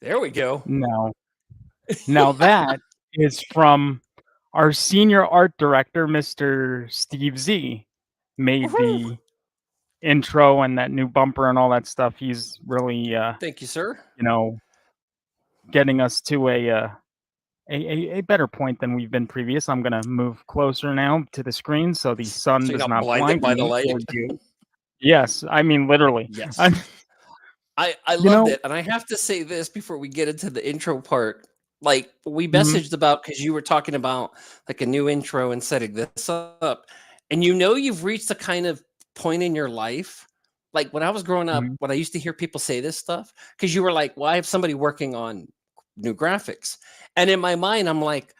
There we go. Now that is from our senior art director, Mr. Steve Z. Made Woohoo! the intro and that new bumper and all that stuff. He's really, Thank you, sir. you know, getting us to a better point than we've been previous. I'm gonna move closer now to the screen so the sun So you're does not not blinded blind by the me light. or you. Yes, I mean literally. Yes. I, I you loved know, it. And I have to say this before we get into the intro part. Like we mhm, messaged about because you were talking about like a new intro and setting this up. And you've reached a kind of point in your life. Like when I was growing up, mhm, when I used to hear people say this stuff, because you were like, well, I have somebody working on new graphics. And in my mind, I'm like,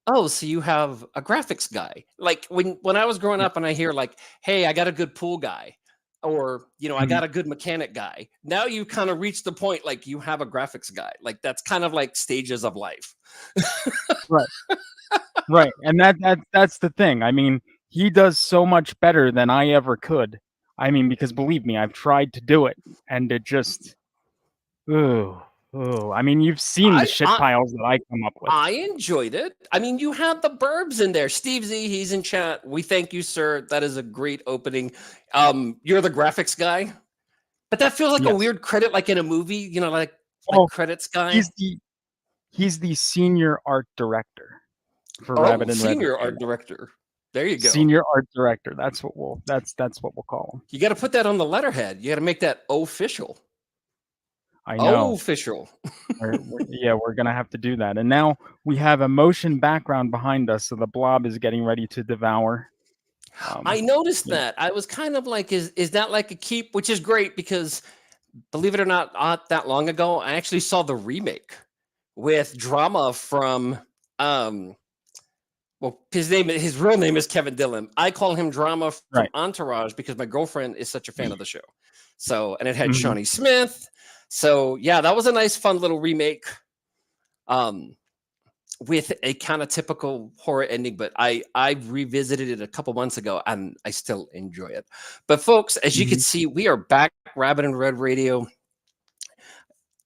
oh, so you have a graphics guy. Like when I was growing yeah, up and I hear like, hey, I got a good pool guy, or I mhm, got a good mechanic guy. Now you kind of reach the point like you have a graphics guy. Like that's kind of like stages of life. right, right, and that's the thing. I mean, he does so much better than I ever could. I mean, because believe me, I've tried to do it, and it just, ooh, ooh. I mean, you've seen the I shit I piles that I come up with. I enjoyed it. I mean, you had the burbs in there. Steve Z, he's in chat. We thank you, sir. That is a great opening. You're the graphics guy, but that feels like a Yes. weird credit, like in a movie. Like Oh, credits guy. he's the he's the senior art director for Oh, Rabbit and Red senior art Radio. director. There you go. Senior art director. That's what we'll call him. You got to put that on the letterhead. You got to make that official. I know. Official. We're gonna have to do that. And now we have a motion background behind us, so the blob is getting ready to devour. I Um, noticed you know, that. I was kind of like, is that like a keep? Which is great because believe it or not that long ago, I actually saw the remake with drama from well, his real name is Kevin Dillon. I call him drama from right. Entourage because my girlfriend is such a fan of the show. So, and it had Mhm. Shawnee Smith. So, yeah, that was a nice, fun little remake. Um, with a kind of typical horror ending, but I revisited it a couple months ago and I still enjoy it. But folks, as you can Mhm. see, we are back Rabbit and Red Radio.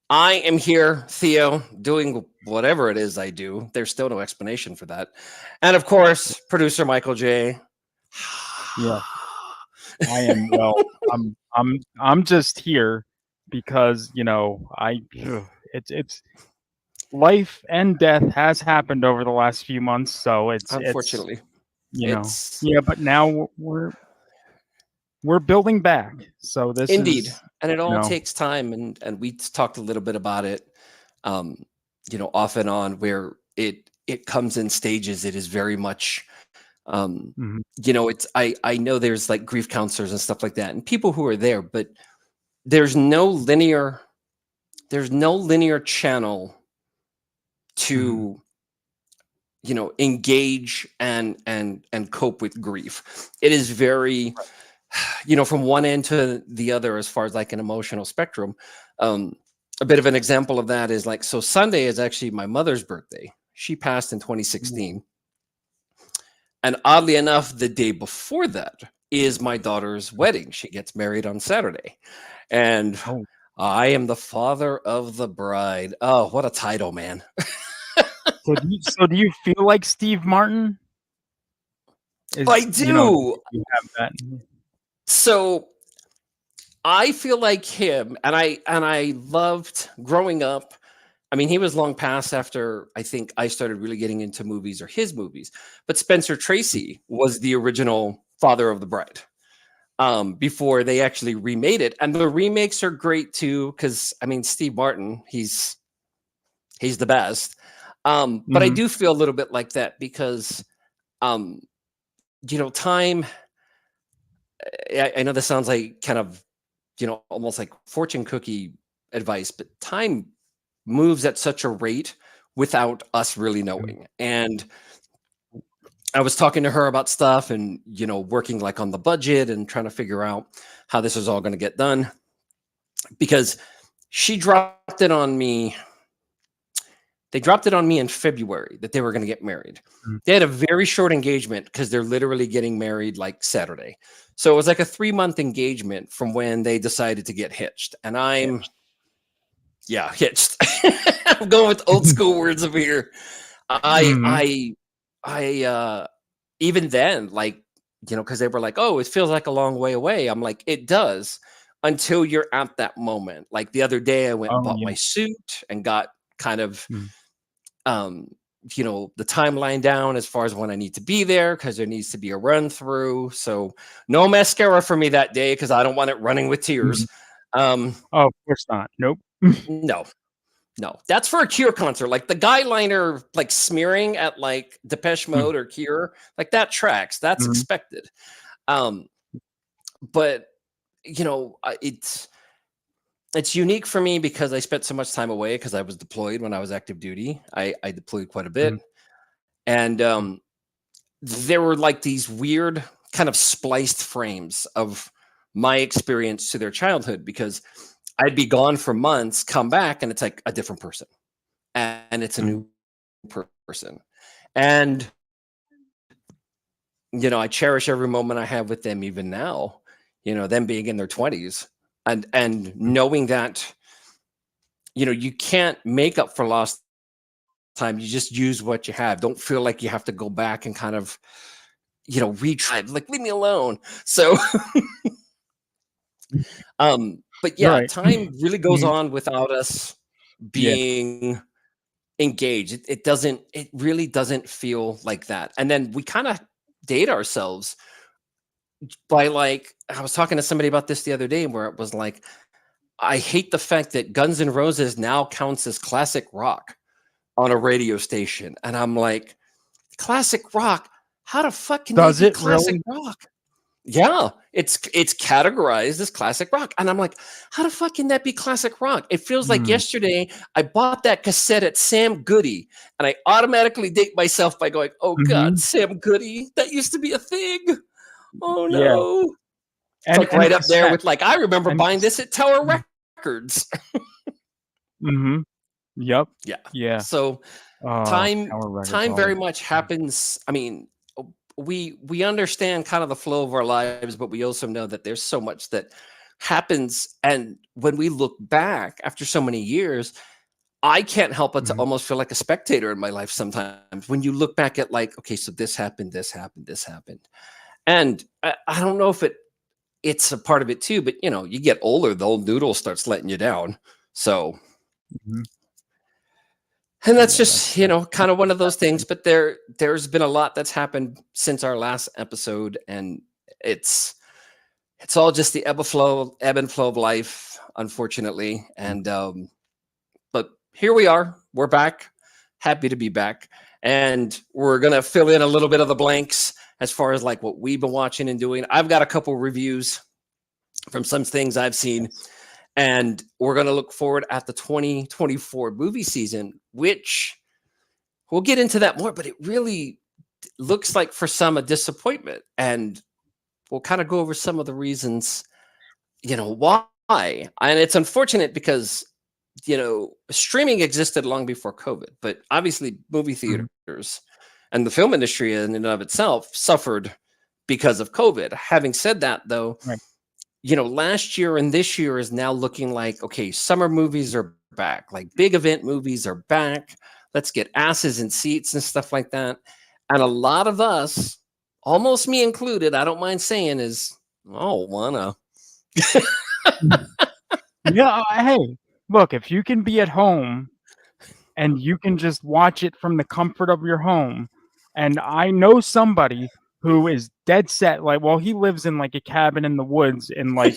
I am here, Theo, doing whatever it is I do. There's still no explanation for that. And of course, producer Michael J. Yeah, I am. Well, I'm just here because it's life and death has happened over the last few months, so it's Unfortunately, you know it's yeah. But now we're building back, so this indeed, is and it you all know takes time. And we talked a little bit about it, um, off and on, where it comes in stages. It is very much mhm, it's I know there's like grief counselors and stuff like that and people who are there, but there's no linear there's no linear channel mhm, to engage and cope with grief. It is very right, from one end to the other as far as like an emotional spectrum. um a bit of an example of that is like, so Sunday is actually my mother's birthday. She passed in ooh, 2016. And oddly enough, the day before that is my daughter's wedding. She gets married on Saturday. And oh. I am the father of the bride. Oh, what a title, man. So do you feel like Steve Martin I is do. you have that? So I feel like him, and I loved growing up. I mean, he was long past after I think I started really getting into movies or his movies. But Spencer Tracy was the original father of the bride, before they actually remade it. And the remakes are great too, because I mean, Steve Martin, he's the best. But I Mhm, do feel a little bit like that because um, time. I know this sounds like kind of almost like fortune cookie advice, but time moves at such a rate without us really mhm, knowing. And I was talking to her about stuff and working like on the budget and trying to figure out how this is all going to get done, because she dropped it on me. They dropped it on me in February that they were going to get married. mhm, They had a very short engagement because they're literally getting married like Saturday. So it was like a 3-month engagement from when they decided to get hitched. And I'm hitched. Yeah, hitched. I'm going with old school words over here. I Mhm. I even then, like, because they were like, "Oh, it feels like a long way away." I'm like, "It does," until you're at that moment. Like the other day, I went and Oh, bought yeah. my suit and got kind of, Mm. um, the timeline down as far as when I need to be there because there needs to be a run through. So no mascara for me that day because I don't want it running with Mhm. tears. Um, Oh, of course not. Nope. no, no, that's for a Cure concert. Like the guy liner, like smearing at like Depeche Mm. Mode or Cure, like that tracks. That's Mhm. expected. Um, but it's unique for me because I spent so much time away because I was deployed when I was active duty. I deployed quite a Mhm. bit, and there were like these weird kind of spliced frames of my experience to their childhood because I'd be gone for months, come back, and it's like a different person, and it's a Mhm. new person, and I cherish every moment I have with them even now, them being in their 20s and Mhm. knowing that, you can't make up for lost time. You just use what you have. Don't feel like you have to go back and kind of, retry, like leave me alone. So, but yeah, Right. time really goes Mhm. on without us Yeah. being engaged. It really doesn't feel like that. And then we kind of date ourselves by like, I was talking to somebody about this the other day where it was like, I hate the fact that Guns N' Roses now counts as classic rock on a radio station. And I'm like, classic rock? How the fuck can they Does be it classic really? rock? Yeah, it's categorized as classic rock. And I'm like, how the fuck can that be classic rock? It feels like Mm. yesterday I bought that cassette at Sam Goody and I automatically date myself by going, oh God, Mhm. Sam Goody, that used to be a thing. Oh Yeah. no. It's And like right up there cassette. with like, I remember And buying cas this at Tower mm. Records. Mhm. Yep. Yeah. Yeah. So Oh, time Tower Records. time Oh, very much mm. happens. I mean, we understand kind of the flow of our lives, but we also know that there's so much that happens. And when we look back after so many years, I can't help but to Mhm. almost feel like a spectator in my life sometimes when you look back at like, okay, so this happened, this happened, this happened. And I don't know if it's a part of it too, but you get older, the old noodle starts letting you down. So, Mhm. and that's Yeah, just, kind that's of one of those things, everything. but there's been a lot that's happened since our last episode, and it's it's all just the ebb and flow of life, unfortunately. Mm. And but here we are. We're back. Happy to be back. And we're gonna fill in a little bit of the blanks as far as like what we've been watching and doing. I've got a couple reviews from some things I've seen. Yes. And we're going to look forward at the 2024 movie season, which we'll get into that more, but it really looks like for some a disappointment. And we'll kind of go over some of the reasons, why. And it's unfortunate because, streaming existed long before COVID, but obviously movie Mhm. theaters and the film industry in and of itself suffered because of COVID. Having said that, though, Right. last year and this year is now looking like, okay, summer movies are back. Like big event movies are back. Let's get asses in seats and stuff like that. And a lot of us, almost me included, I don't mind saying, is, oh, wanna. Mm. Yeah, hey, look, if you can be at home and you can just watch it from the comfort of your home, and I know somebody who is dead set, like, well, he lives in, like, a cabin in the woods in, like,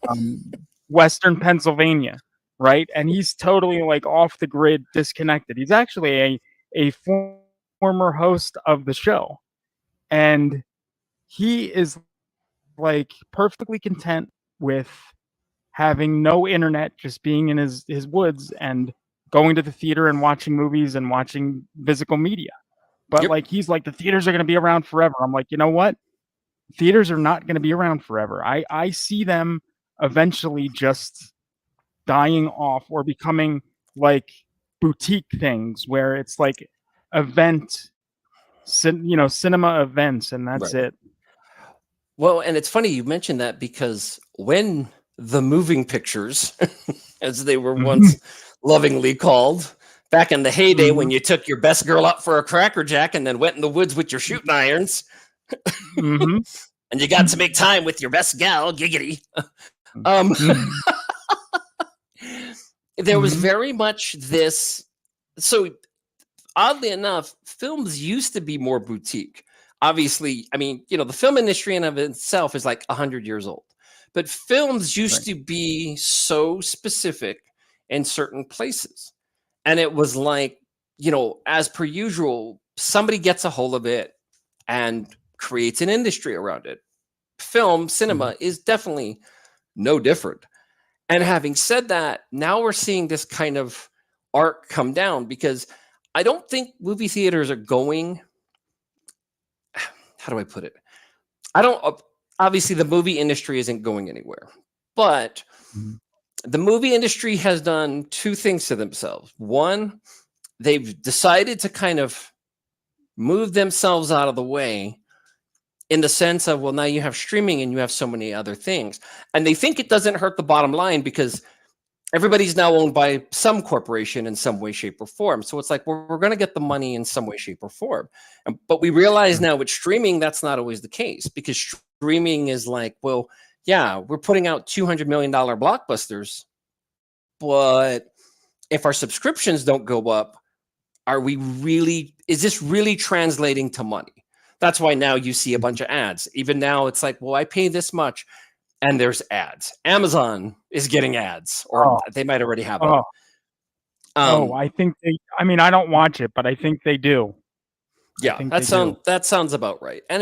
um, Western Pennsylvania, right? And he's totally, like, off the grid, disconnected. He's actually a former host of the show, and he is, like, perfectly content with having no internet, just being in his woods and going to the theater and watching movies and watching physical media. But, Yep. like, he's like, "The theaters are gonna be around forever." I'm like, "You know what? Theaters are not gonna be around forever." I see them eventually just dying off or becoming, like, boutique things where it's like event cinema events, and that's Right. it. Well, and it's funny you mentioned that because when the moving pictures as they were Mhm. once lovingly called. Back in the heyday when Mhm. you took your best girl out for a Cracker Jack and then went in the woods with your shooting irons Mhm. and you got to make time with your best gal, giggity. Um, Mhm. there was Mhm. very much this. So, oddly enough, films used to be more boutique. Obviously, I mean, the film industry in of itself is like 100 years old. But films used Right. to be so specific in certain places. And it was like, as per usual, somebody gets a hold of it and creates an industry around it. Film, Mhm. cinema is definitely no different. And having said that, now we're seeing this kind of arc come down because I don't think movie theaters are going. How do I put it? I don't. Obviously, the movie industry isn't going anywhere, but Mhm. the movie industry has done two things to themselves. One, they've decided to kind of move themselves out of the way in the sense of, well, now you have streaming and you have so many other things. And they think it doesn't hurt the bottom line because everybody's now owned by some corporation in some way, shape, or form. So it's like, well, we're going to get the money in some way, shape, or form. But we realize Mhm. now with streaming, that's not always the case because streaming is like, well, yeah, we're putting out $200 million blockbusters. But if our subscriptions don't go up, is this really translating to money? That's why now you see a bunch of ads. Even now, it's like, well, I pay this much and there's ads. Amazon is getting ads, or Oh, they might already have them. oh, oh, Um, I think I mean, I don't watch it, but I think they do. I yeah, think that they do. sounds about right. And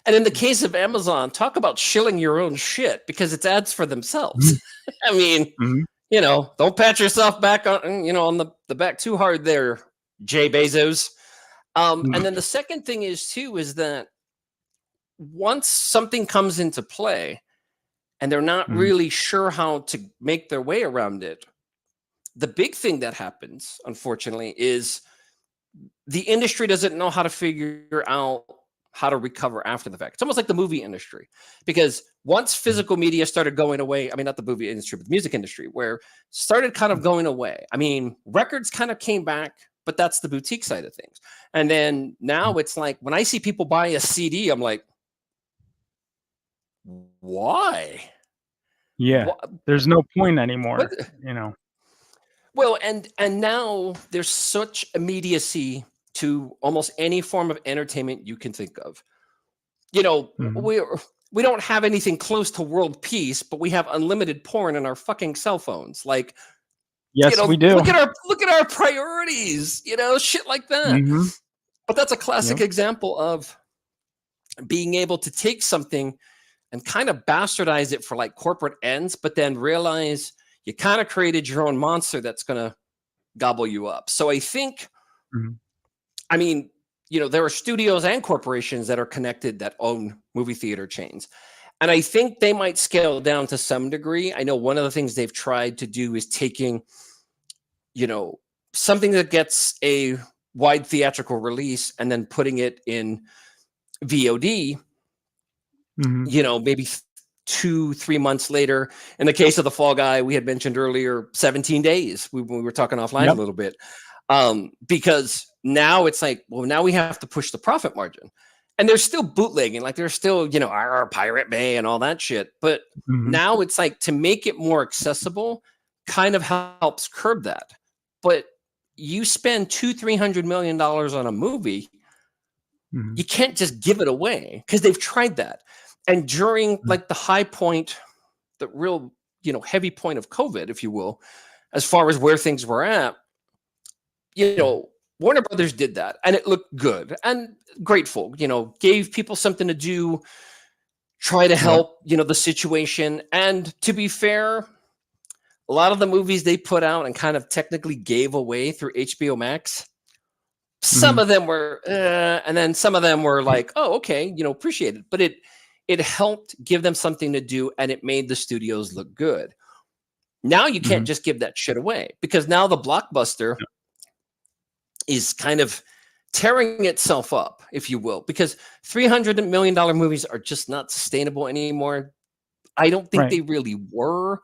in the case of Amazon, talk about shilling your own shit because it's ads for themselves. Mhm. I mean, Mhm. don't pat yourself back on the back too hard there, Jay Bezos. And then the second thing is that once something comes into play and they're not Mhm. really sure how to make their way around it, the big thing that happens, unfortunately, is the industry doesn't know how to figure out how to recover after the fact. It's almost like the movie industry, because once Mhm. physical media started going away, I mean, not the movie industry, but the music industry, where started kind of going away. I mean, records kind of came back, but that's the boutique side of things. And then Mhm. now it's like when I see people buy a CD, I'm like, why? Yeah. What? There's no point What? anymore, you know? Well, and now there's such immediacy to almost any form of entertainment you can think of. You know, Mhm. we don't have anything close to world peace, but we have unlimited porn in our fucking cell phones. Like, Yes, we do. look at our priorities, shit like that. Mhm. But that's a classic Yep. example of being able to take something and kind of bastardize it for like corporate ends, but then realize you kind of created your own monster that's going to gobble you up. So I think, Mhm. I mean, there are studios and corporations that are connected that own movie theater chains. And I think they might scale down to some degree. I know one of the things they've tried to do is taking, you know, something that gets a wide theatrical release and then putting it in VOD, Mhm. maybe 2-3 months later. In the case of the Fall Guy, we had mentioned earlier, 17 days. When we were talking offline a Yep. little bit. Because now it's like, well, now we have to push the profit margin. And there's still bootlegging, like there's still, our Pirate Bay and all that shit. But Mhm. now it's like to make it more accessible kind of helps curb that. But you spend $200-300 million on a movie, Mhm. you can't just give it away because they've tried that. And during Mhm. like the high point, the real, heavy point of COVID, if you will, as far as where things were at, Mhm. Warner Brothers did that and it looked good and grateful, gave people something to do, try to Yep. help, the situation. And to be fair, a lot of the movies they put out and kind of technically gave away through HBO Max, some Mhm. of them were, and then some of them were like, oh, okay, appreciate it. But it helped give them something to do and it made the studios look good. Now you can't Mhm. just give that shit away because now the blockbuster is kind of tearing itself up, if you will, because $300 million movies are just not sustainable anymore. I don't think Right. they really were.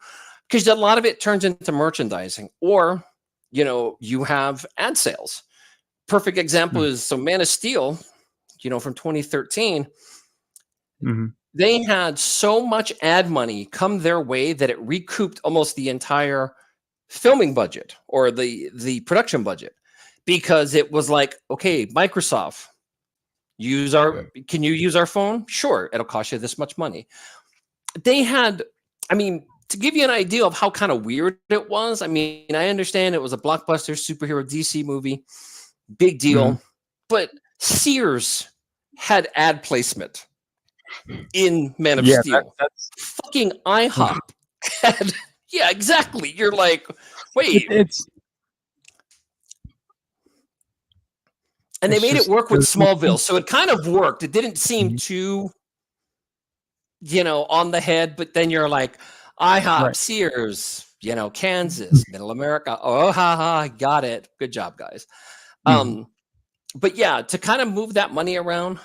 because a lot of it turns into merchandising, or you have ad sales. Perfect example is Man of Steel, from 2013. They had so much ad money come their way that it recouped almost the entire filming budget or the production budget, because it was like, okay, Microsoft, can you use our phone? Sure, it'll cost you this much money. They had, to give you an idea of how kind of weird it was, I understand it was a blockbuster superhero DC movie, big deal, but Sears had ad placement in Man of Steel. That's fucking IHOP had, yeah, exactly. You're like, wait. And they made it work with Smallville, so it kind of worked. It didn't seem too, on the head, but then you're like, IHOP, Sears, Kansas, Middle America. Oh, got it. Good job, guys. But yeah, to kind of move that money around,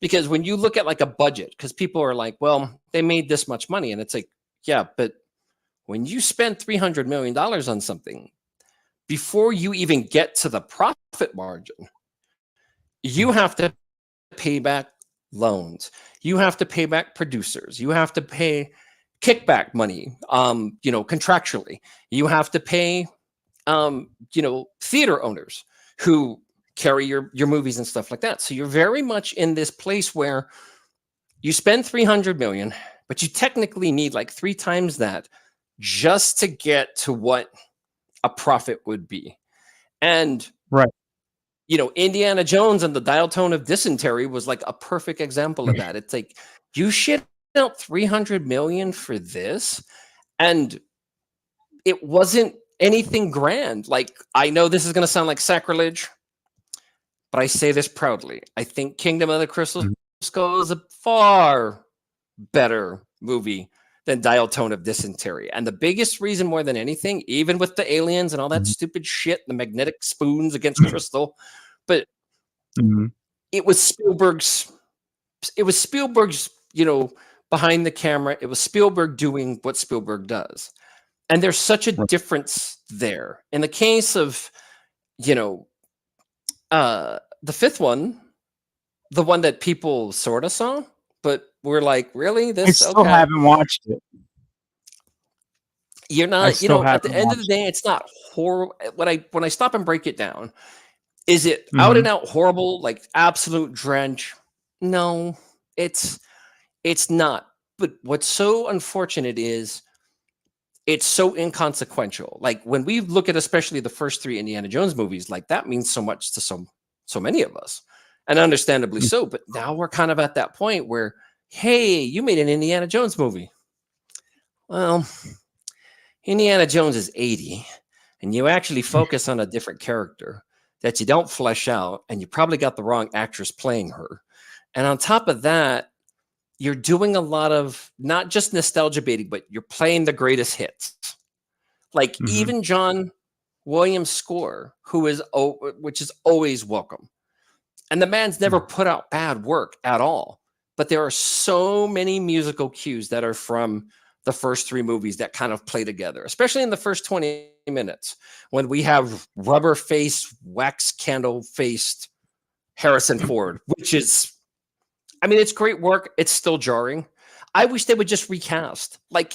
because when you look at like a budget, because people are like, well, they made this much money, and it's like, yeah, but when you spend $300 million on something, before you even get to the profit margin, you have to pay back loans. You have to pay back producers. You have to pay kickback money, contractually. You have to pay, theater owners who carry your movies and stuff like that. So you're very much in this place where you spend $300 million, but you technically need like 3 times that just to get to what a profit would be. And Indiana Jones and the dial tone of dysentery was like a perfect example of that. It's like, you shit out $300 million for this, and it wasn't anything grand. Like, I know this is going to sound like sacrilege, but I say this proudly. I think Kingdom of the Crystal Skull is a far better movie than Dial Tone of Dysentery. And the biggest reason, more than anything, even with the aliens and all that stupid shit, the magnetic spoons against crystal, but it was Spielberg's, behind the camera. It was Spielberg doing what Spielberg does. And there's such a difference there. In the case of, the fifth one, the one that people sort of saw, but we're like, really? This? I still haven't watched it. You're not, at the end of the day, it's not horrible. When I stop and break it down, is it out and out horrible, like absolute drench? No, it's not. But what's so unfortunate is it's so inconsequential. Like, when we look at especially the first 3 Indiana Jones movies, like, that means so much to so many of us, and understandably so. But now we're kind of at that point where, hey, you made an Indiana Jones movie. Well, Indiana Jones is 80, and you actually focus on a different character that you don't flesh out, and you probably got the wrong actress playing her. And on top of that, you're doing a lot of not just nostalgia baiting, but you're playing the greatest hits. Like, even John Williams' score, which is always welcome. And the man's never put out bad work at all. But there are so many musical cues that are from the first 3 movies that kind of play together, especially in the first 20 minutes when we have rubber-faced, wax candle-faced Harrison Ford, which is, it's great work. It's still jarring. I wish they would just recast. Like,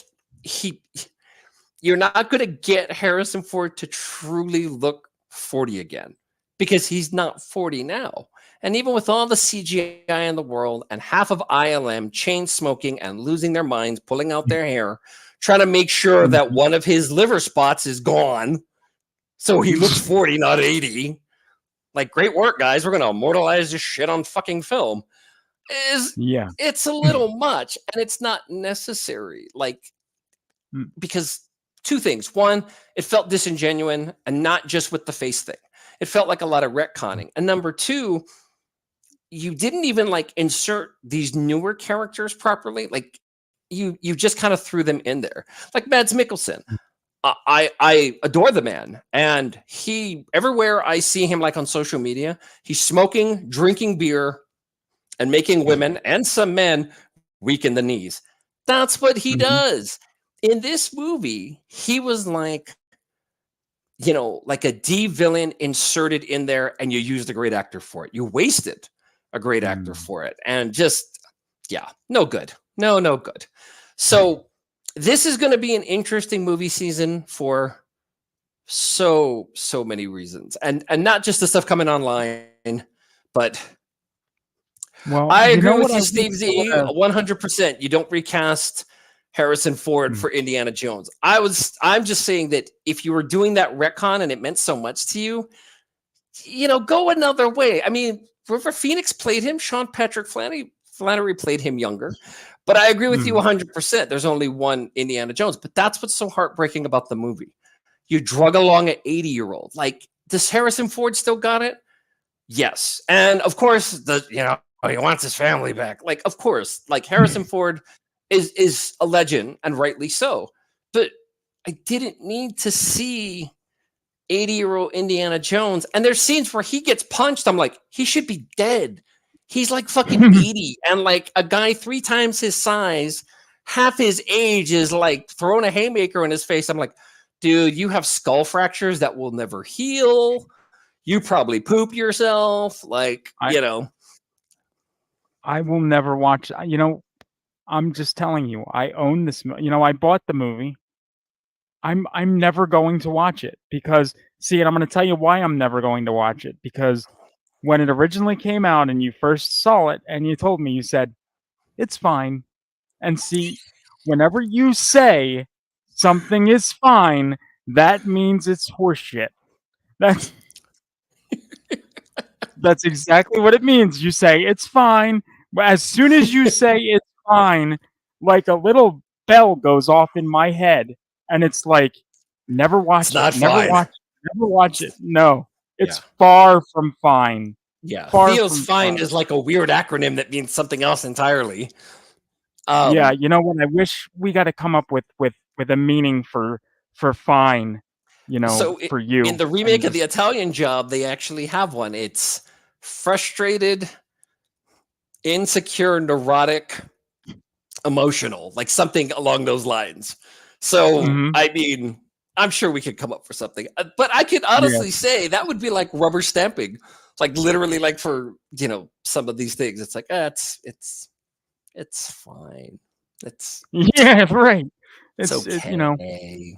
you're not going to get Harrison Ford to truly look 40 again, because he's not 40 now. And even with all the CGI in the world and half of ILM chain smoking and losing their minds, pulling out their hair, trying to make sure that one of his liver spots is gone, so he looks 40, not 80. Like, great work, guys. We're going to immortalize this shit on fucking film. It's a little much, and it's not necessary. Like, because 2 things. One, it felt disingenuous, and not just with the face thing. It felt like a lot of retconning. And number 2, you didn't even like insert these newer characters properly. Like, you just kind of threw them in there. Like Mads Mikkelsen. I adore the man, and he, everywhere I see him, like on social media, he's smoking, drinking beer, and making women and some men weak in the knees. That's what he does. in this movie, he was like, you know, like a D villain inserted in there, and you used a great actor for it. You wasted a great actor Mm. for it, and just yeah, no good. No, no good. So this is going to be an interesting movie season for so many reasons, and not just the stuff coming online, but Well, I you agree know what with I you, wish Steve they Z, would've 100%. You don't recast Harrison Ford mm, for Indiana Jones. I'm just saying that if you were doing that retcon and it meant so much to you, you know, go another way. I mean, River Phoenix played him. Sean Patrick Flannery played him younger. But I agree with you mm, 100%. There's only one Indiana Jones. But that's what's so heartbreaking about the movie. You drug along an 80-year-old. Like, does Harrison Ford still got it? Yes. And of course, he wants his family back. Like, of course, like Harrison Ford is a legend, and rightly so. But I didn't need to see 80-year-old Indiana Jones. And there's scenes where he gets punched. I'm like, he should be dead. He's like fucking 80. And like a guy 3 times his size, half his age, is like throwing a haymaker in his face. I'm like, dude, you have skull fractures that will never heal. You probably poop yourself. Like, I you know. I will never watch. You know, I'm just telling you. I own this. You know, I bought the movie. I'm never going to watch it because see, and I'm going to tell you why I'm never going to watch it because when it originally came out and you first saw it and you told me, you said it's fine. And see, whenever you say something is fine, that means it's horseshit. That's that's exactly what it means. You say it's fine. But as soon as you say it's fine, like a little bell goes off in my head, and it's like, never It's watch it, not never fine. watch it, never watch it. No, Yeah. it's far from fine. Yeah. Far Theo's from fine fine. is like a weird acronym that means something else entirely. Yeah, Um, you know what? I wish we got to come up with a meaning for fine, you know, so for in you, the and remake of the just Italian Job, they actually have one. It's frustrated, insecure, neurotic, emotional, like something along those lines. So, mhm, I mean, I'm sure we could come up for something. But I could yeah. honestly say that would be like rubber stamping, like literally, like for some of these things. It's like it's fine. It's Yeah, right. it's You know, okay.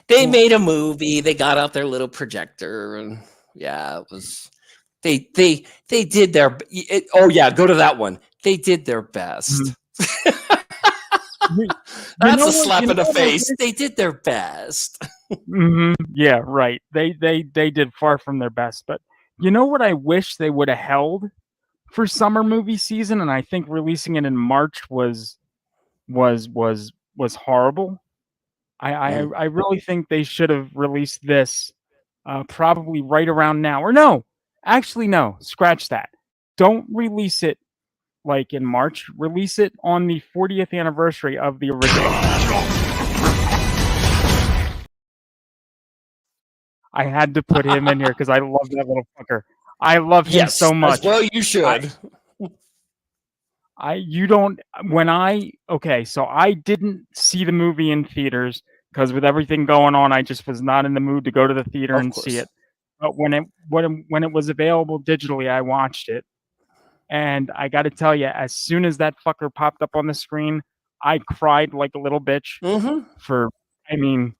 They well, made a movie. They got out their little projector, and yeah, it was. They did their. Oh yeah, go to that one. They did their mhm. best. You That's a you slap know in the what I face. wish They did their best. mhm, yeah, right. They did far from their best, but you know what I wish they woulda held for summer movie season, and I think releasing it in March was horrible? Mm. I really think they should have released this, probably right around now, or no, actually, no, scratch that. Don't release it, like, in March, release it on the 40th anniversary of the original. I had to put him in here because I love that little fucker. I love him Yes, so as much. well you I should. you don't when I okay, so I didn't see the movie in theaters because with everything going on, I just was not in the mood to go to the theater Of and see course. it. But when it was available digitally, I watched it, and I gotta tell you, as soon as that fucker popped up on the screen, I cried like a little bitch Mhm. for I mean,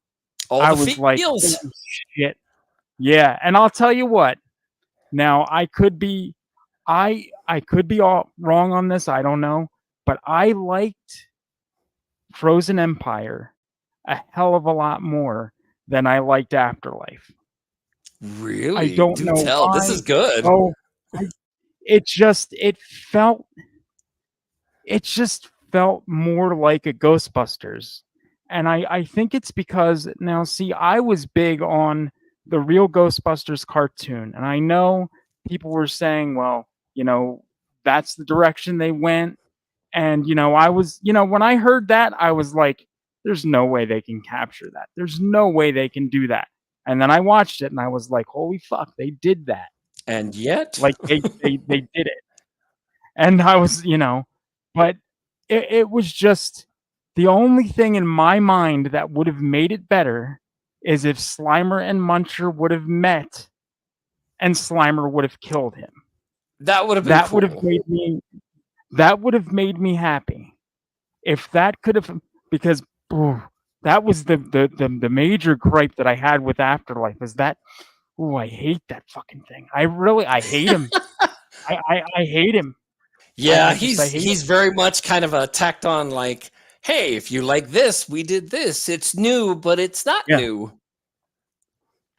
All I the was like, feels. "Holy shit." Yeah, and I'll tell you what, now I could be all wrong on this, I don't know, but I liked Frozen Empire a hell of a lot more than I liked Afterlife. I Really? don't Do know tell. This why. is good. Oh, I it just it just felt more like a Ghostbusters. And I think it's because now see, I was big on the real Ghostbusters cartoon, and I know people were saying, well, you know, that's the direction they went. And, you know, I was, you know, when I heard that, I was like, there's no way they can capture that. There's no way they can do that. And then I watched it and I was like, holy fuck, they did that. And yet, Like they did it. And I was, you know, but it was just The only thing in my mind that would have made it better is if Slimer and Muncher would have met and Slimer would have killed him. That would have been That would have cool. made me that would have made me happy. If that could have, because ooh, that was the major gripe that I had with Afterlife, is that, ooh, I hate that fucking thing. I hate him. I hate him. Yeah, I he's hate him. he's very much kind of a tacked on like, hey, if you like this, we did this. It's new, but it's not Yeah. new.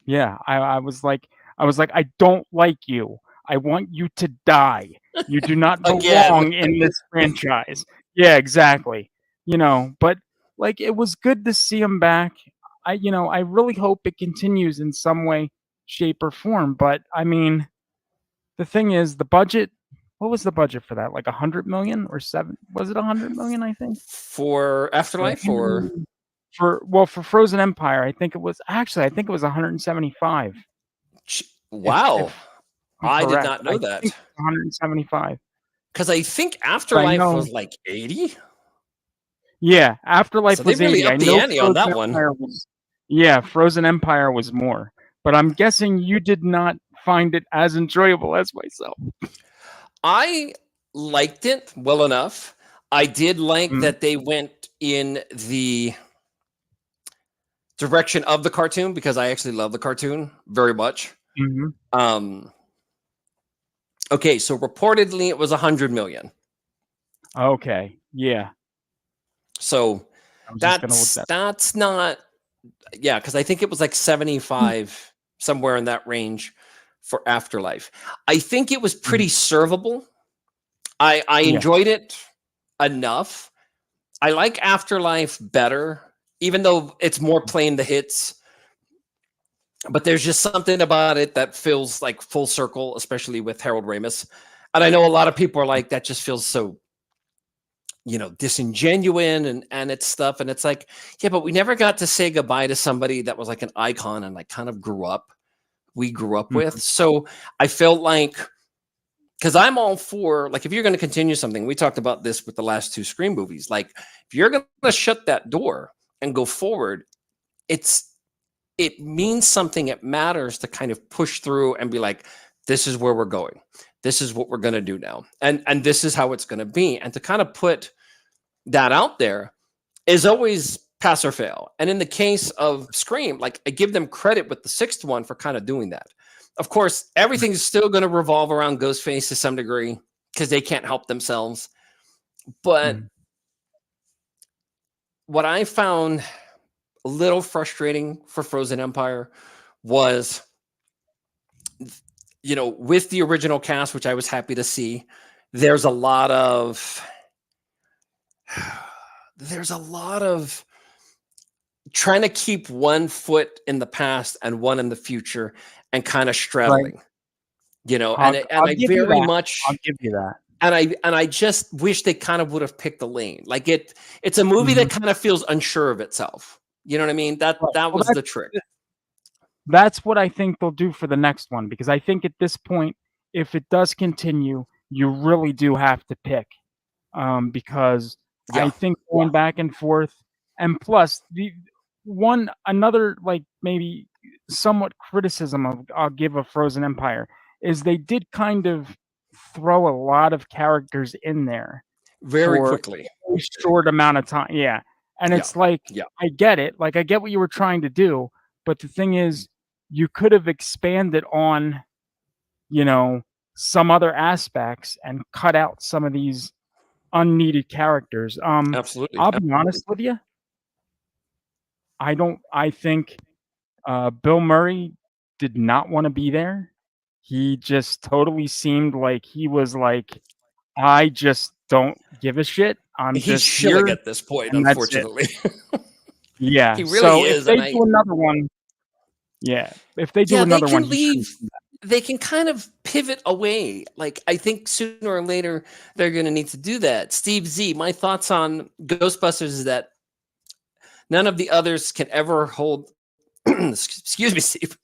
Yeah, I was like, "I don't like you. I want you to die. You do not Again. belong in this franchise." Yeah, exactly. But, like, it was good to see him back. I really hope it continues in some way, shape, or form, but, I mean, the thing is, the budget, what was the budget for that? Like 100,000,000 or 7, was it 100,000,000, I think? For For Afterlife or Henry, for Frozen Empire, I think it was 175. If wow. I'm I did correct. not I know think that. 175. Because I think But I Afterlife know, was like 80. yeah, So Afterlife they was really 80. I upped the know ante on Frozen that one. Empire was, yeah, Frozen Empire was more. But I'm guessing you did not find it as enjoyable as myself. I liked it well enough. I did like Mhm, that they went in the direction of the cartoon because I actually love the cartoon very much. mhm. Um, okay, so reportedly it was 100 million. Okay, yeah. So I was just gonna look that's that that's not yeah, because I think it was like up. 75 somewhere in that range for Afterlife. I think it was Mhm, pretty servable. I yeah, enjoyed it enough. I like Afterlife better, even though it's more playing the hits. But there's just something about it that feels like full circle, especially with Harold Ramis. And I know a lot of people are like, that just feels so, disingenuous and it's stuff. And it's like, yeah, but we never got to say goodbye to somebody that was like an icon and like kind of we grew up with. mhm, So I felt like, because I'm all for, like, if you're going to continue something, we talked about this with the last two Scream movies. Like, if you're going to shut that door and go forward, it's it means something. It matters to kind of push through and be like, this is where we're going. This is what we're going to do now, and this is how it's going to be. And to kind of put that out there is always pass or fail. And in the case of Scream, like I give them credit with the sixth one for kind of doing that. Of course, everything's still going to revolve around Ghostface to some degree because they can't help themselves. But mhm. what I found a little frustrating for Frozen Empire was, with the original cast, which I was happy to see, there's a lot of there's a lot of trying to keep one foot in the past and one in the future and kind of Right. straddling, and I'll I give you very that. I'll much give you that. and I just wish they kind of would have picked a lane. Like it's a movie Mhm. that kind of feels unsure of itself. You know what I mean? That Right. that Well, was the trick. that's what I think they'll do for the next one, because I think at this point, if it does continue, you really do have to pick. Because I Yeah. think going back and forth, and plus the one another, like, maybe somewhat criticism of I'll give a Frozen Empire is they did kind of throw a lot of characters in there Very for quickly. a short amount of time. Yeah. And Yeah. it's like, Yeah. I get it. Like, I get what you were trying to do, but the thing is, you could have expanded on, you know, some other aspects and cut out some of these unneeded characters. Absolutely. I'll be honest with you. I think Bill Murray did not want to be there. He just totally seemed like he was like, I just don't give a shit. I'm He's just shilling here at this point, and that's it. unfortunately. Yeah. He really So if is, they and do another one, yeah, if they do yeah, they another one, can he shouldn't leave. do that. They can kind of pivot away. Like I think sooner or later they're going to need to do that. Steve Z, my thoughts on Ghostbusters is that none of the others can ever hold. Excuse me, Steve.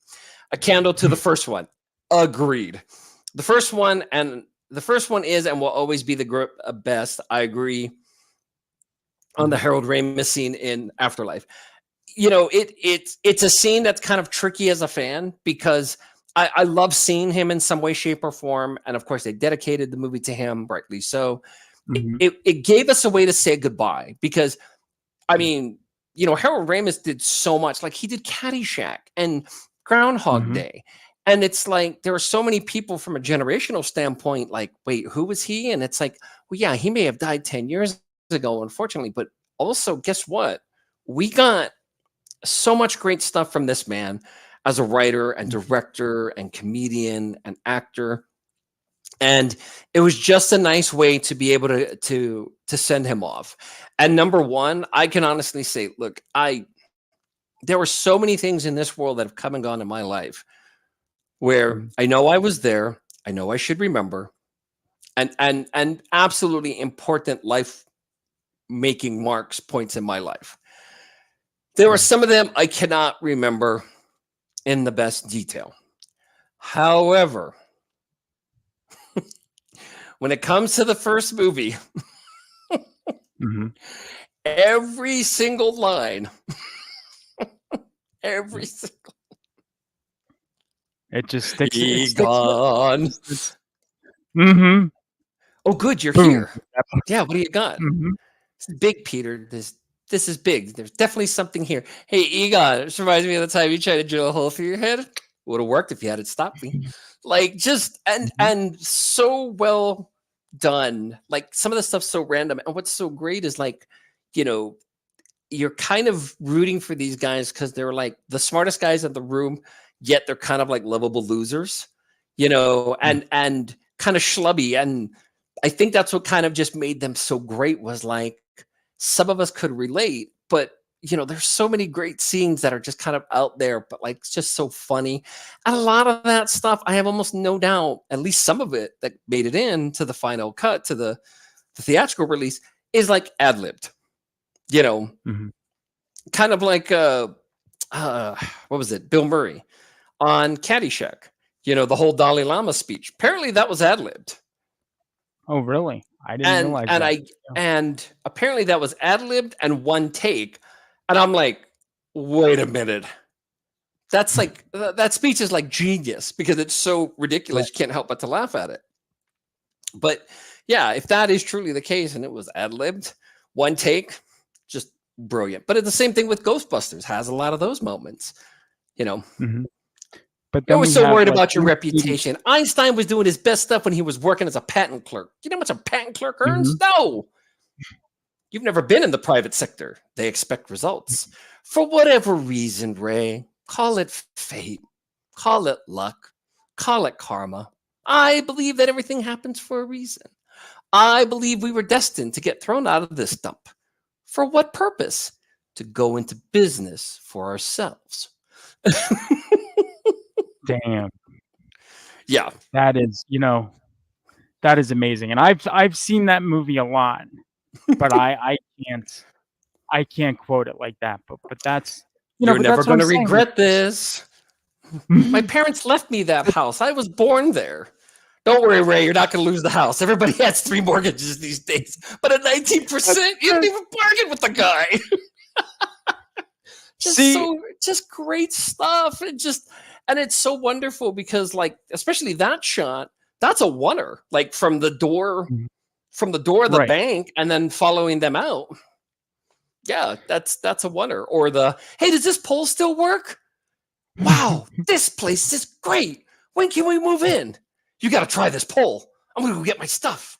A candle to the first one. Agreed. The first one is and will always be the best. I agree. on the Harold Ramis scene in Afterlife. You know, it's a scene that's kind of tricky as a fan because I love seeing him in some way, shape, or form, and of course they dedicated the movie to him, rightly so. Mhm. It gave us a way to say goodbye because I mean, you know, Harold Ramis did so much. Like he did Caddyshack and Groundhog Mhm. Day. And it's like there are so many people from a generational standpoint, like, wait, who was he? And it's like, well, yeah, he may have died 10 years ago, unfortunately. But also, guess what? We got so much great stuff from this man as a writer and director and comedian and actor. And it was just a nice way to be able to send him off. And number one, I can honestly say, look, I there were so many things in this world that have come and gone in my life where Mhm. I know I was there, I know I should remember, and absolutely important life making marks points in my life. There are Mhm. some of them I cannot remember in the best detail. However, when it comes to the first movie, Mhm. every single line, every single It just sticks. It sticks with you. Egon. Mhm. Oh, good, you're Boom. here. Yeah, what do you got? Mhm. It's big, Peter. This is big. There's definitely something here. Hey, Egon, this reminds me of the time you tried to drill a hole through your head. Would have worked if you hadn't stopped me. Like just Mhm. and so well done. Like some of the stuff's so random. And what's so great is like, you know, you're kind of rooting for these guys because they're like the smartest guys in the room, yet they're kind of like lovable losers, you know, Mhm. and kind of schlubby. And I think that's what kind of just made them so great was like some of us could relate, but you know, there's so many great scenes that are just kind of out there, but like it's just so funny. And a lot of that stuff, I have almost no doubt, at least some of it that made it in to the final cut, to the theatrical release, is like ad libbed, you know, Mhm. kind of like uh what was it? Bill Murray on Caddyshack. You know, the whole Dalai Lama speech. Apparently that was ad-libbed. Oh, really? I didn't And realize and that. I Yeah. and apparently that was ad-libbed and one take. And I'm like, "Wait a minute. That's like that speech is like genius because it's so Right. ridiculous you can't help but to laugh at it." But yeah, if that is truly the case and it was ad-libbed, one take, just brilliant. But it's the same thing with Ghostbusters has a lot of those moments, you know. Mhm. But You're then always we so have worried like about your 1980. reputation. Einstein was doing his best stuff when he was working as a patent clerk. You know how much a patent clerk earns? Mhm. No. You've never been in the private sector. They expect results. For whatever reason, Ray, call it fate, call it luck, call it karma. I believe that everything happens for a reason. I believe we were destined to get thrown out of this dump. For what purpose? To go into business for ourselves. Damn. Yeah. That is, that is amazing. And I've seen that movie a lot, but can't I can't quote it like that. But that's You're but never that's what going I'm to saying. Like regret this. My Mhm. parents left me that But house. I was born there. Don't worry, Ray. You're not going to lose the house. Everybody has three mortgages these days. But at that's 19%, you didn't true. even bargain with the guy. See, Just great stuff. And it's so wonderful because, like, especially that shot, that's a oneer. Like Mhm. from the door of the Right. bank, and then following them out. Yeah, that's a oneer. Or the hey, does this pole still work? Wow, this place is great. When can we move in? You got to try this pole. I'm gonna go get my stuff.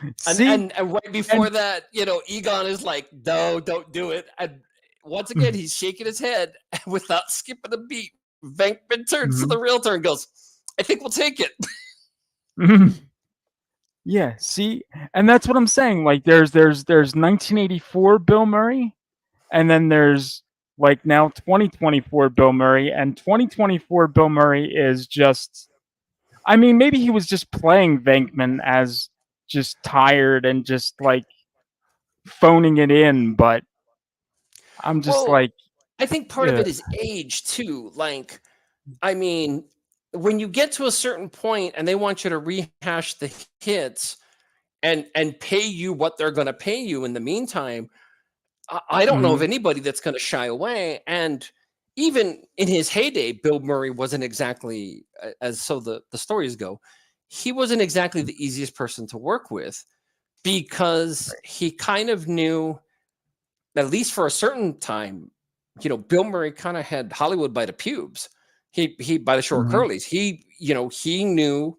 And See, right before and that, you know, Egon is like, no, don't do it. And once again, he's shaking his head without skipping a beat. Venkman turns to the Mhm. realtor and goes, I think we'll take it. Mhm. Yeah, see, and that's what I'm saying. Like there's 1984 Bill Murray, and then there's like now 2024 Bill Murray, and 2024 Bill Murray is just, I mean, maybe he was just playing Venkman as just tired and just like phoning it in, but I'm just Well, like, I think part of yeah. it is age too. Like, I mean, when you get to a certain point and they want you to rehash the hits, and pay you what they're going to pay you in the meantime, I don't know of Mhm. anybody that's going to shy away. And even in his heyday, Bill Murray wasn't exactly, as so the stories go, he wasn't exactly the easiest person to work with, because Right. he kind of knew, at least for a certain time, Bill Murray kind of had Hollywood by the pubes. He by the short Mhm. curlies. He knew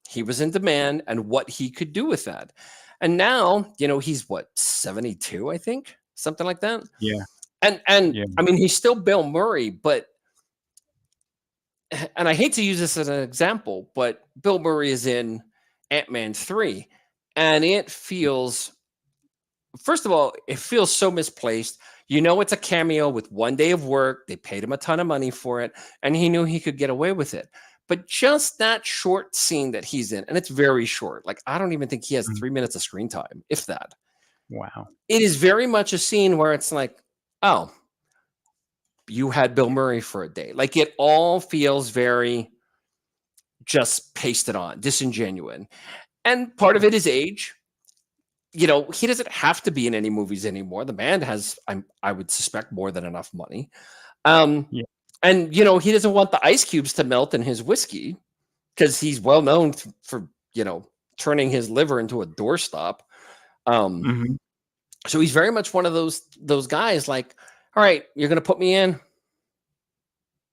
he was in demand and what he could do with that. And now, he's what, 72, I think, something like that. Yeah. And Yeah. I mean, he's still Bill Murray, but and I hate to use this as an example, but Bill Murray is in Ant-Man 3, and it feels, first of all, it feels so misplaced. It's a cameo with one day of work. They paid him a ton of money for it, and he knew he could get away with it. But just that short scene that he's in, and it's very short. Like, I don't even think he has Mhm. 3 minutes of screen time, if that. Wow. It is very much a scene where it's like, oh, you had Bill Murray for a day. Like, it all feels very just pasted on, disingenuous. And part of it is age. He doesn't have to be in any movies anymore. The man has, I would suspect, more than enough money. Um, Yeah. and he doesn't want the ice cubes to melt in his whiskey, because he's well known for turning his liver into a doorstop. Um, Mhm. so he's very much one of those guys. Like, all right, you're gonna put me in.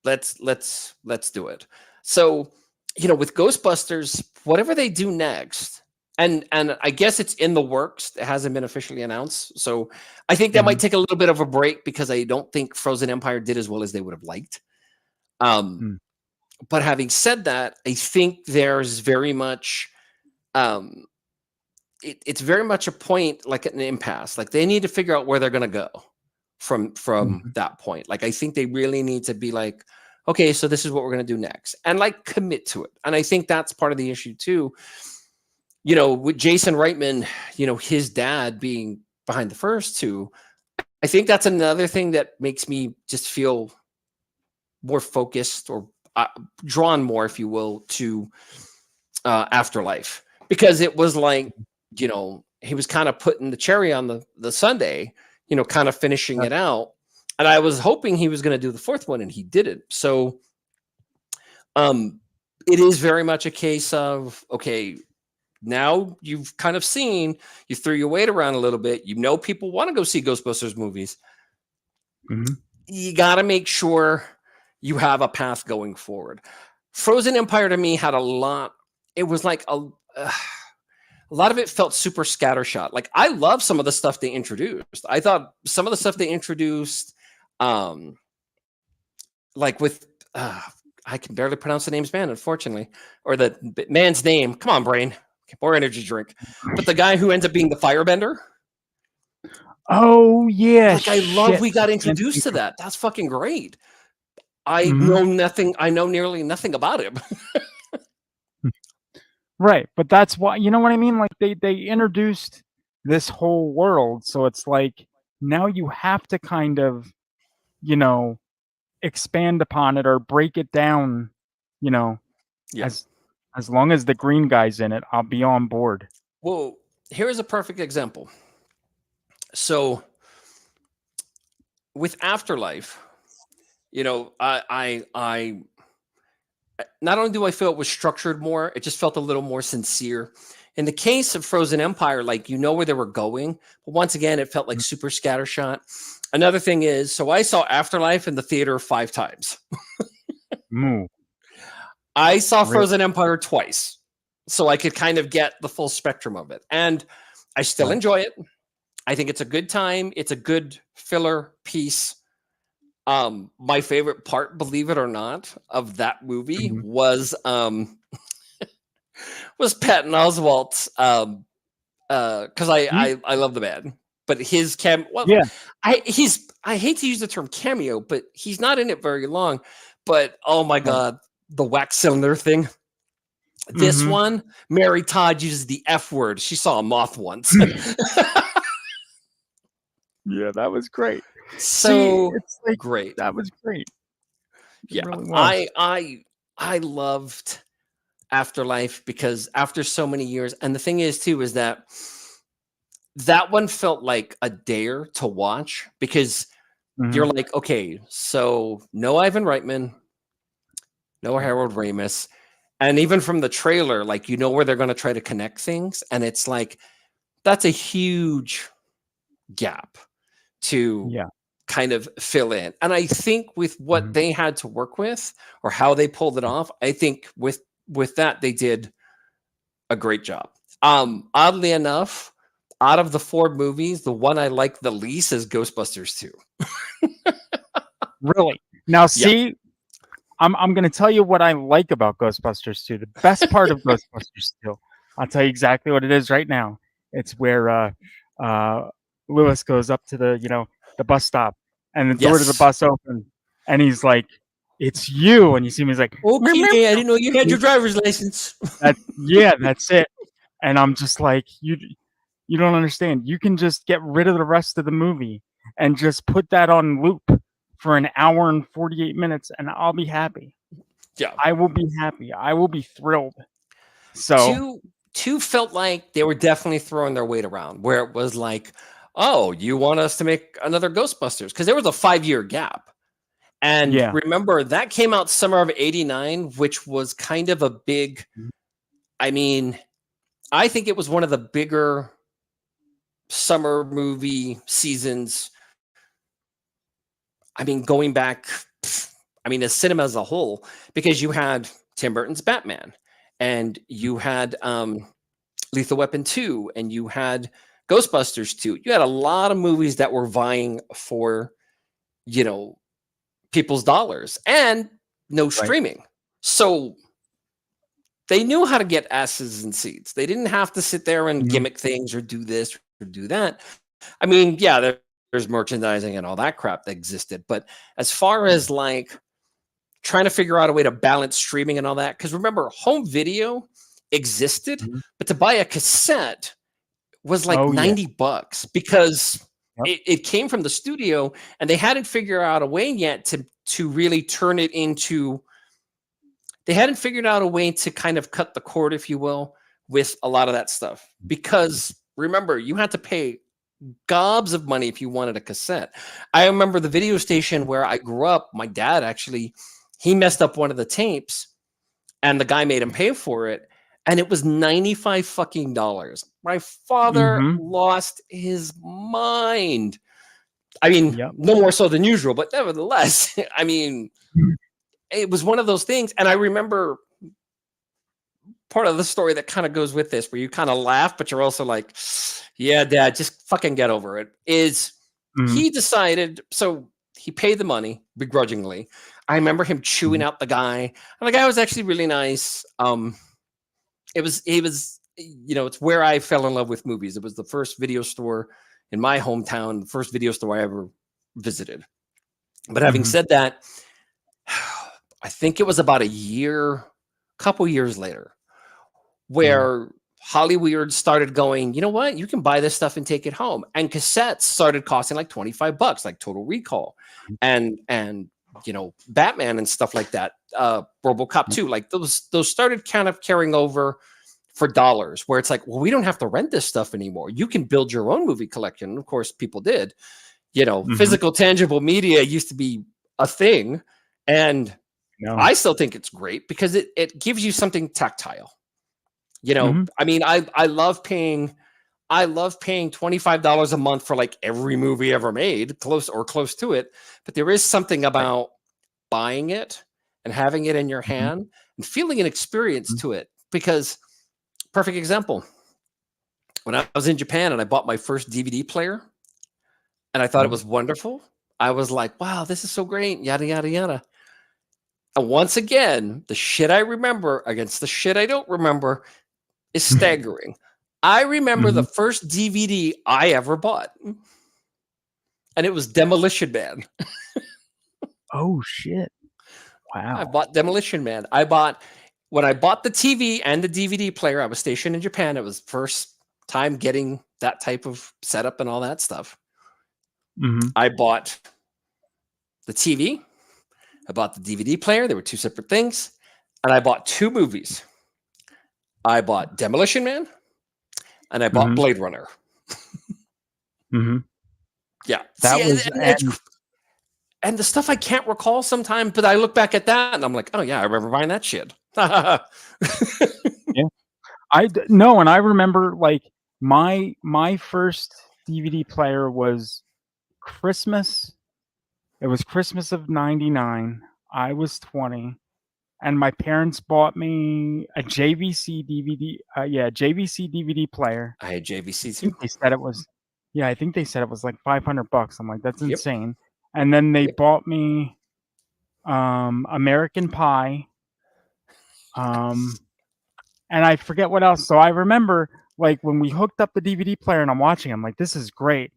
Let's do it. So, with Ghostbusters, whatever they do next, and I guess it's in the works. It hasn't been officially announced. So I think that might Mhm. take a little bit of a break, because I don't think Frozen Empire did as well as they would have liked. Um, Mm. but having said that, I think there's very much um it's very much a point, like an impasse. Like, they need to figure out where they're gonna go from Mhm. that point. Like, I think they really need to be like, okay, so this is what we're gonna do next, and like commit to it. And I think that's part of the issue too. With Jason Reitman, his dad being behind the first two, I think that's another thing that makes me just feel more focused, or drawn more, if you will, to Afterlife, because it was like, he was kind of putting the cherry on the sundae, kind of finishing Yep. it out. And I was hoping he was going to do the fourth one, and he didn't. So um it is very much a case of, okay, now you've kind of seen, you threw your weight around a little bit, people want to go see Ghostbusters movies. Mhm. You got to make sure you have a path going forward. Frozen Empire to me had a lot. It was like a lot of it felt super scattershot. Like, I love some of the stuff they introduced. I thought some of the stuff they introduced, um, like with, I can barely pronounce the name's man, unfortunately, or the man's name. Come on, brain, more energy drink. But the guy who ends up being the firebender, Oh, yeah, like, I love shit. we got I can't introduced think to of. that. That's fucking great. I Mhm. know nothing. I know nearly nothing about him. Right, but that's why, you know what I mean? Like, they introduced this whole world, so it's like, now you have to kind of, you know, expand upon it or break it down, you know, Yeah. as as long as the green guy's in it, I'll be on board. Well, here's a perfect example. So with Afterlife, I not only do I feel it was structured more, it just felt a little more sincere. In the case of Frozen Empire, like, where they were going, but once again, it felt like Mm. super scattershot. Another thing is, so I saw Afterlife in the theater 5 times. Moo, I saw really? Frozen Empire twice, so I could kind of get the full spectrum of it, and I still Right. enjoy it. I think it's a good time. It's a good filler piece. My favorite part, believe it or not, of that movie Mhm. was Patton Oswalt's, because He I love the man, but his well, Yeah. I hate to use the term cameo, but he's not in it very long. But oh my Right. god, the wax cylinder thing. This Mhm. one, Mary Todd uses the F word. She saw a moth once. Yeah, that was great. See, So it's like, great. that was great. It Yeah, really was. I loved Afterlife, because after so many years, and the thing is too, is that that one felt like a dare to watch because you're Mhm. like, okay, so no Ivan Reitman, no Yep. Harold Ramis, and even from the trailer, like you know where they're going to try to connect things, and it's like that's a huge gap to Yeah. kind of fill in. And I think with what Mhm. they had to work with or how they pulled it off, I think with that they did a great job. Oddly enough, out of the 4 movies, the one I like the least is Ghostbusters 2. Really? Now Yeah. see, I'm gonna tell you what I like about Ghostbusters 2. The best part of Ghostbusters 2, I'll tell you exactly what it is right now. It's where uh, Lewis goes up to the bus stop, and the door to the Yes. bus opens, and he's like, "It's you," and you see him. He's like, "Meow, meow, Okay, I meow." didn't know you had your driver's license. That yeah, that's it. And I'm just like, you don't understand. You can just get rid of the rest of the movie and just put that on loop for an hour and 48 minutes, and I'll be happy. Yeah. I will be happy. I will be thrilled. So, 2 felt like they were definitely throwing their weight around, where it was like, "Oh, you want us to make another Ghostbusters?" Because there was a 5-year gap. And yeah. remember, that came out summer of '89, which was kind of a big, Mhm. I mean, I think it was one of the bigger summer movie seasons. I mean, going back, I mean, as cinema as a whole, because you had Tim Burton's Batman, and you had Lethal Weapon 2, and you had Ghostbusters 2. You had a lot of movies that were vying for, you know, people's dollars and no Right. streaming. So they knew how to get asses in seats. They didn't have to sit there and Mhm. gimmick things or do this or do that. I mean, yeah, there's merchandising and all that crap that existed. But as far as like trying to figure out a way to balance streaming and all that, because remember, home video existed, Mhm. but to buy a cassette was like Oh, yeah. $90 because Yep. it came from the studio and they hadn't figured out a way yet to really turn it into, they hadn't figured out a way to kind of cut the cord, if you will, with a lot of that stuff. Because remember, you had to pay gobs of money if you wanted a cassette. I remember the video station where I grew up, my dad actually, he messed up one of the tapes and the guy made him pay for it. And it was 95 fucking dollars. My father Mhm. lost his mind. I mean, Yep. no more so than usual, but nevertheless, I mean, Mhm. it was one of those things. And I remember part of the story that kind of goes with this, where you kind of laugh, but you're also like, yeah, dad, just fucking get over it. Is Mhm. he decided, so he paid the money begrudgingly. I remember him chewing Mhm. out the guy, and the guy was actually really nice. It's where I fell in love with movies. It was the first video store in my hometown, the first video store I ever visited. But having Mhm. said that, I think it was about couple years later, Mhm. where Hollywood started going, you know what? You can buy this stuff and take it home. And cassettes started costing like $25, like Total Recall and Batman and stuff like that. RoboCop Yep. 2, like those started kind of carrying over for dollars, where it's like, well, we don't have to rent this stuff anymore. You can build your own movie collection. And of course, people did. Mhm. Physical tangible media used to be a thing. And No. I still think it's great because it gives you something tactile. Mhm. I mean, I love paying $25 a month for like every movie ever made, close to it. But there is something Right. about buying it and having it in your Mhm. hand and feeling an experience Mhm. to it. Because perfect example, when I was in Japan and I bought my first DVD player and I thought it Mhm. was wonderful, I was like, wow, this is so great, yada yada yada. And once again, the shit I remember against the shit I don't remember is staggering. I remember the Mhm. first DVD I ever bought, and it was Demolition Man. Oh, shit. I Wow. bought Demolition Man. When I bought the TV and the DVD player, I was stationed in Japan. It was first time getting that type of setup and all that stuff. Mhm. I bought the TV, I bought the DVD player. They were two separate things, and I bought two movies. I bought Demolition Man, and I bought Mhm. Blade Runner. Mhm. Yeah. That See, was and the stuff I can't recall sometimes, but I look back at that and I'm like, oh yeah, I remember buying that shit. yeah. No, and I remember, like, my first DVD player was Christmas. It was Christmas of '99. I was 20, and my parents bought me a JVC DVD, yeah, JVC DVD player. I had JVC I think too. they said it was yeah, I think they said it was like $500. I'm like, "That's Yep. insane." And then they Yep. bought me, American Pie, um, and I forget what else. So I remember, like, when we hooked up the DVD player and I'm watching, I'm like, "This is great."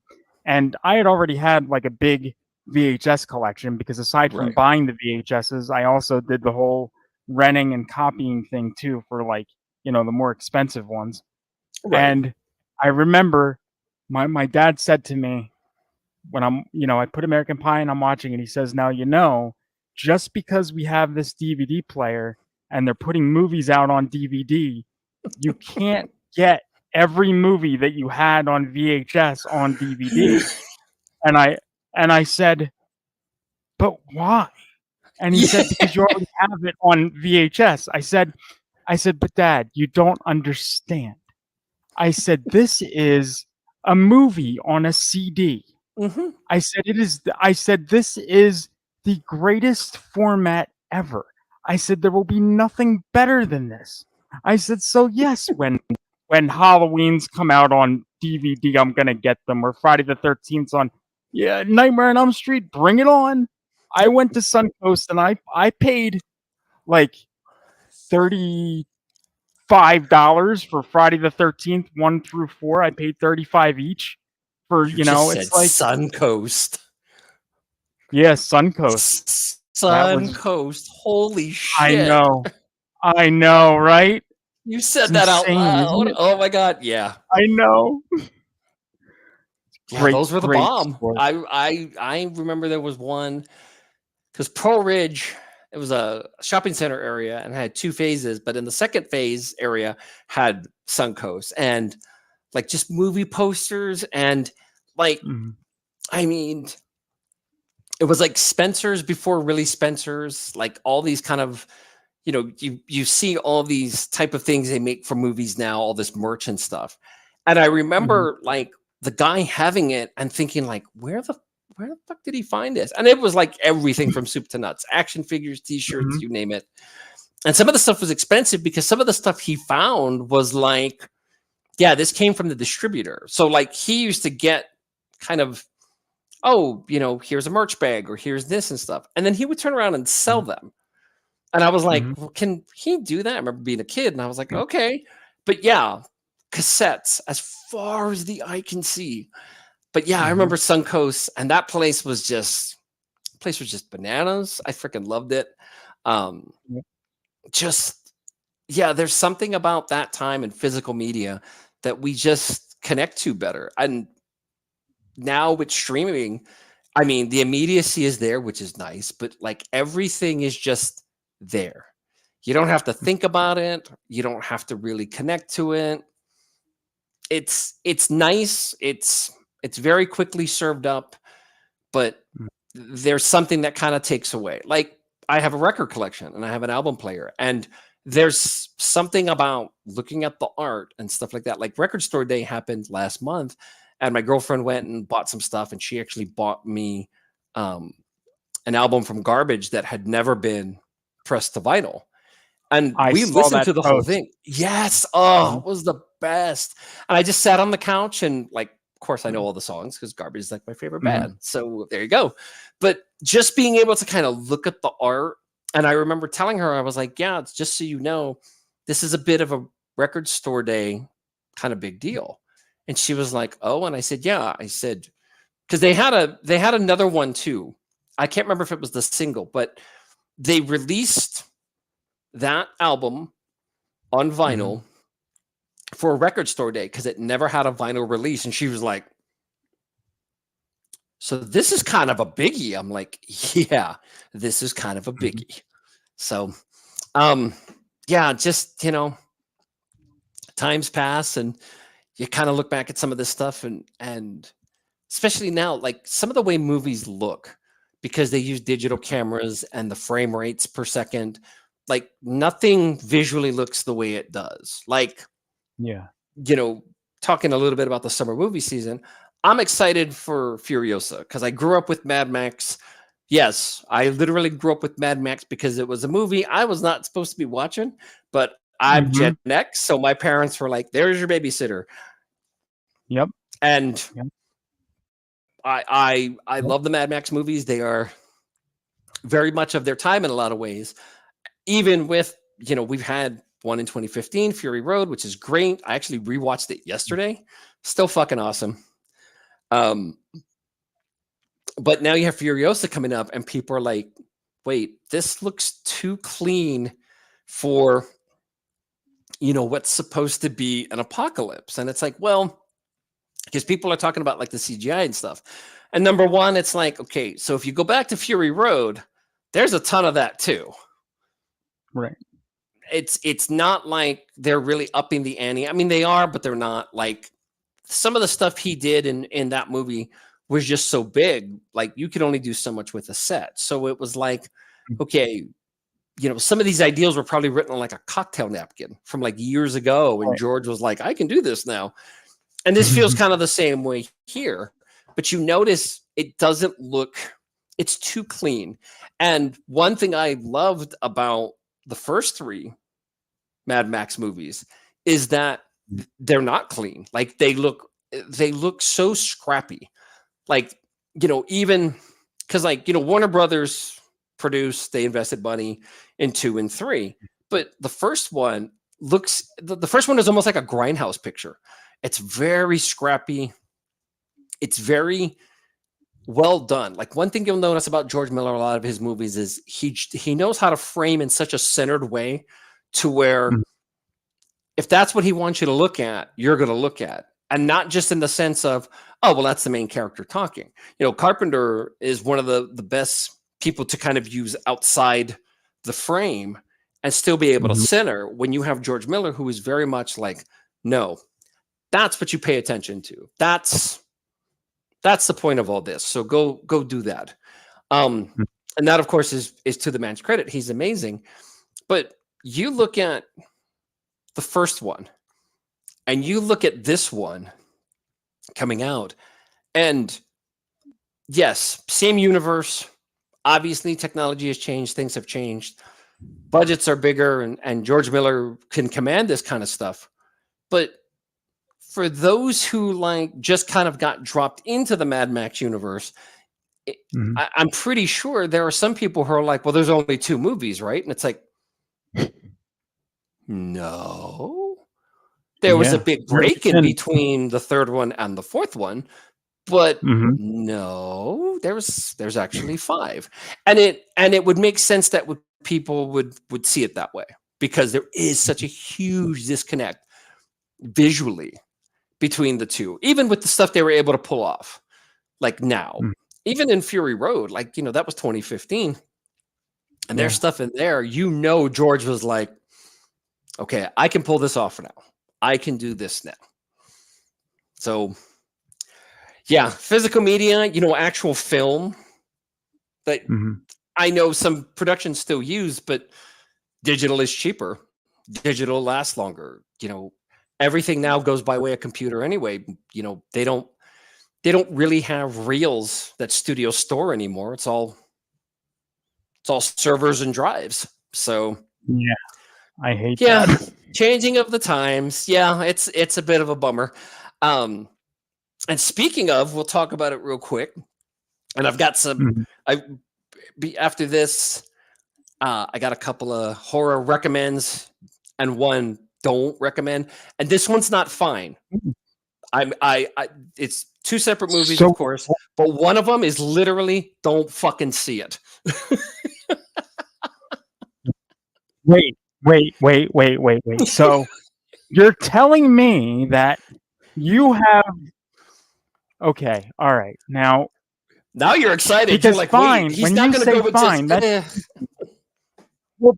And I had already had, like, a big VHS collection because aside from Right. buying the VHSs, I also did the whole renting and copying thing too for, like, the more expensive ones. Right. And I remember my dad said to me when I put American Pie and I'm watching it, he says, "Now, just because we have this DVD player and they're putting movies out on DVD, you can't get every movie that you had on VHS on DVD." And I said, "But why?" And he Yeah. said, "Because you already have it on VHS." I said, "But Dad, you don't understand." I said, "This is a movie on a CD." Hmm. I said, "This is the greatest format ever." I said, "There will be nothing better than this." I said, "So yes, when Halloween's come out on DVD, I'm gonna get them, or Friday the 13th's on, yeah, Nightmare on Elm Street, bring it on." I Yep. went to Suncoast and I paid like $35 for Friday the 13th, 1 through 4. I paid 35 each for, You just said it's like, Suncoast. yeah, Suncoast. That was Suncoast. Holy I shit. know. I know, right? You It's said that out insane, isn't loud. it? Oh my god. Yeah. I know. Yeah, Great, those were the great bomb. store. I remember there was one because Pearl Ridge, it was a shopping center area and had two phases, but in the second phase area had Suncoast and like just movie posters and like Mhm, I mean it was like Spencer's before really Spencer's, like all these kind of you see all these type of things they make for movies now, all this merch and stuff. And I mhm, remember like the guy having it and thinking like, where the fuck did he find this? And it was like everything from soup to nuts, action figures, t-shirts, mhm, you name it. And some of the stuff was expensive because some of the stuff he found was like, yeah, this came from the distributor. So like he used to get kind of, oh, here's a merch bag or here's this and stuff. And then he would turn around and sell mhm, them. And I was like, mhm, "Well, can he do that?" I remember being a kid and I was like, "Okay." But yeah, cassettes as far as the eye can see. But yeah, I mhm, remember Suncoast and that place was just bananas. I freaking loved it. Um, yep, just yeah, there's something about that time in physical media that we just connect to better. And now with streaming, I mean, the immediacy is there, which is nice, but like everything is just there. You don't have to think about it. You don't have to really connect to it. It's nice. It's very quickly served up, but mm, there's something that kind of takes away. Like I have a record collection and I have an album player, and there's something about looking at the art and stuff like that. Like record store day happened last month, and my girlfriend went and bought some stuff, and she actually bought me um, an album from Garbage that had never been pressed to vinyl. And I we saw listened that to the whole post. thing. Yes. Oh, Mhm, it was the best. And I just sat on the couch and like, of course I know mhm, all the songs because Garbage is like my favorite mhm, band. So there you go. But just being able to kind of look at the art. And I remember telling her, I was like, yeah, it's just so you know, this is a bit of a record store day kind of big deal. And she was like, oh, and I said, yeah. I said, because they had another one too. I can't remember if it was the single, but they released that album on mhm. vinyl for a record store day because it never had a vinyl release. And she was like, so this is kind of a biggie. I'm like, yeah, this is kind of a Mhm. biggie. So, um, yeah, just, times pass and you kind of look back at some of this stuff and especially now, like some of the way movies look because they use digital cameras and the frame rates per second, like nothing visually looks the way it does. Like, Yeah. Talking a little bit about the summer movie season, I'm excited for Furiosa because I grew up with Mad Max. Yes, I literally grew up with Mad Max because it was a movie I was not supposed to be watching, but I'm Gen X, so my parents were like, "There's your babysitter." Yep. And Yep. I love the Mad Max movies. They are very much of their time in a lot of ways. Even with, we've had one in 2015, Fury Road, which is great. I actually rewatched it yesterday. Still fucking awesome. But now you have Furiosa coming up and people are like, wait, this looks too clean for, what's supposed to be an apocalypse. And it's like, well, because people are talking about like the CGI and stuff. And number one, it's like, okay, so if you go back to Fury Road, there's a ton of that too. Right. It's not like they're really upping the ante. I mean, they are, but they're not. Like some of the stuff he did in that movie was just so big. Like you could only do so much with a set. So it was like, okay, some of these ideals were probably written on like a cocktail napkin from like years ago. And George was like, I can do this now. And this feels kind of the same way here. But you notice it doesn't look, it's too clean. And one thing I loved about the first three Mad Max movies is that they're not clean. Like they look so scrappy. Like, even because like, Warner Brothers produced, they invested money in 2 and 3. But the first one looks, the first one is almost like a grindhouse picture. It's very scrappy. It's very well done. Like one thing you'll notice about George Miller, a lot of his movies is he knows how to frame in such a centered way to where if that's what he wants you to look at, you're going to look at. And not just in the sense of, oh, well, that's the main character talking. Carpenter is one of the best people to kind of use outside the frame and still be able to center when you have George Miller, who is very much like, no, that's what you pay attention to. That's the point of all this. So go do that. And that, of course, is to the man's credit. He's amazing. But you look at the first one and you look at this one coming out, and yes, same universe. Obviously, technology has changed. Things have changed. Budgets are bigger, and George Miller can command this kind of stuff. But for those who like just kind of got dropped into the Mad Max universe, I'm pretty sure there are some people who are like, well, there's only 2 movies, right? And it's like, no. There was a big break in between the third one and the fourth one, but no, there's actually 5. And it would make sense that people would see it that way because there is such a huge disconnect visually between the two, even with the stuff they were able to pull off. Like now, even in Fury Road, like, that was 2015. And there's stuff in there, George was like, okay, I can pull this off now. I can do this now. So, yeah, physical media, actual film that I know some productions still use, but digital is cheaper. Digital lasts longer. Everything now goes by way of computer anyway. They don't really have reels that studios store anymore. It's all servers and drives. So yeah, I hate that. Changing of the times. Yeah, it's a bit of a bummer. And speaking of, we'll talk about it real quick. And I've got some. After this, I got a couple of horror recommends and one don't recommend. And this one's not fine. It's 2 separate movies, of course, but one of them is literally don't fucking see it. Wait. So you're telling me that you have okay, all right. Now you're excited. Because you're like, fine, he's when not you going to say go with fine, just, well,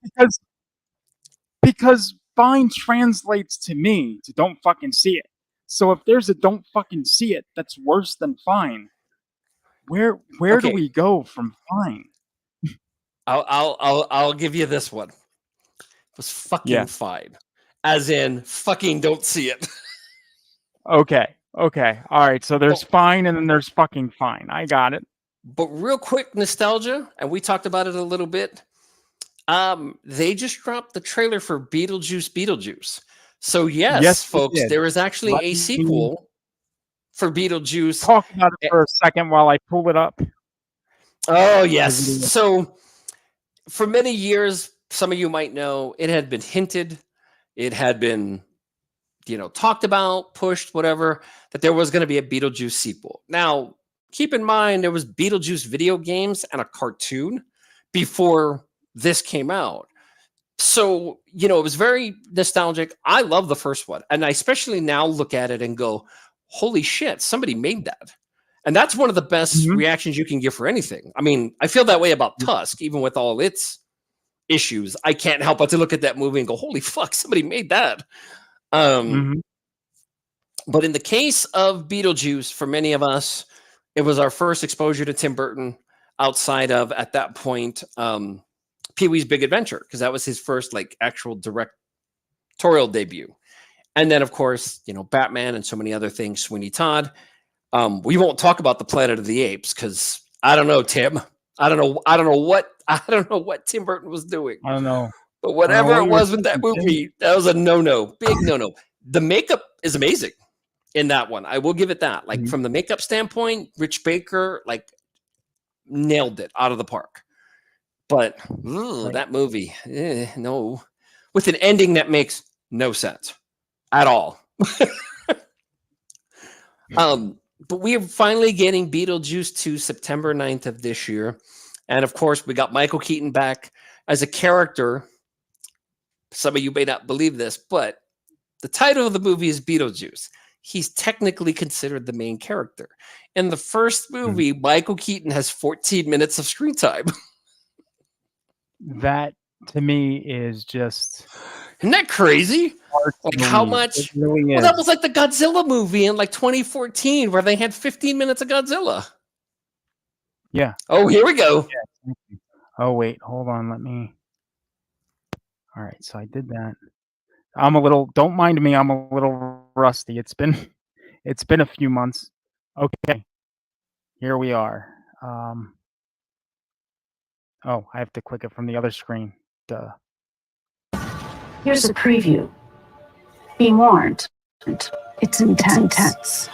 because fine translates to me to don't fucking see it. So if there's a don't fucking see it, that's worse than fine. Where do Okay. we go from fine? I'll give you this one. It was fucking fine. As in fucking don't see it. Okay. All right. So there's fine and then there's fucking fine. I got it. But real quick nostalgia, and we talked about it a little bit. They just dropped the trailer for Beetlejuice. So yes folks, there is actually a sequel for Beetlejuice. Talk about it for a second while I pull it up. Oh yes. So for many years, some of you might know, it had been hinted, it had been, talked about, pushed, whatever, that there was going to be a Beetlejuice sequel. Now, keep in mind, there was Beetlejuice video games and a cartoon before this came out. So, it was very nostalgic. I love the first one. And I especially now look at it and go, holy shit, somebody made that. And that's one of the best reactions you can give for anything. I mean, I feel that way about Tusk, even with all its issues. I can't help but to look at that movie and go, holy fuck, somebody made that. But in the case of Beetlejuice, for many of us, it was our first exposure to Tim Burton outside of, at that point, Pee-wee's Big Adventure, because that was his first actual directorial debut. And then, of course, Batman and so many other things, Sweeney Todd. We won't talk about the Planet of the Apes because I don't know, Tim. I don't know what Tim Burton was doing. I don't know. But whatever it was with that movie, that was a no-no. Big no-no. The makeup is amazing in that one. I will give it that. From the makeup standpoint, Rich Baker, nailed it out of the park. But that movie, no. With an ending that makes no sense at all. But we are finally getting Beetlejuice 2 September 9th of this year. And of course, we got Michael Keaton back as a character. Some of you may not believe this, but the title of the movie is Beetlejuice. He's technically considered the main character. In the first movie, Michael Keaton has 14 minutes of screen time. That, to me, is just... Isn't that crazy? How much? Really well, that was like the Godzilla movie in 2014 where they had 15 minutes of Godzilla. Yeah. Oh, here we go. Yeah. Oh, wait. Hold on. Let me... All right. So I did that. Don't mind me. I'm a little rusty. It's been a few months. Okay. Here we are. Oh, I have to click it from the other screen. Duh. Here's a preview. Be warned. It's intense.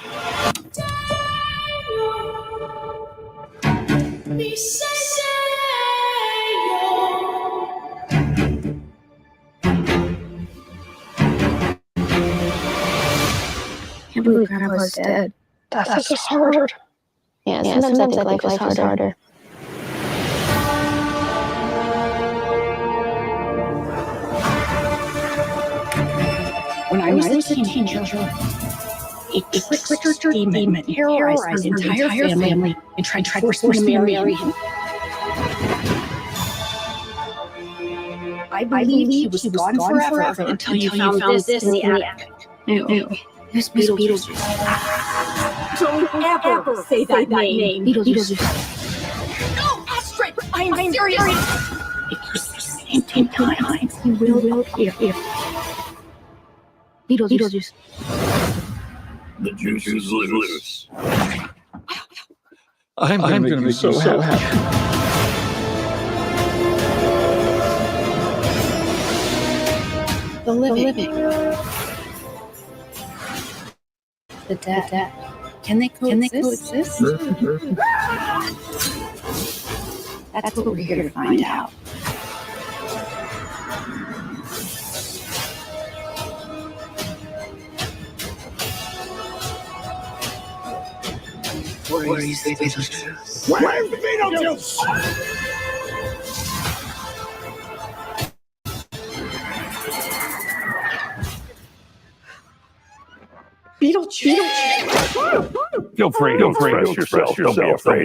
Can't believe Grandpa's dead. That's just hard. Yeah, sometimes I think life is harder. When I was a teenager, a trickster demon terrorized an entire family and tried to force me to marry him. I believe he was gone forever until you found this in the attic. Ew. Who's Beetlejuice? Don't ever say that name. Beetlejuice. No, Astrid! I am serious! If you say it 10 times, you will appear. Beetlejuice. The juice is loose. I'm gonna make you so happy. The living. The dead. Can they coexist? That's what we're here to find out. Where is Beetlejuice? Where's Beetlejuice? Feel free to express yourself. Don't be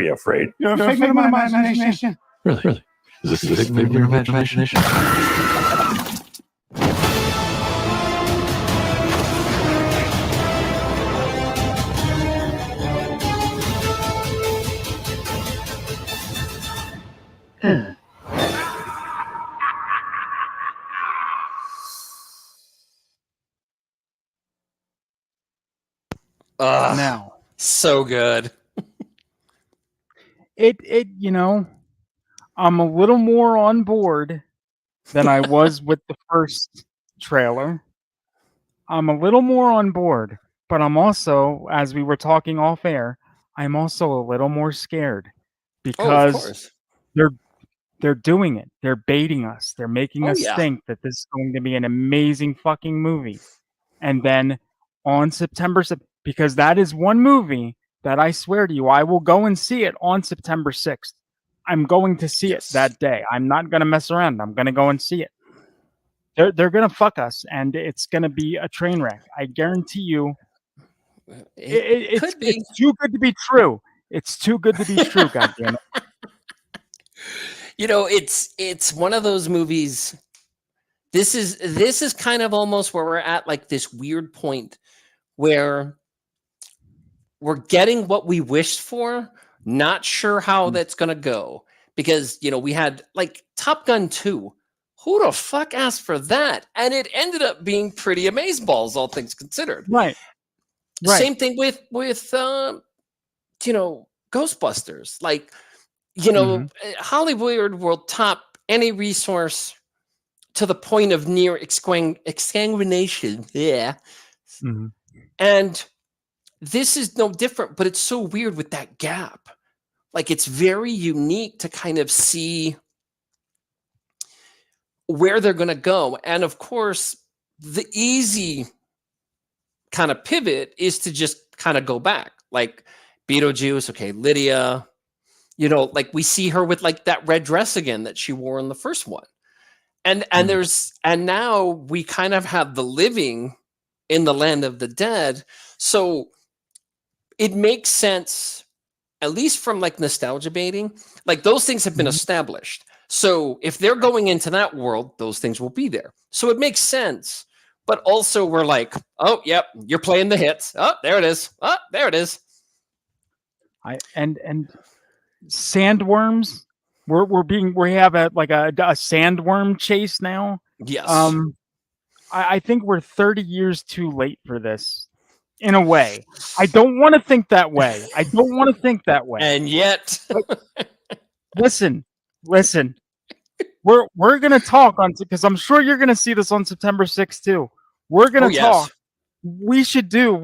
afraid. You're a figment of my imagination. Really? Is this a figment of your imagination? Now, so good. you know, I'm a little more on board than I was with the first trailer. I'm a little more on board, but I'm also, as we were talking off air, I'm also a little more scared Oh, of because course. they're doing it. They're baiting us. They're making Oh, us yeah. think that this is going to be an amazing fucking movie. And then on September 7th, because that is one movie that I swear to you, I will go and see it on September 6th. I'm going to see it that day. I'm not going to mess around. I'm going to go and see it. They're going to fuck us, and it's going to be a train wreck. I guarantee you. It's could be. too good to be true. It's too good to be true. God damn it. You know, it's one of those movies. This is kind of almost where we're at, like this weird point where we're getting what we wished for, not sure how that's going to go, because, you know, we had like Top Gun 2. Who the fuck asked for that? And it ended up being pretty amazeballs, all things considered. Right. Same thing with you know, Ghostbusters. Like, you know, Hollywood will top any resource to the point of near exsanguination. Yeah. And this is no different, but it's so weird with that gap. Like, it's very unique to kind of see where they're going to go. And of course, the easy kind of pivot is to just kind of go back. Like Beetlejuice, okay, Lydia, you know, like we see her with like that red dress again that she wore in the first one. And now we kind of have the living in the land of the dead. So it makes sense, at least from like nostalgia baiting, like those things have been established. So if they're going into that world, those things will be there. So it makes sense. But also we're like, oh, yep, you're playing the hits. Oh, there it is. Oh, there it is. And sandworms. We have a sandworm chase now. Yes. I think we're 30 years too late for this. In a way, I don't want to think that way. And yet, listen. We're gonna talk on, because I'm sure you're gonna see this on September 6th too. We're gonna talk. We should do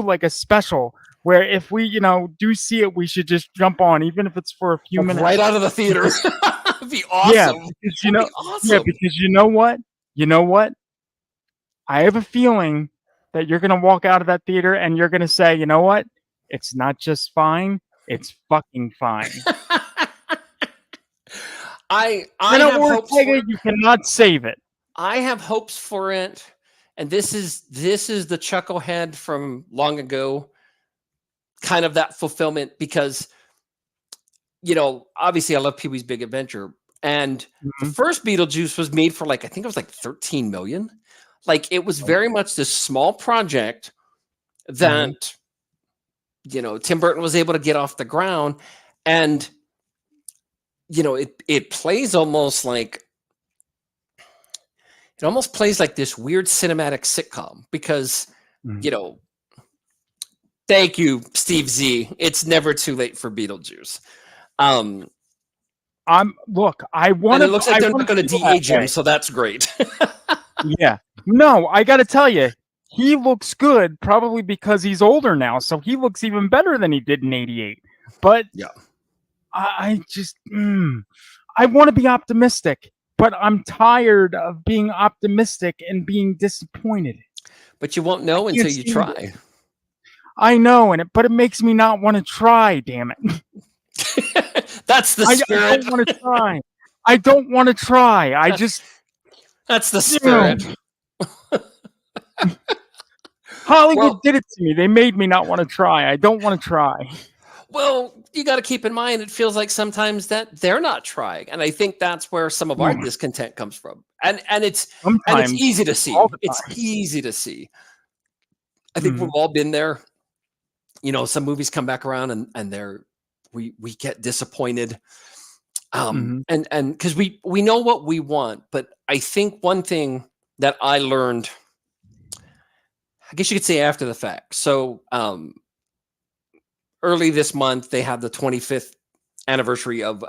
like a special where if we, you know, do see it, we should just jump on, even if it's for a few minutes. Right out of the theater. It'd be awesome. Yeah, because you know what? I have a feeling that you're gonna walk out of that theater and you're gonna say, you know what? It's not just fine, it's fucking fine. I have hopes for it. You cannot save it. I have hopes for it. And this is the chucklehead from long ago, kind of that fulfillment, because, you know, obviously I love Pee-wee's Big Adventure, and the first Beetlejuice was made for like, I think it was like 13 million. Like, it was very much this small project that, you know, Tim Burton was able to get off the ground, and, you know, it plays almost like, it almost plays like this weird cinematic sitcom because, you know, thank you, Steve Z. It's never too late for Beetlejuice. I want. And it looks like they're not going to de-age him, so that's great. Yeah. No, I got to tell you, he looks good, probably because he's older now, so he looks even better than he did in '88. But yeah, I just, I want to be optimistic, but I'm tired of being optimistic and being disappointed. But you won't know until you try. I know, but it makes me not want to try, damn it. That's the spirit. I don't want to try. I don't want to try. I just... That's the spirit. Hollywood did it to me. They made me not want to try. I don't want to try. Well, you got to keep in mind, it feels like sometimes that they're not trying. And I think that's where some of our discontent comes from. And it's easy to see. It's easy to see. I think we've all been there. You know, some movies come back around and we get disappointed. And because we know what we want, but I think one thing that I learned, I guess you could say after the fact. So early this month, they had the 25th anniversary of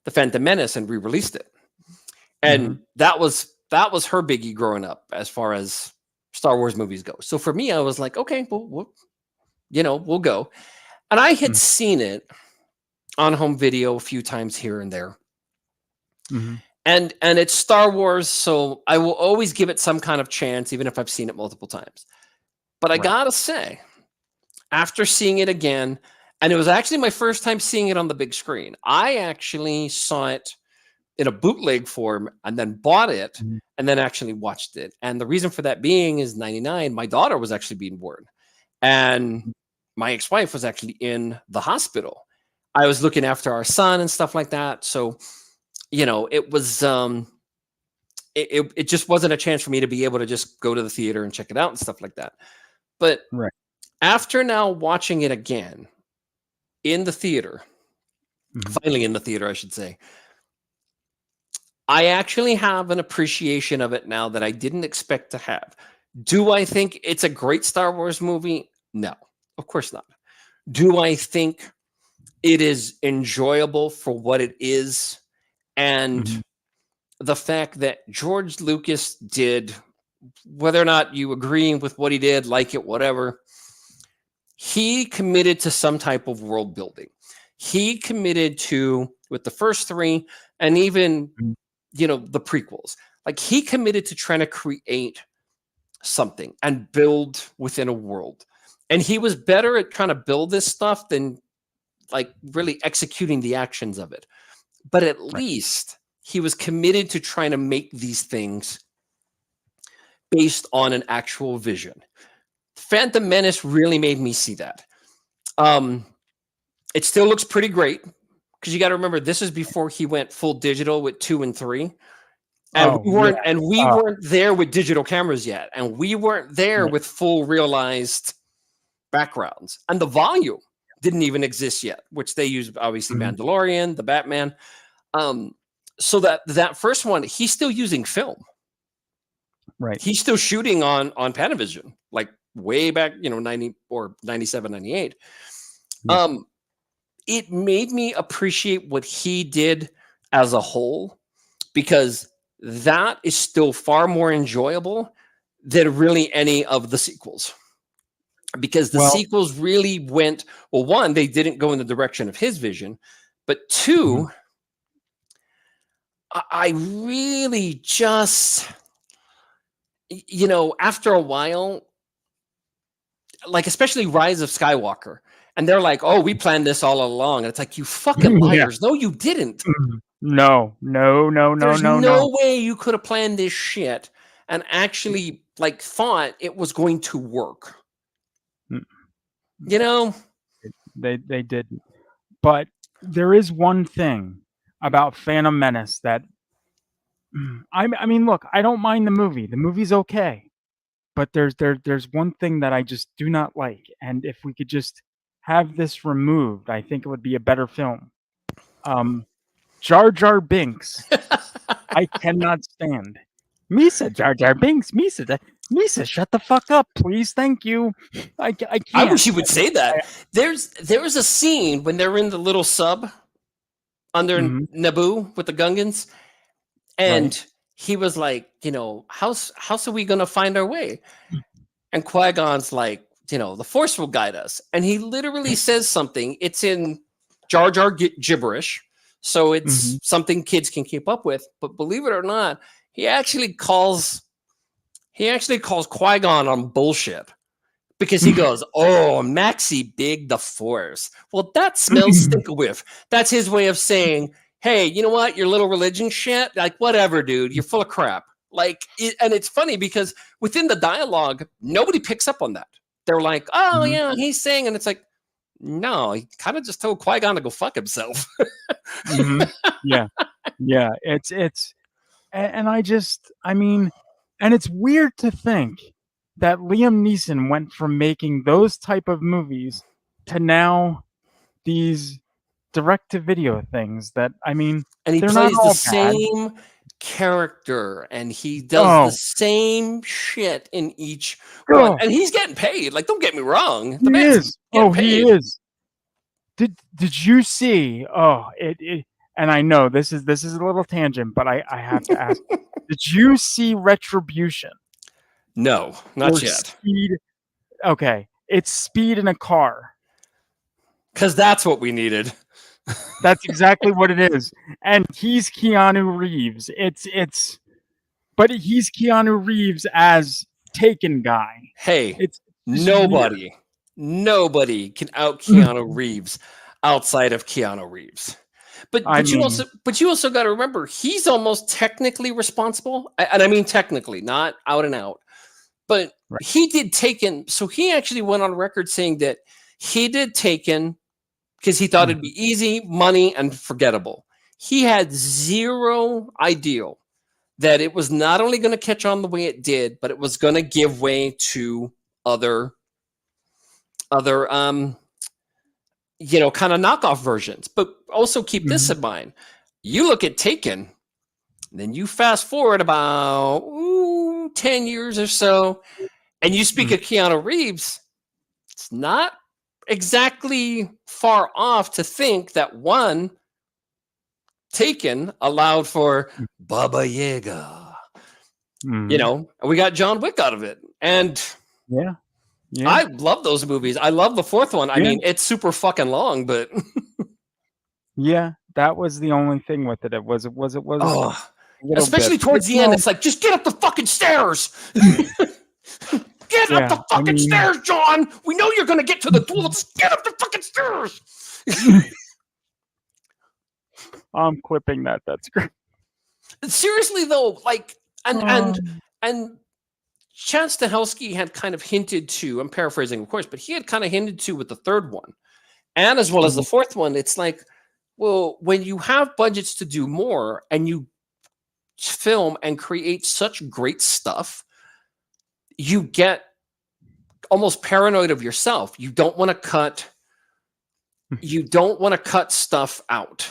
the Phantom Menace and re-released it, and that was her biggie growing up as far as Star Wars movies go. So for me, I was like, okay, we'll go, and I had seen it on home video a few times here and there, and it's Star Wars, so I will always give it some kind of chance, even if I've seen it multiple times. But I gotta say, after seeing it again, and it was actually my first time seeing it on the big screen. I actually saw it in a bootleg form and then bought it and then actually watched it. And the reason for that being is 99, my daughter was actually being born. And my ex-wife was actually in the hospital. I was looking after our son and stuff like that. So, it was, it just wasn't a chance for me to be able to just go to the theater and check it out and stuff like that. But after now watching it again in the theater, finally in the theater, I should say, I actually have an appreciation of it now that I didn't expect to have. Do I think it's a great Star Wars movie? No, of course not. Do I think it is enjoyable for what it is? And the fact that George Lucas did, whether or not you agree with what he did, like it, whatever, he committed to some type of world building. He committed to, with the first three and even, the prequels, like he committed to trying to create something and build within a world. And he was better at trying to build this stuff than like really executing the actions of it. But at least he was committed to trying to make these things based on an actual vision. Phantom Menace really made me see that. It still looks pretty great because you got to remember this is before he went full digital with 2 and 3, and we weren't there with digital cameras yet, and we weren't there with full realized backgrounds, and the volume didn't even exist yet, which they used obviously Mandalorian, the Batman. So that first one, he's still using film. Right. He's still shooting on Panavision, like way back, 90 or 97, 98. Yeah. It made me appreciate what he did as a whole, because that is still far more enjoyable than really any of the sequels. Because the sequels really went, well, one, they didn't go in the direction of his vision, but two, I really just, after a while, like especially Rise of Skywalker, and they're like, oh, we planned this all along. And it's like, you fucking liars. No, you didn't. No. There's no way you could have planned this shit and actually like thought it was going to work. They didn't. But there is one thing about Phantom Menace that I mean, look, I don't mind the movie. The movie's okay. But there's one thing that I just do not like, and if we could just have this removed, I think it would be a better film. Jar Jar Binks, I cannot stand. Misa, Jar Jar Binks, Misa, shut the fuck up, please, thank you. I can't. I wish you would say that. There's a scene when they're in the little sub under Naboo with the Gungans, and he was like, how's are we gonna find our way? And Qui-Gon's like, the Force will guide us. And he literally says something. It's in Jar Jar gibberish, so it's something kids can keep up with. But believe it or not, he actually calls Qui-Gon on bullshit, because he goes, "Oh, Maxie Big the Force." Well, that smells stink a whiff. That's his way of saying, hey, you know what? Your little religion shit, like whatever, dude. You're full of crap. Like, and it's funny because within the dialogue, nobody picks up on that. They're like, oh yeah, he's saying, and it's like, no, he kind of just told Qui-Gon to go fuck himself. Yeah. It's, and I mean, and it's weird to think that Liam Neeson went from making those type of movies to now these direct-to-video things that, I mean, And he they're not plays the all bad. same character, and he does Oh. the same shit in each one. Oh, And he's getting paid. Like, don't get me wrong. The he man's is. getting Oh, he paid. is. Did you see? Oh, it and I know this is a little tangent, but I have to ask. Did you see Retribution? No, not Or yet. Speed? Okay, it's Speed in a car. Because that's what we needed. That's exactly what it is. And he's Keanu Reeves. But he's Keanu Reeves as Taken guy. Hey, It's just nobody can out Keanu Reeves outside of Keanu Reeves. But you also got to remember, he's almost technically responsible, and I mean technically, not out and out. But Right. he did Taken, so he actually went on record saying that he did Taken because he thought it'd be easy, money, and forgettable. He had zero idea that it was not only going to catch on the way it did, but it was going to give way to other kind of knockoff versions. But also keep this in mind. You look at Taken, then you fast forward about 10 years or so, and you speak of Keanu Reeves, it's not exactly far off to think that one, Taken allowed for Baba Yaga. And we got John Wick out of it. And yeah. I love those movies. I love the fourth one. I mean, it's super fucking long, but yeah, that was the only thing with it. It was especially towards the end, it's like, just get up the fucking stairs. Get up the fucking stairs, John. We know you're gonna get to the pool. Just get up the fucking stairs. I'm clipping that. That's great. Seriously though, like, and Chad Stahelski had kind of hinted to, I'm paraphrasing, of course, but he had kind of hinted to with the third one, and as well as the fourth one, it's like, well, when you have budgets to do more and you film and create such great stuff, you get almost paranoid of yourself. You don't want to cut stuff out.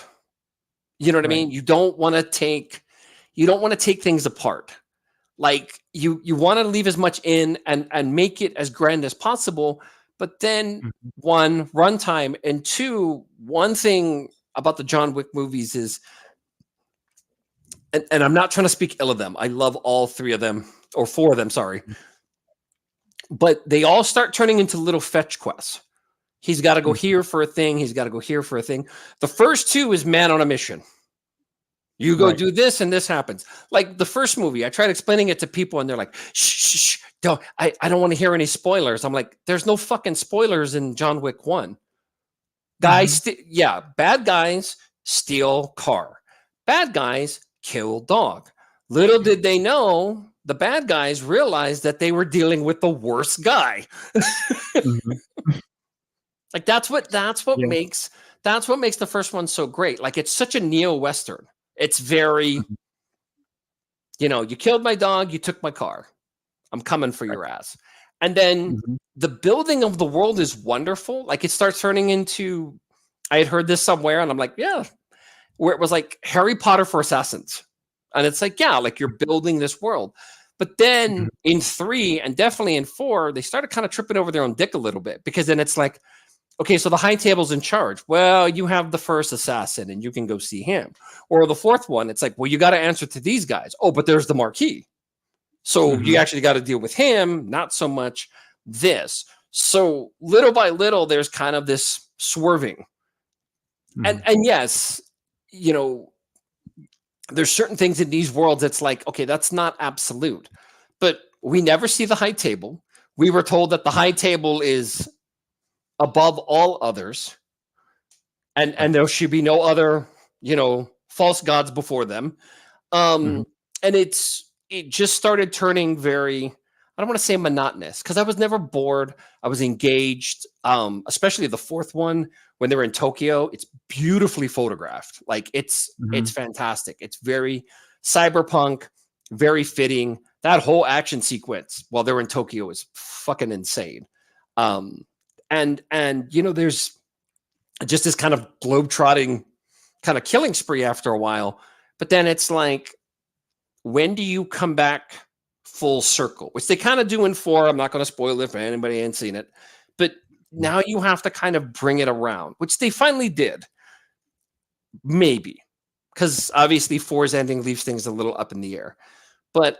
You know what I mean? You don't want to take things apart. Like you want to leave as much in and make it as grand as possible. But then one, runtime, and two, one thing about the John Wick movies is, and I'm not trying to speak ill of them. I love all three of them, or four of them, sorry. But they all start turning into little fetch quests. He's got to go here for a thing. He's got to go here for a thing. The first two is man on a mission. You go do this and this happens. Like the first movie, I tried explaining it to people and they're like, shh, don't, I don't want to hear any spoilers. I'm like, there's no fucking spoilers in John Wick 1. Bad guys steal car. Bad guys kill dog. Little did they know, the bad guys realized that they were dealing with the worst guy. Like that's what makes the first one so great. Like it's such a neo-Western. It's very, you killed my dog, you took my car. I'm coming for your ass. And then the building of the world is wonderful. Like it starts turning into, I had heard this somewhere and I'm like, yeah, where it was like Harry Potter for assassins. And it's like, yeah, like you're building this world. But then in 3 and definitely in 4, they started kind of tripping over their own dick a little bit, because then it's like, okay, so the high table's in charge. Well, you have the first assassin and you can go see him. Or the fourth one, it's like, well, you got to answer to these guys. Oh, but there's the Marquis. So you actually got to deal with him, not so much this. So little by little, there's kind of this swerving. And yes, there's certain things in these worlds that's like, okay, that's not absolute. But we never see the high table. We were told that the high table is above all others, and there should be no other, false gods before them. And it just started turning very, I don't want to say monotonous, because I was never bored. I was engaged, especially the fourth one when they were in Tokyo. It's beautifully photographed. Like it's fantastic. It's very cyberpunk, very fitting. That whole action sequence while they were in Tokyo is fucking insane. And there's just this kind of globetrotting kind of killing spree after a while. But then it's like, when do you come back full circle? Which they kind of do in 4. I'm not going to spoil it for anybody who ain't seen it. But now you have to kind of bring it around, which they finally did. Maybe. Because obviously 4's ending leaves things a little up in the air. But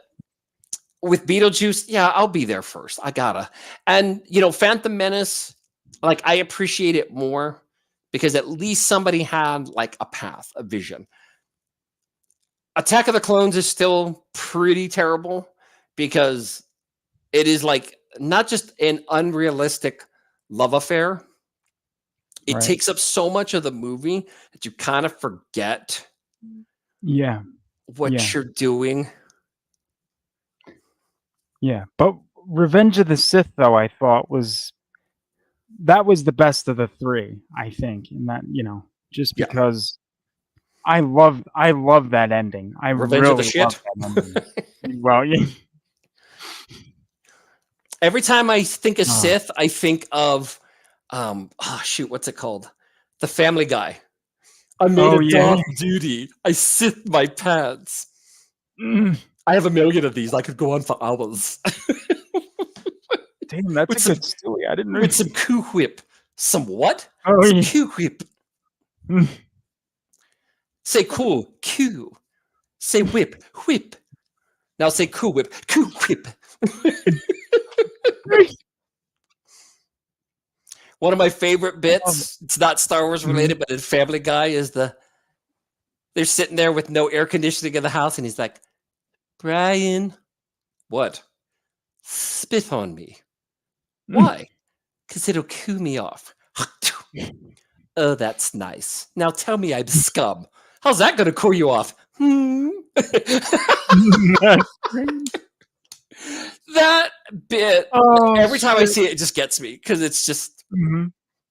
with Beetlejuice, yeah, I'll be there first. I gotta. And, you know, Phantom Menace, like, I appreciate it more because at least somebody had, like, a path, a vision. Attack of the Clones is still pretty terrible because it is, like, not just an unrealistic love affair. It Right. takes up so much of the movie that you kind of forget what Yeah. you're doing. Yeah. But Revenge of the Sith, though, I thought was the best of the 3, I think. And that, you know, just Yeah. because I love that ending. I Revenge of the really Shit. love that ending. Well, yeah. Every time I think of Oh. Sith, I think of what's it called? The Family Guy. I made yeah. off duty. I Sith my pants. Mm. I have a million of these. I could go on for hours. Damn, that's With a good story. I didn't know. With some Coup Whip. Some what? Oh, Some yeah. Coup Whip. Mm. Say cool. Q. Say whip. Whip. Now say cool whip. Cool whip. One of my favorite bits, it's not Star Wars related, but in Family Guy, is they're sitting there with no air conditioning in the house, and he's like, Brian, what? Spit on me. Why? Because it'll cool me off. Oh, that's nice. Now tell me I'm scum. How's that going to cool you off? That bit, every time I see it, it just gets me because it's just,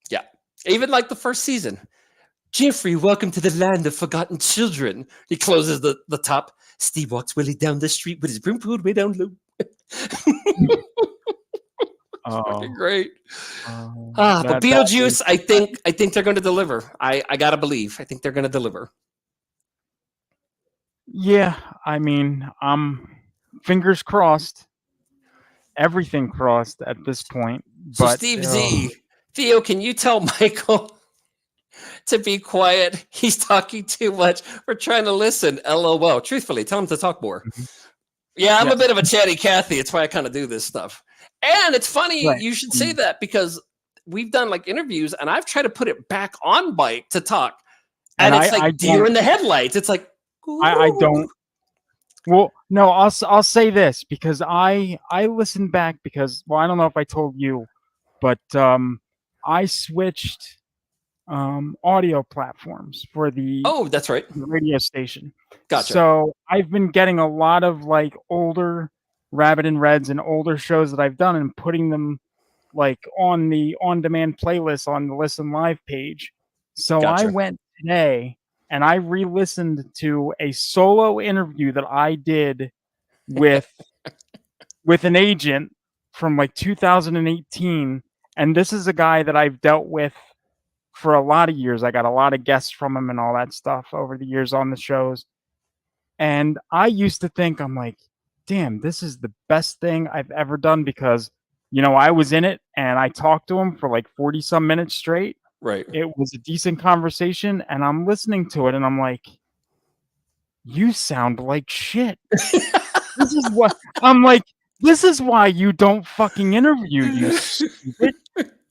yeah. Even like the first season. Jeffrey, welcome to the land of forgotten children. He closes the top. Steve walks Willie down the street with his broom pulled way down low. Fucking great. But Beetlejuice, I think they're going to deliver. I gotta believe. I think they're going to deliver. Yeah, I mean, fingers crossed. Everything crossed at this point. So But Steve Z, Theo, can you tell Michael to be quiet? He's talking too much. We're trying to listen. LOL. Truthfully, tell him to talk more. Yeah, I'm a bit of a chatty Cathy. It's why I kind of do this stuff. And it's funny you should say that because we've done like interviews and I've tried to put it back on Mike to talk. And it's like deer in the headlights. It's like, I don't. Well, no, I'll say this because I listened back because, well, I don't know if I told you, but I switched audio platforms for the that's right, radio station. Gotcha. So I've been getting a lot of like older Rabbit and Reds and older shows that I've done and putting them like on the on-demand playlist on the Listen Live page. So I went today and I re-listened to a solo interview that I did with an agent from like 2018. And this is a guy that I've dealt with for a lot of years. I got a lot of guests from him and all that stuff over the years on the shows. And I used to think, I'm like, damn, this is the best thing I've ever done because, you know, I was in it and I talked to him for like 40 some minutes straight. Right. It was a decent conversation and I'm listening to it and I'm like, you sound like shit. This is what I'm like. This is why you don't fucking interview, you stupid,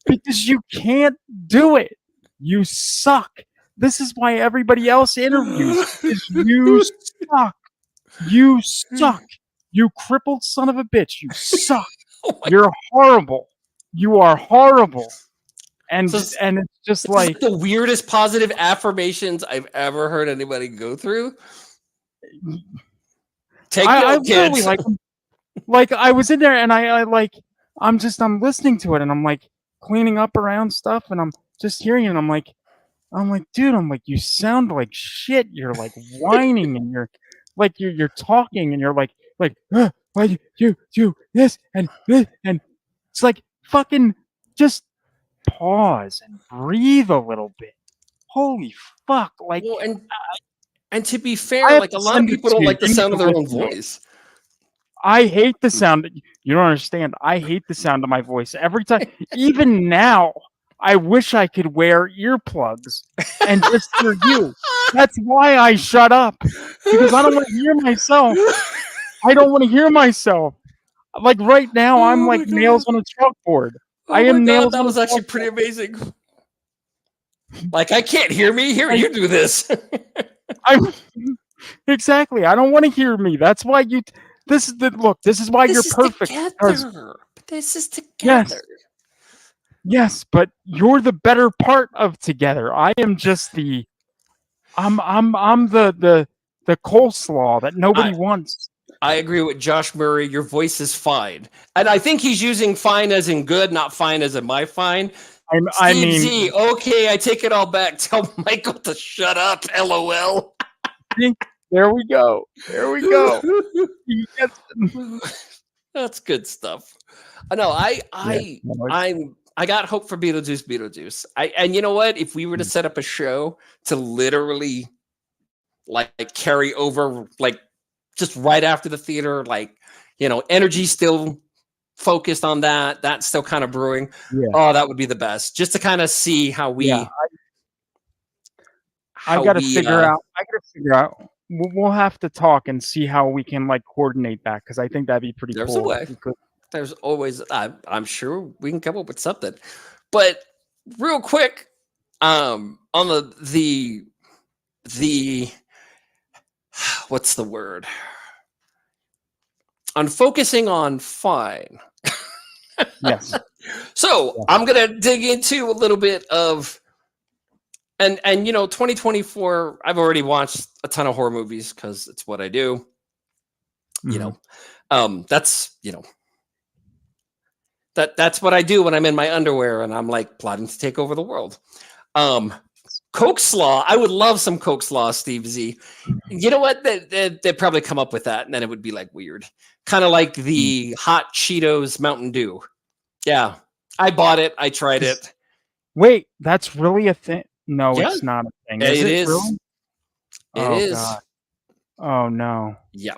because you can't do it. You suck. This is why everybody else interviews. You suck. You suck. You crippled son of a bitch. You suck. You're horrible. You are horrible. And and it's just like the weirdest positive affirmations I've ever heard anybody go through. Take note, kids. Like I was in there and I'm listening to it and I'm like cleaning up around stuff and I'm just hearing it and I'm like, dude, you sound like shit. You're like whining and you're talking and you're like, why you this and this and it's like fucking just pause and breathe a little bit. Holy fuck! Like Well, and to be I fair, have like a to lot of send it people to don't you. like the You need sound to of their own listen to it. voice. I hate the sound. You don't understand. I hate the sound of my voice every time. Even now, I wish I could wear earplugs and just hear you. That's why I shut up, because I don't want to hear myself. I don't want to hear myself. Like right now, I'm Oh like my nails god! on a chalkboard. I Oh my am god, nails that on a was actually chalkboard. pretty amazing. Like I can't hear me. Here, you do this. I'm exactly. I don't want to hear me. That's why you. This is the look. This is why This you're is perfect. Because together. This is yes, together. yes, but you're the better part of together. I am just the. I'm the coleslaw that nobody wants. I agree with Josh Murray. Your voice is fine, and I think he's using "fine" as in good, not "fine" as in my fine. I Steve mean, Z. Okay, I take it all back. Tell Michael to shut up. LOL. there we go. There we go. He gets That's good stuff. I know. I got hope for Beetlejuice. And you know what? If we were to set up a show to literally like carry over, like just right after the theater, like energy still focused on that. That's still kind of brewing. Yeah. Oh, that would be the best. Just to kind of see how we. Yeah. I got to figure out. We'll have to talk and see how we can like coordinate that, because I think that'd be pretty There's cool. a way. There's always. I'm sure we can come up with something. But real quick, on the what's the word? On focusing on fine. Yes. So Yeah. I'm gonna dig into a little bit of and 2024. I've already watched a ton of horror movies because it's what I do. That's that's what I do when I'm in my underwear and I'm like plotting to take over the world. Coke slaw. I would love some Coke slaw, Steve Z. You know what? They'd probably come up with that, and then it would be like weird, kind of like the hot Cheetos Mountain Dew. Yeah, I bought it. I tried it. Wait, that's really a thing? No, Yeah. it's not a thing. It Is it is. really? It is. God. Oh no. Yeah.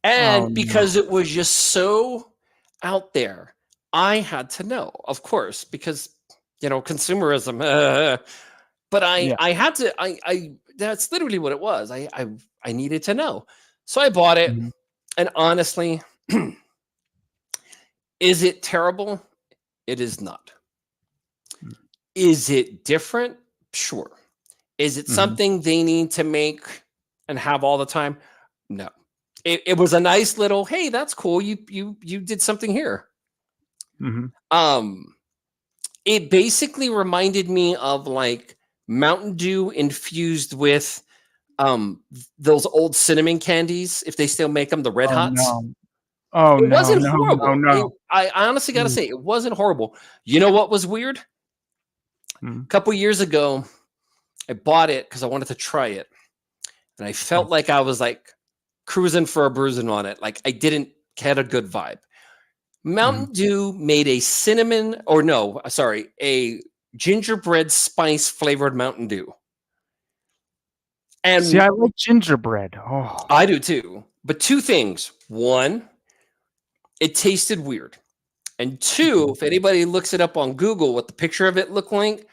And because it was just so out there, I had to know, of course, because consumerism. But I had to. I that's literally what it was. I needed to know, so I bought it. Mhm. And honestly, is it terrible? It is not. Is it different? Sure. Is it something they need to make and have all the time? No. It was a nice little, hey, that's cool. You did something here. It basically reminded me of like Mountain Dew infused with those old cinnamon candies, if they still make them, the Red Hots. No. Oh It no, wasn't no, horrible. no. I honestly got to say, it wasn't horrible. You know what was weird? A couple years ago, I bought it because I wanted to try it. And I felt like I was like cruising for a bruising on it. Like I didn't get a good vibe. Mountain Dew made a a gingerbread spice flavored Mountain Dew. And see, I like gingerbread. Oh, I do too. But two things. One, it tasted weird. And two, if anybody looks it up on Google, what the picture of it looked like,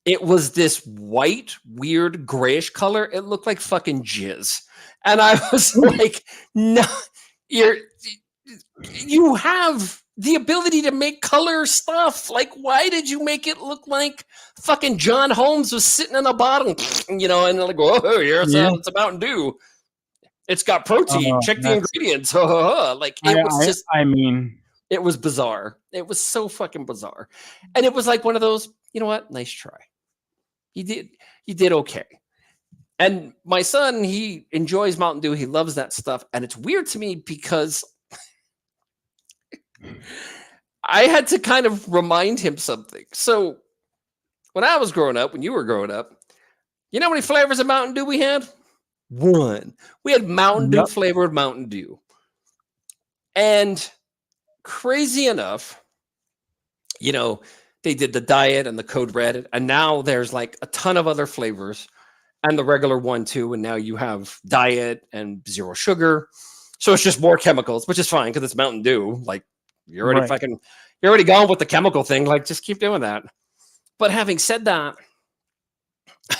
it was this white, weird, grayish color. It looked like fucking jizz. And I was like, no, you have the ability to make color stuff. Like, why did you make it look like fucking John Holmes was sitting in a bottle, and they're like, oh, here's it's a Mountain Dew. It's got protein. Check the ingredients. Like, it was just, it was bizarre. It was so fucking bizarre. And it was like one of those, you know what? Nice try. You did okay. And my son, he enjoys Mountain Dew. He loves that stuff. And it's weird to me because I had to kind of remind him something. So when I was growing up, when you were growing up, you know how many flavors of Mountain Dew we had? One. We had Mountain Dew flavored Mountain Dew. And crazy enough, they did the diet and the code red, and now there's like a ton of other flavors, and the regular one too. And now you have diet and zero sugar, so it's just more chemicals, which is fine because it's Mountain Dew. Like you're already you're already gone with the chemical thing. Like just keep doing that. But having said that,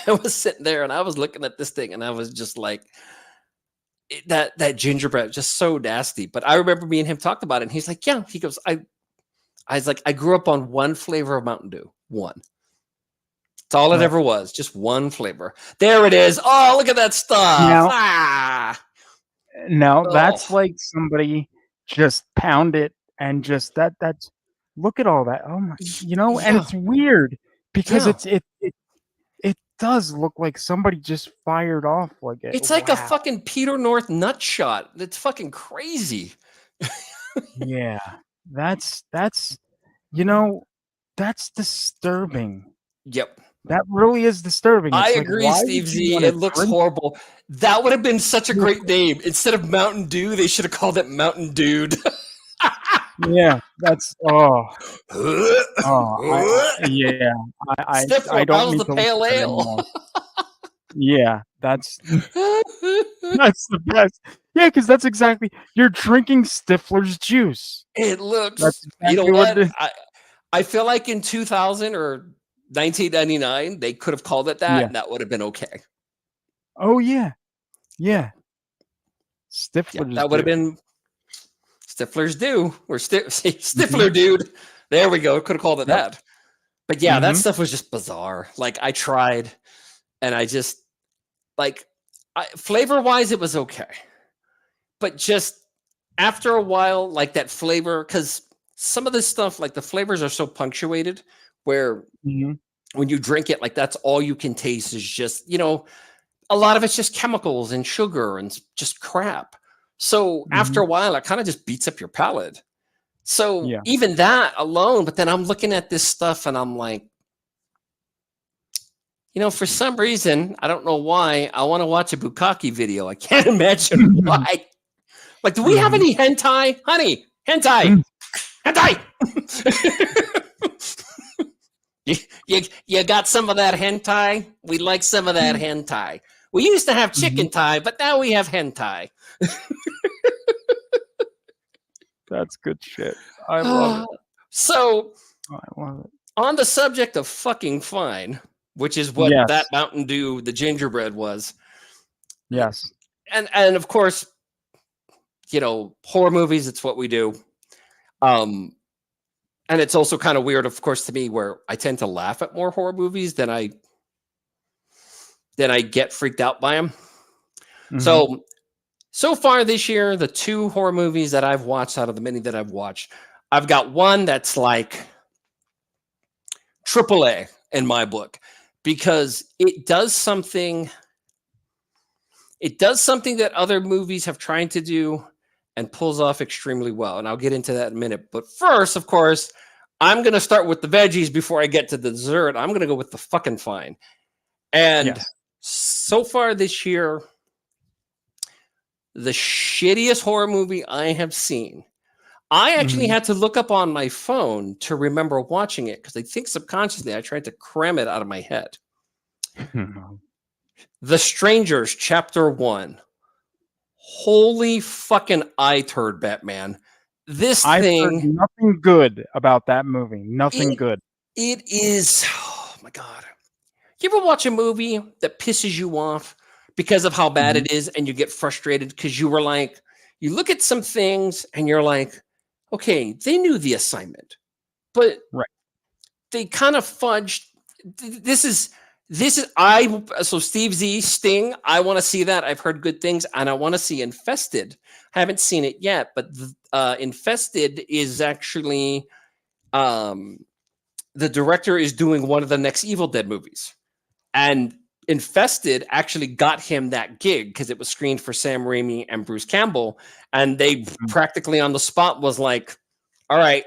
I was sitting there and I was looking at this thing, and I was just like, that gingerbread just so nasty. But I remember me and him talked about it, and he's like, yeah, he goes, I was like, I grew up on one flavor of Mountain Dew. One. It's all it ever was. Just one flavor. There it is. Oh, look at that stuff. Now that's like somebody just pound it and just that's look at all that. Oh my, and it's weird because it does look like somebody just fired off like it. It's like a fucking Peter North nut shot. It's fucking crazy. Yeah. That's disturbing. Yep. That really is disturbing. I agree, Steve Z. It looks horrible. That would have been such a great name. Instead of Mountain Dew, they should have called it Mountain Dude. Yeah, that's I don't need the to pale ale. Yeah, that's the best. Yeah, because that's exactly, you're drinking Stifler's juice. It looks. Exactly, you know what? I feel like in 2000 or 1999 they could have called it that, and that would have been okay. Oh yeah, Stifler's. Yeah, that would have been Stifler's Dew or Stifler Dude. There we go. Could have called it that. But yeah, that stuff was just bizarre. Like I tried, and I just flavor wise, it was okay, but just after a while, like that flavor, because some of this stuff, like the flavors are so punctuated where when you drink it, like that's all you can taste is just, a lot of it's just chemicals and sugar and just crap. So after a while, it kind of just beats up your palate. So even that alone, but then I'm looking at this stuff and I'm like, for some reason, I don't know why, I want to watch a bukkake video. I can't imagine why. Like, do we have any hentai? Honey, hentai! Hentai! you got some of that hentai? We'd like some of that hentai. We used to have chicken tie, but now we have hentai. That's good shit. I love it. So, I love it. On the subject of fucking fine, which is what that Mountain Dew, the gingerbread was. Yes. And of course, horror movies, it's what we do. And it's also kind of weird, of course, to me, where I tend to laugh at more horror movies than I get freaked out by them. So far this year, the 2 horror movies that I've watched out of the many that I've watched, I've got one that's like AAA in my book because it does something that other movies have tried to do and pulls off extremely well. And I'll get into that in a minute. But first, of course, I'm going to start with the veggies before I get to the dessert. I'm going to go with the fucking fine. And so far this year, the shittiest horror movie I have seen. I actually had to look up on my phone to remember watching it because I think subconsciously I tried to cram it out of my head. The Strangers, Chapter 1. Holy fucking eye turd, Batman. I've heard nothing good about that movie. Nothing good. It is, oh my God. You ever watch a movie that pisses you off because of how bad it is and you get frustrated because you were like, you look at some things and you're like, okay, they knew the assignment, but they kind of fudged. So Steve Z, Sting, I want to see that. I've heard good things and I want to see Infested. I haven't seen it yet, but Infested is actually, the director is doing one of the next Evil Dead movies. And Infested actually got him that gig because it was screened for Sam Raimi and Bruce Campbell. And they practically on the spot was like, all right,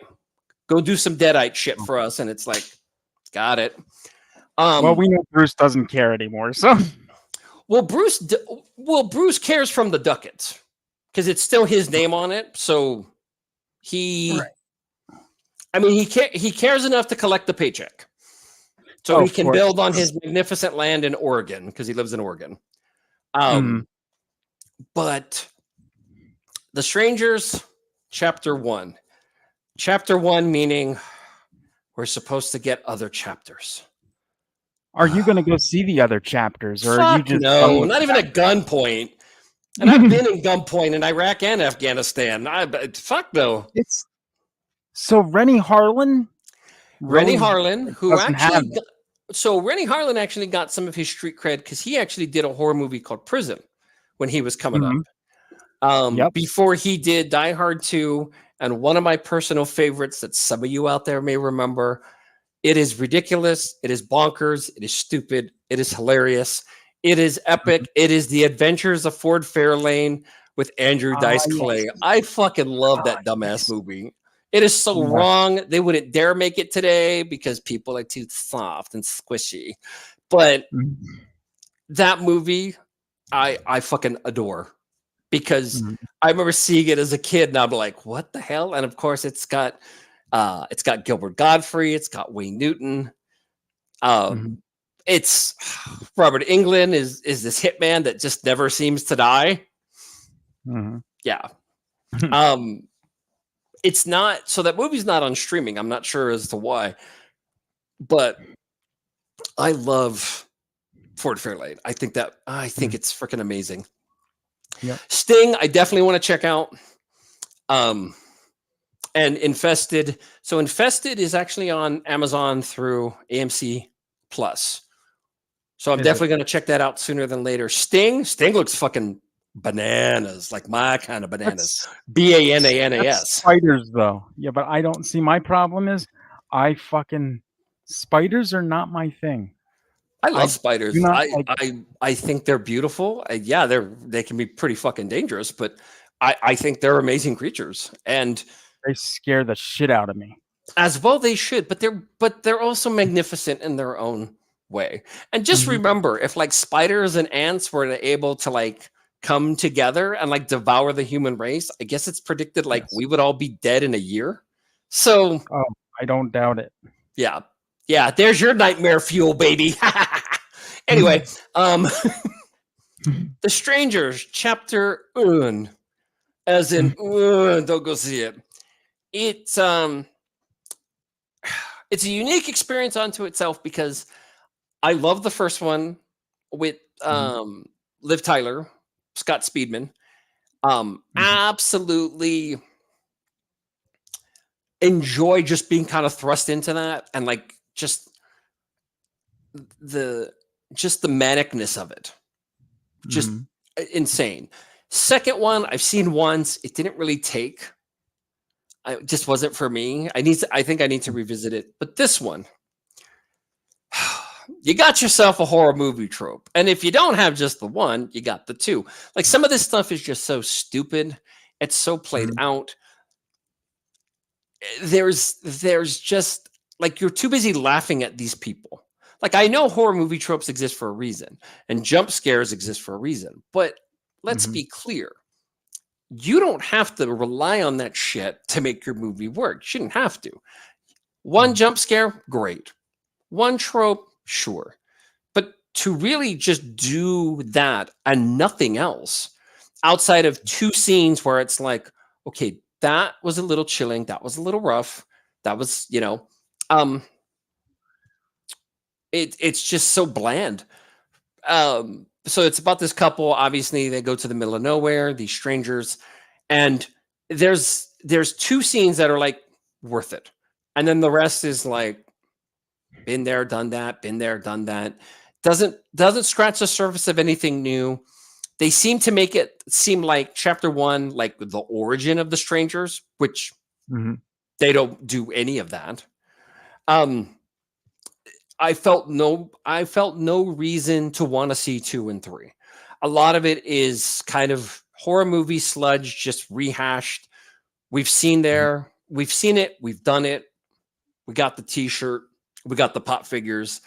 go do some Deadite shit for us. And it's like, got it. Well, we know Bruce doesn't care anymore. So, Bruce cares from the ducats because it's still his name on it. So he, I mean, he cares enough to collect the paycheck, so he Of can course. build on his magnificent land in Oregon because he lives in Oregon. But The Strangers, chapter 1. Chapter 1 meaning we're supposed to get other chapters. Are you going to go see the other chapters, or are you Fuck just no, not even at gunpoint. And I've been in gunpoint in Iraq and Afghanistan. Fuck no. It's so Rennie Harlan. Rennie really Harlan, who doesn't have actually it. so Rennie Harlan actually got some of his street cred because he actually did a horror movie called Prison when he was coming up. Yep. Before he did Die Hard 2, and one of my personal favorites that some of you out there may remember. It is ridiculous. It is bonkers. It is stupid. It is hilarious. It is epic. It is The Adventures of Ford Fairlane with Andrew Dice Clay. Yes. I fucking love that dumbass movie. It is so wrong. They wouldn't dare make it today because people are too soft and squishy. But that movie, I fucking adore because I remember seeing it as a kid and I'm like, what the hell? And of course, it's got Gilbert Godfrey. It's got Wayne Newton. It's Robert Englund is this hitman that just never seems to die. Yeah. It's not, so that movie's not on streaming. I'm not sure as to why, but I love Ford Fairlane. I think it's freaking amazing. Yep. Sting, I definitely want to check out. And Infested. So Infested is actually on Amazon through AMC Plus. So I'm definitely going to check that out sooner than later. Sting looks fucking bananas, like my kind of bananas. Bananas. Spiders, though. Yeah, but I don't see. My problem is, spiders are not my thing. I love spiders. I think they're beautiful. They can be pretty fucking dangerous, but I think they're amazing creatures, and they scare the shit out of me. As well, they should, but they're also magnificent in their own way. And just remember, if like spiders and ants were able to like come together and like devour the human race, I guess it's predicted like we would all be dead in a year. So I don't doubt it. Yeah. There's your nightmare fuel, baby. Anyway, The Strangers, chapter 1, as in don't go see it. It's a unique experience unto itself because I love the first one with Liv Tyler, Scott Speedman. Absolutely enjoy just being kind of thrust into that and like just the manicness of it. Just insane. Second one I've seen once. It didn't really take. It just wasn't for me. I think I need to revisit it. But this one, you got yourself a horror movie trope. And if you don't have just the one, you got the two. Like some of this stuff is just so stupid. It's so played out. There's just like you're too busy laughing at these people. Like I know horror movie tropes exist for a reason and jump scares exist for a reason. But let's be clear. You don't have to rely on that shit to make your movie work. You shouldn't have to. One jump scare, great. One trope, sure. But to really just do that and nothing else outside of two scenes where it's like, okay, that was a little chilling. That was a little rough. That was, it's just so bland. So it's about this couple. Obviously, they go to the middle of nowhere, these strangers, and there's two scenes that are like worth it. And then the rest is like, been there, done that, been there, done that. Doesn't scratch the surface of anything new. They seem to make it seem like chapter 1, like the origin of the strangers, which they don't do any of that. I felt no reason to want to see 2 and 3. A lot of it is kind of horror movie sludge, just rehashed. We've seen it, we've done it. We got the t-shirt, we got the pop figures.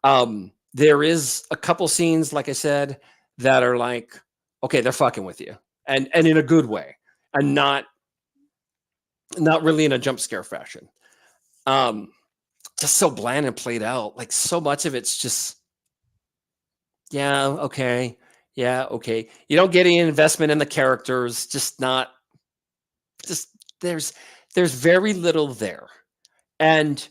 There is a couple scenes, like I said, that are like, okay, they're fucking with you. And in a good way. And not really in a jump scare fashion. just so bland and played out. Like so much of it's just, yeah, okay. Yeah, okay. You don't get any investment in the characters, just there's very little there. And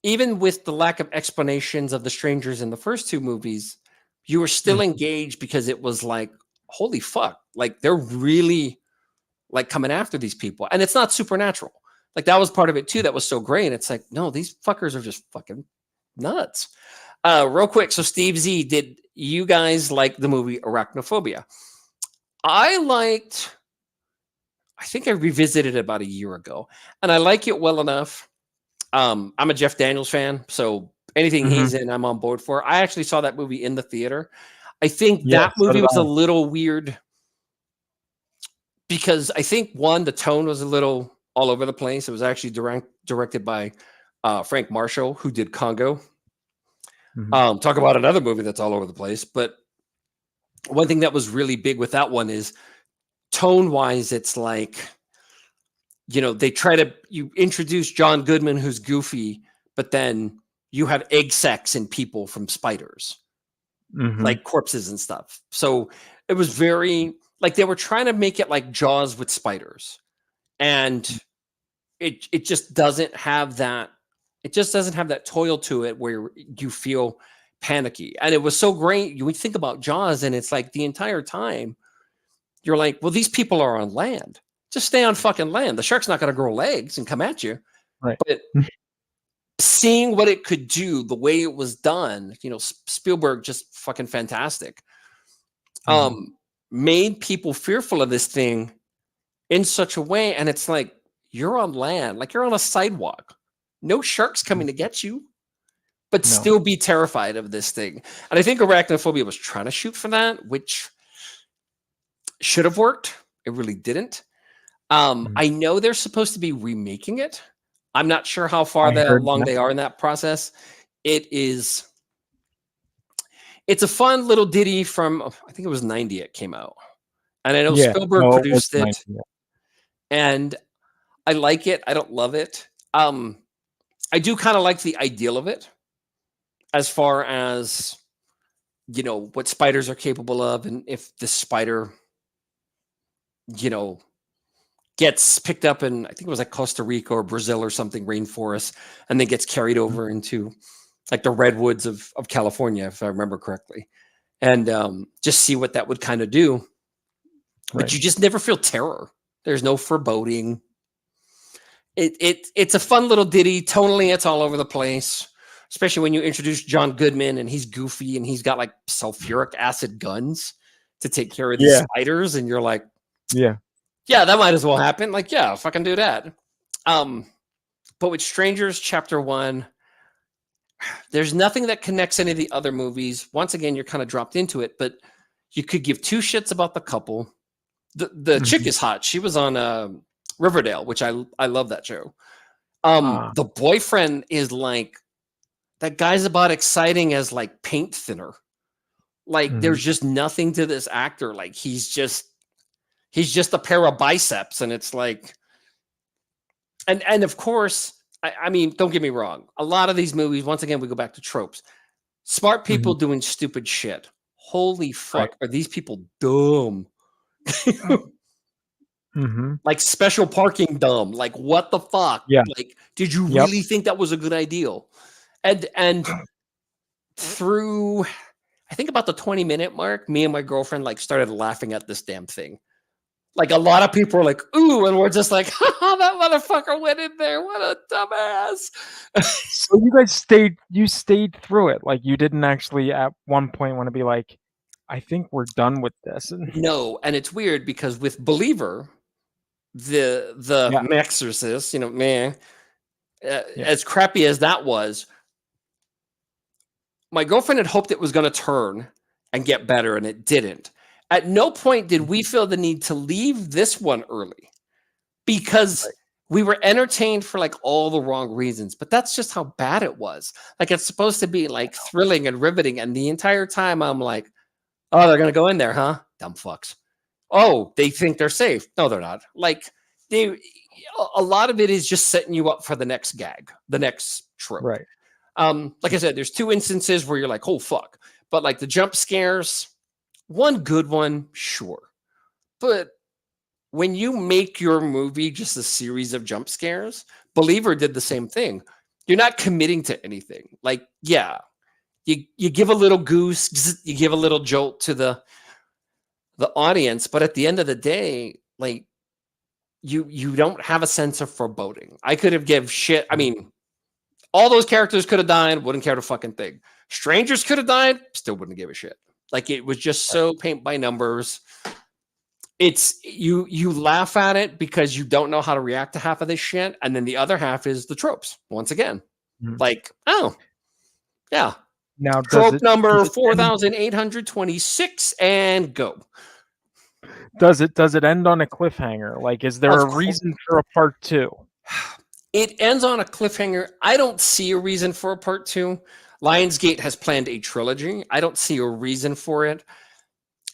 even with the lack of explanations of the strangers in the first two movies, you were still engaged because it was like, holy fuck, like they're really like coming after these people. And it's not supernatural. Like that was part of it too. That was so great. It's like, no, these fuckers are just fucking nuts. Real quick. So Steve Z, did you guys like the movie Arachnophobia? I think I revisited it about a year ago and I like it well enough. I'm a Jeff Daniels fan, so anything he's in, I'm on board for. I actually saw that movie in the theater. I think that movie was a little weird because I think one, the tone was a little all over the place. It was actually directed by Frank Marshall, who did Congo. Talk about another movie that's all over the place. But one thing that was really big with that one is tone-wise, it's like, you know, you introduce John Goodman, who's goofy, but then you have egg sacs and people from spiders, like corpses and stuff. So it was very, like they were trying to make it like Jaws with spiders. And it just doesn't have that. It just doesn't have that toil to it where you feel panicky. And it was so great. You would think about Jaws and it's like the entire time you're like, well, these people are on land. Just stay on fucking land. The shark's not going to grow legs and come at you. Right. But seeing what it could do, the way it was done, you know, Spielberg just fucking fantastic. Made people fearful of this thing in such a way. And it's like, you're on land, like you're on a sidewalk. No sharks coming to get you, but still be terrified of this thing. And I think Arachnophobia was trying to shoot for that, which should have worked. It really didn't. I know they're supposed to be remaking it. I'm not sure how far along they are in that process. It's a fun little ditty from, I think it was 90 it came out. And I know Spielberg produced it. 90, and I like it. I don't love it. I do kind of like the ideal of it as far as, you know, what spiders are capable of. And if the spider, you know, gets picked up in, I think it was like Costa Rica or Brazil or something, rainforest, and then gets carried over into like the redwoods of California, if I remember correctly. And just see what that would kind of do. But you just never feel terror. There's no foreboding. It's a fun little ditty. Tonally, it's all over the place, especially when you introduce John Goodman and he's goofy and he's got like sulfuric acid guns to take care of the spiders. And you're like, yeah, that might as well happen. Like, yeah, fucking do that. But with Strangers Chapter 1, there's nothing that connects any of the other movies. Once again, you're kind of dropped into it, but you could give two shits about the couple. The chick is hot. She was on Riverdale, which I love that show. The boyfriend is like, that guy's about exciting as like paint thinner. Like there's just nothing to this actor. Like he's just a pair of biceps. And it's like, and of course, I mean, don't get me wrong. A lot of these movies, once again, we go back to tropes. Smart people doing stupid shit. Holy fuck. Are these people dumb? Like special parking dumb. Like what the fuck? Yeah. Like, did you really think that was a good idea? And through, I think about the 20-minute mark, me and my girlfriend like started laughing at this damn thing. Like a lot of people are like, ooh, and we're just like, haha, that motherfucker went in there. What a dumbass. So you guys stayed through it. Like you didn't actually at one point want to be like, I think we're done with this. No, and it's weird because with Believer, the Exorcist, you know, man, as crappy as that was, my girlfriend had hoped it was going to turn and get better, and it didn't. At no point did we feel the need to leave this one early because we were entertained for like all the wrong reasons, but that's just how bad it was. Like it's supposed to be like thrilling and riveting. And the entire time I'm like, oh, they're going to go in there, huh? Dumb fucks. Oh, they think they're safe. No, they're not. Like they a lot of it is just setting you up for the next gag, the next trope. Right. Like I said, there's 2 instances where you're like, oh fuck. But like the jump scares, one good one, sure. But when you make your movie just a series of jump scares, Believer did the same thing. You're not committing to anything. Like, yeah, you give a little goose, you give a little jolt to the audience, but at the end of the day, like you don't have a sense of foreboding. I could have give shit. I mean, all those characters could have died, wouldn't care a fucking thing. Strangers could have died, still wouldn't give a shit. Like it was just so paint by numbers. It's you laugh at it because you don't know how to react to half of this shit, and then the other half is the tropes. Once again, like, oh yeah, Now trope number 4,826 and go. Does it end on a cliffhanger? Like, is there a reason for a part 2? It ends on a cliffhanger. I don't see a reason for a part 2. Lionsgate has planned a trilogy. I don't see a reason for it.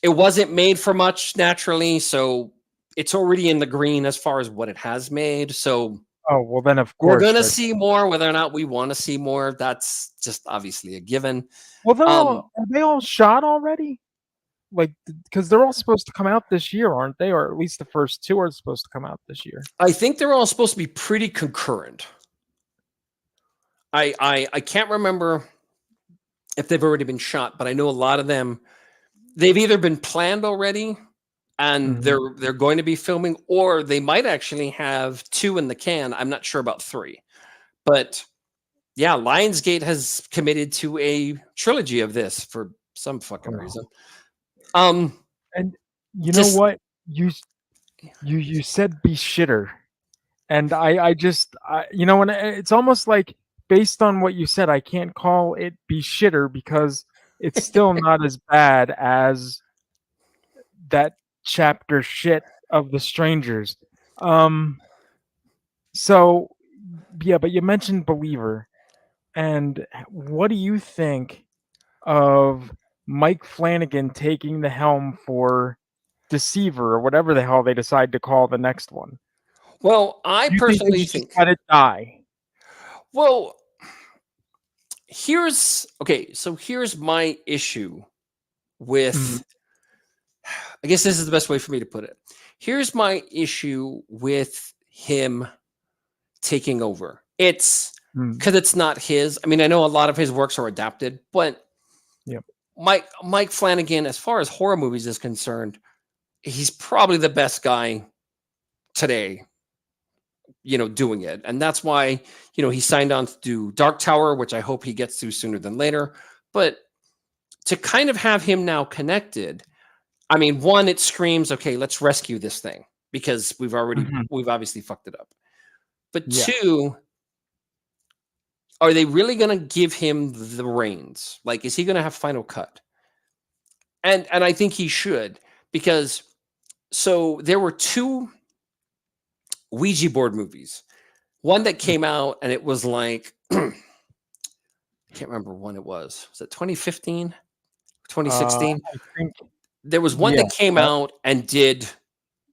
It wasn't made for much naturally, so it's already in the green as far as what it has made. So, oh well, then of course we're gonna see more. Whether or not we want to see more, that's just obviously a given. Well, are they all shot already? Like, because they're all supposed to come out this year, aren't they? Or at least the first 2 are supposed to come out this year. I think they're all supposed to be pretty concurrent. I can't remember if they've already been shot, but I know a lot of them. They've either been planned already and they're going to be filming, or they might actually have 2 in the can. I'm not sure about 3. But yeah, Lionsgate has committed to a trilogy of this for some fucking reason. And you know what? You said be shitter. And I you know, and it's almost like based on what you said, I can't call it be shitter because it's still not as bad as that chapter shit of The Strangers. So yeah, but you mentioned Believer, and what do you think of Mike Flanagan taking the helm for Deceiver or whatever the hell they decide to call the next one? Well, I personally think let it die. Well, here's my issue with I guess this is the best way for me to put it. Here's my issue with him taking over. It's because it's not his. I mean, I know a lot of his works are adapted, but Mike Flanagan, as far as horror movies is concerned, he's probably the best guy today, you know, doing it. And that's why, you know, he signed on to do Dark Tower, which I hope he gets to sooner than later. But to kind of have him now connected, I mean, one, it screams, okay, let's rescue this thing because we've obviously fucked it up. But two, are they really going to give him the reins? Like, is he going to have final cut? And I think he should, because so there were 2 Ouija board movies. One that came out and it was like, I can't remember when it was. Was it 2015? 2016? I think there was one that came out and did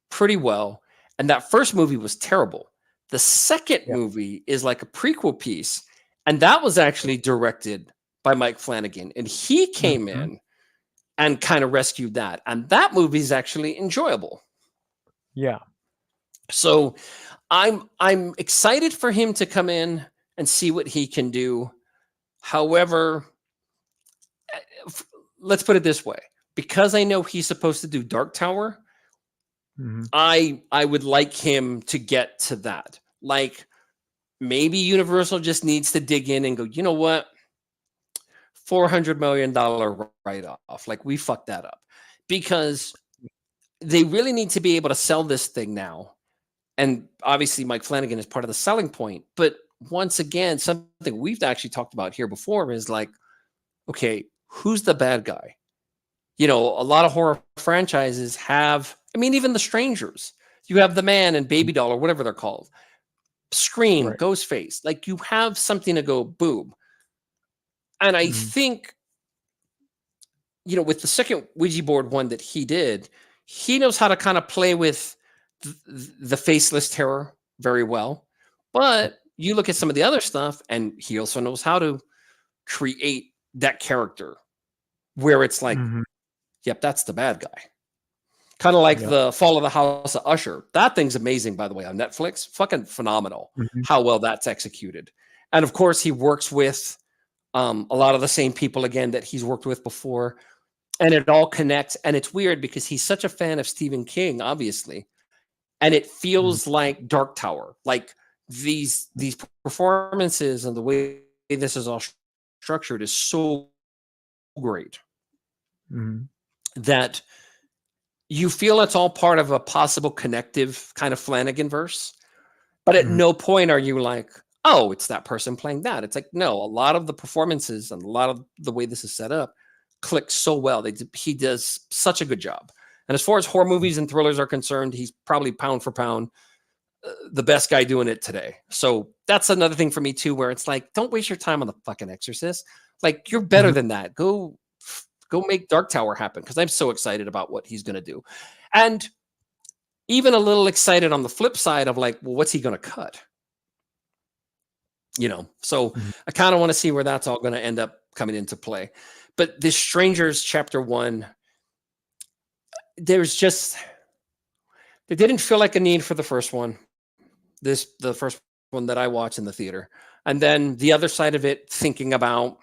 pretty well. And that first movie was terrible. The second movie is like a prequel piece. And that was actually directed by Mike Flanagan. And he came in and kind of rescued that. And that movie is actually enjoyable. Yeah. So I'm excited for him to come in and see what he can do. However, let's put it this way. Because I know he's supposed to do Dark Tower, I would like him to get to that. Like, maybe Universal just needs to dig in and go, you know what? $400 million write-off. Like, we fucked that up. Because they really need to be able to sell this thing now. And obviously, Mike Flanagan is part of the selling point. But once again, something we've actually talked about here before is like, okay, who's the bad guy? You know, a lot of horror franchises have, I mean, even The Strangers. You have The Man and Baby Doll or whatever they're called. Scream, Ghostface. Like, you have something to go boom. And I think, you know, with the second Ouija board one that he did, he knows how to kind of play with the faceless terror very well. But you look at some of the other stuff, and he also knows how to create that character where it's like, yep, that's the bad guy. Kind of like the Fall of the House of Usher. That thing's amazing, by the way, on Netflix. Fucking phenomenal how well that's executed. And of course, he works with a lot of the same people again that he's worked with before. And it all connects. And it's weird because he's such a fan of Stephen King, obviously. And it feels like Dark Tower. Like these performances and the way this is all structured is so great that you feel it's all part of a possible connective kind of Flanagan verse. But at no point are you like, oh, it's that person playing that. It's like, no, a lot of the performances and a lot of the way this is set up clicks so well. He does such a good job. And as far as horror movies and thrillers are concerned, he's probably pound for pound the best guy doing it today. So that's another thing for me too, where it's like, don't waste your time on the fucking Exorcist. Like, you're better than that. Go make Dark Tower happen, because I'm so excited about what he's going to do. And even a little excited on the flip side of like, well, what's he going to cut? You know, so I kind of want to see where that's all going to end up coming into play. But this Strangers Chapter 1, there didn't feel like a need for the first one. The first one that I watched in the theater. And then the other side of it, thinking about,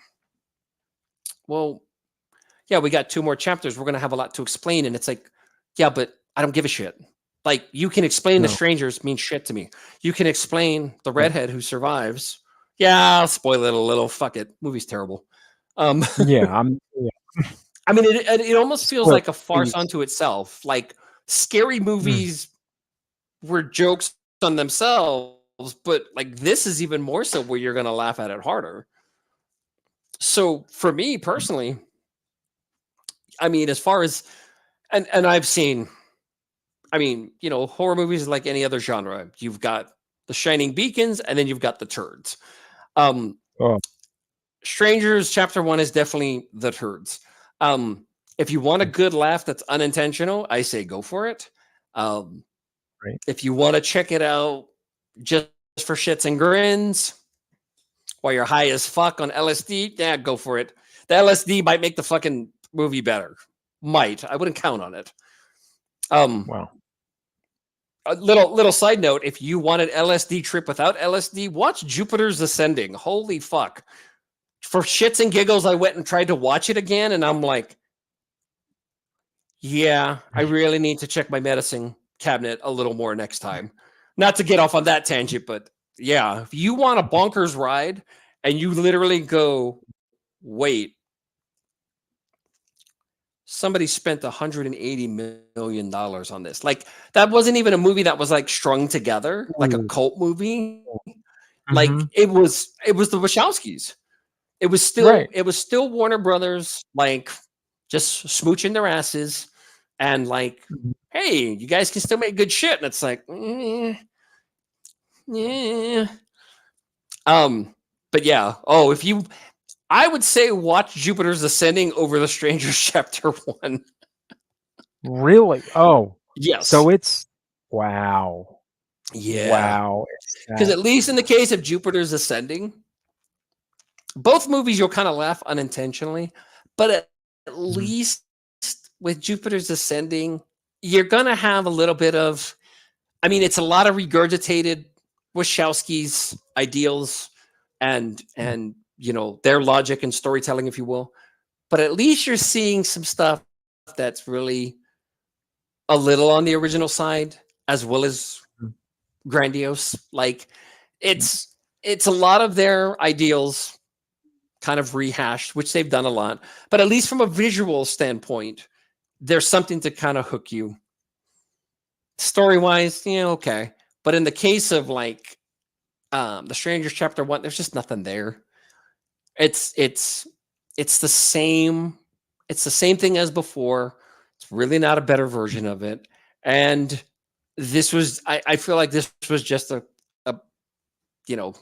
well, yeah, we got 2 more chapters. We're going to have a lot to explain. And it's like, yeah, but I don't give a shit. Like, you can explain the strangers mean shit to me. You can explain the redhead who survives. Yeah, I'll spoil it a little. Fuck it. Movie's terrible. I mean, it almost feels like a farce unto itself. Like, scary movies were jokes on themselves, but like this is even more so where you're going to laugh at it harder. So for me personally, I mean, as far as, and I've seen, I mean, you know, horror movies like any other genre. You've got the shining beacons, and then you've got the turds. Strangers Chapter 1 is definitely the turds. If you want a good laugh that's unintentional, I say go for it. If you want to check it out just for shits and grins while you're high as fuck on LSD, yeah, go for it. The LSD might make the fucking movie better. Might. I wouldn't count on it. Wow. A little side note, if you want an LSD trip without LSD, watch Jupiter's Ascending. Holy fuck. For shits and giggles, I went and tried to watch it again, and I'm like, yeah, I really need to check my medicine cabinet a little more next time. Not to get off on that tangent, but yeah, if you want a bonkers ride and you literally go, wait, somebody spent $180 million on this. Like, that wasn't even a movie that was like strung together, like a cult movie. Like, it was the Wachowskis. It was still Warner Brothers, like, just smooching their asses and like, hey, you guys can still make good shit. And it's like, yeah. But yeah. Oh, I would say watch Jupiter's Ascending over The Strangers Chapter 1. Really? Oh, yes. So it's wow. Yeah. Wow. Because at least in the case of Jupiter's Ascending, both movies you'll kind of laugh unintentionally, but at least with Jupiter's Ascending, you're gonna have a little bit of, I mean, it's a lot of regurgitated Wachowski's ideals and you know, their logic and storytelling, if you will. But at least you're seeing some stuff that's really a little on the original side, as well as grandiose. Like, it's a lot of their ideals kind of rehashed, which they've done a lot. But at least from a visual standpoint, there's something to kind of hook you. Story-wise, yeah, okay. But in the case of like The Strangers Chapter 1, there's just nothing there. It's the same thing as before. It's really not a better version of it. And this was, I feel like this was just a you know,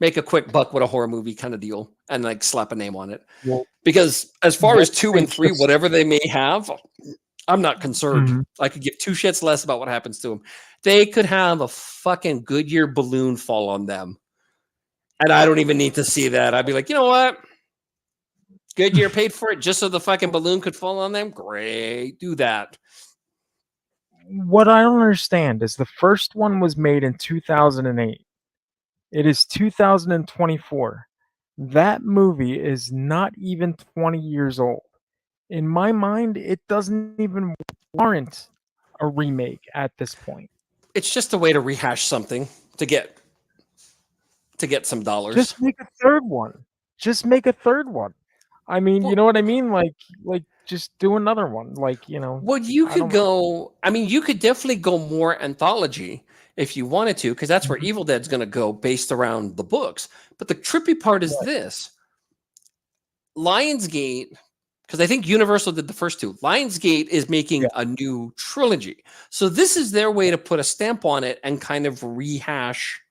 make a quick buck with a horror movie kind of deal and like slap a name on it. Well, because as far as 2 and 3, whatever they may have, I'm not concerned. Mhm. I could give two shits less about what happens to them. They could have a fucking Goodyear balloon fall on them, and I don't even need to see that. I'd be like, you know what? Goodyear paid for it just so the fucking balloon could fall on them. Great, do that. What I don't understand is the first one was made in 2008. It is 2024. That movie is not even 20 years old. In my mind, it doesn't even warrant a remake at this point. It's just a way to rehash something to get some dollars. Just make a third one. Just make a third one. I mean, you know what I mean? Like just do another one. Like, you know. Well, you I could don't- go. I mean, you could definitely go more anthology if you wanted to, because that's where Evil Dead's going to go based around the books. But the trippy part is this: Lionsgate, because I think Universal did the first two. Lionsgate is making a new trilogy, so this is their way to put a stamp on it and kind of rehash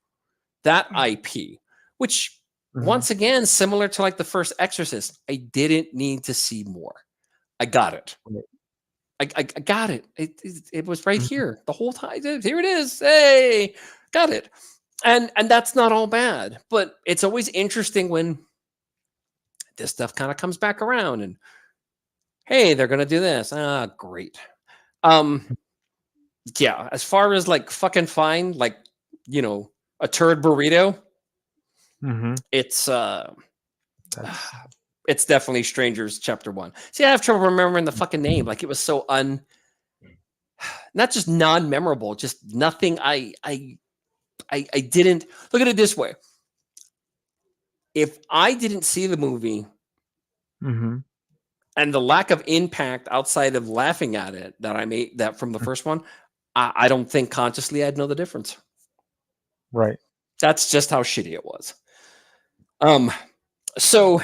that IP, which once again, similar to like the first Exorcist, I didn't need to see more. I got it. I got it. It was right here the whole time. Here it is. Hey, got it. And that's not all bad, but it's always interesting when this stuff kind of comes back around and hey, they're gonna do this. Ah, great. Yeah, as far as like fucking fine, like, you know, a turd burrito, it's definitely Strangers Chapter 1. See, I have trouble remembering the fucking name. Like it was so not just non-memorable, just nothing. I didn't look at it this way. If I didn't see the movie and the lack of impact outside of laughing at it that I made that from the first one, I don't think consciously I'd know the difference. Right. That's just how shitty it was. So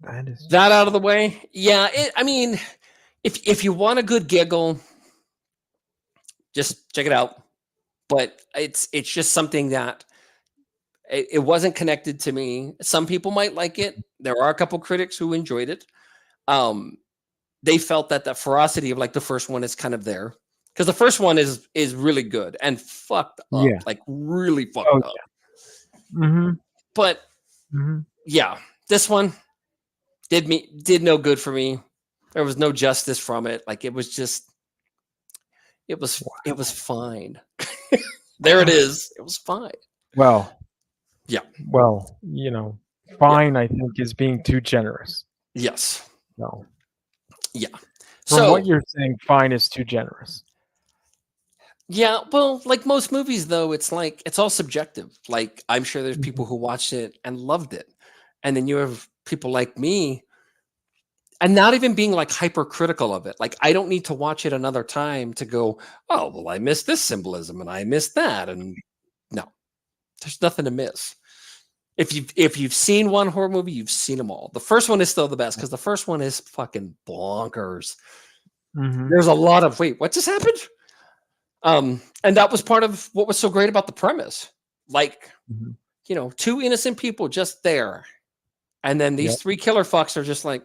that out of the way. Yeah. I mean, if you want a good giggle, just check it out. But it's just something that it wasn't connected to me. Some people might like it. There are a couple critics who enjoyed it. They felt that the ferocity of like the first one is kind of there because the first one is really good and fucked up, like really fucked up. But yeah, this one did no good for me. There was no justice from it. Like it was fine. There it is. It was fine. Well, yeah. Well, you know, fine, I think is being too generous. Yes. No. Yeah. From what you're saying, fine is too generous. Yeah, well, like most movies, though, it's like it's all subjective. Like I'm sure there's people who watched it and loved it, and then you have people like me, and not even being like hypercritical of it. Like I don't need to watch it another time to go, oh, well, I missed this symbolism and I missed that, and no, there's nothing to miss. If you've seen one horror movie, you've seen them all. The first one is still the best because the first one is fucking bonkers. There's a lot of wait, what just happened? And that was part of what was so great about the premise. Like, you know, two innocent people just there. And then these three killer fucks are just like,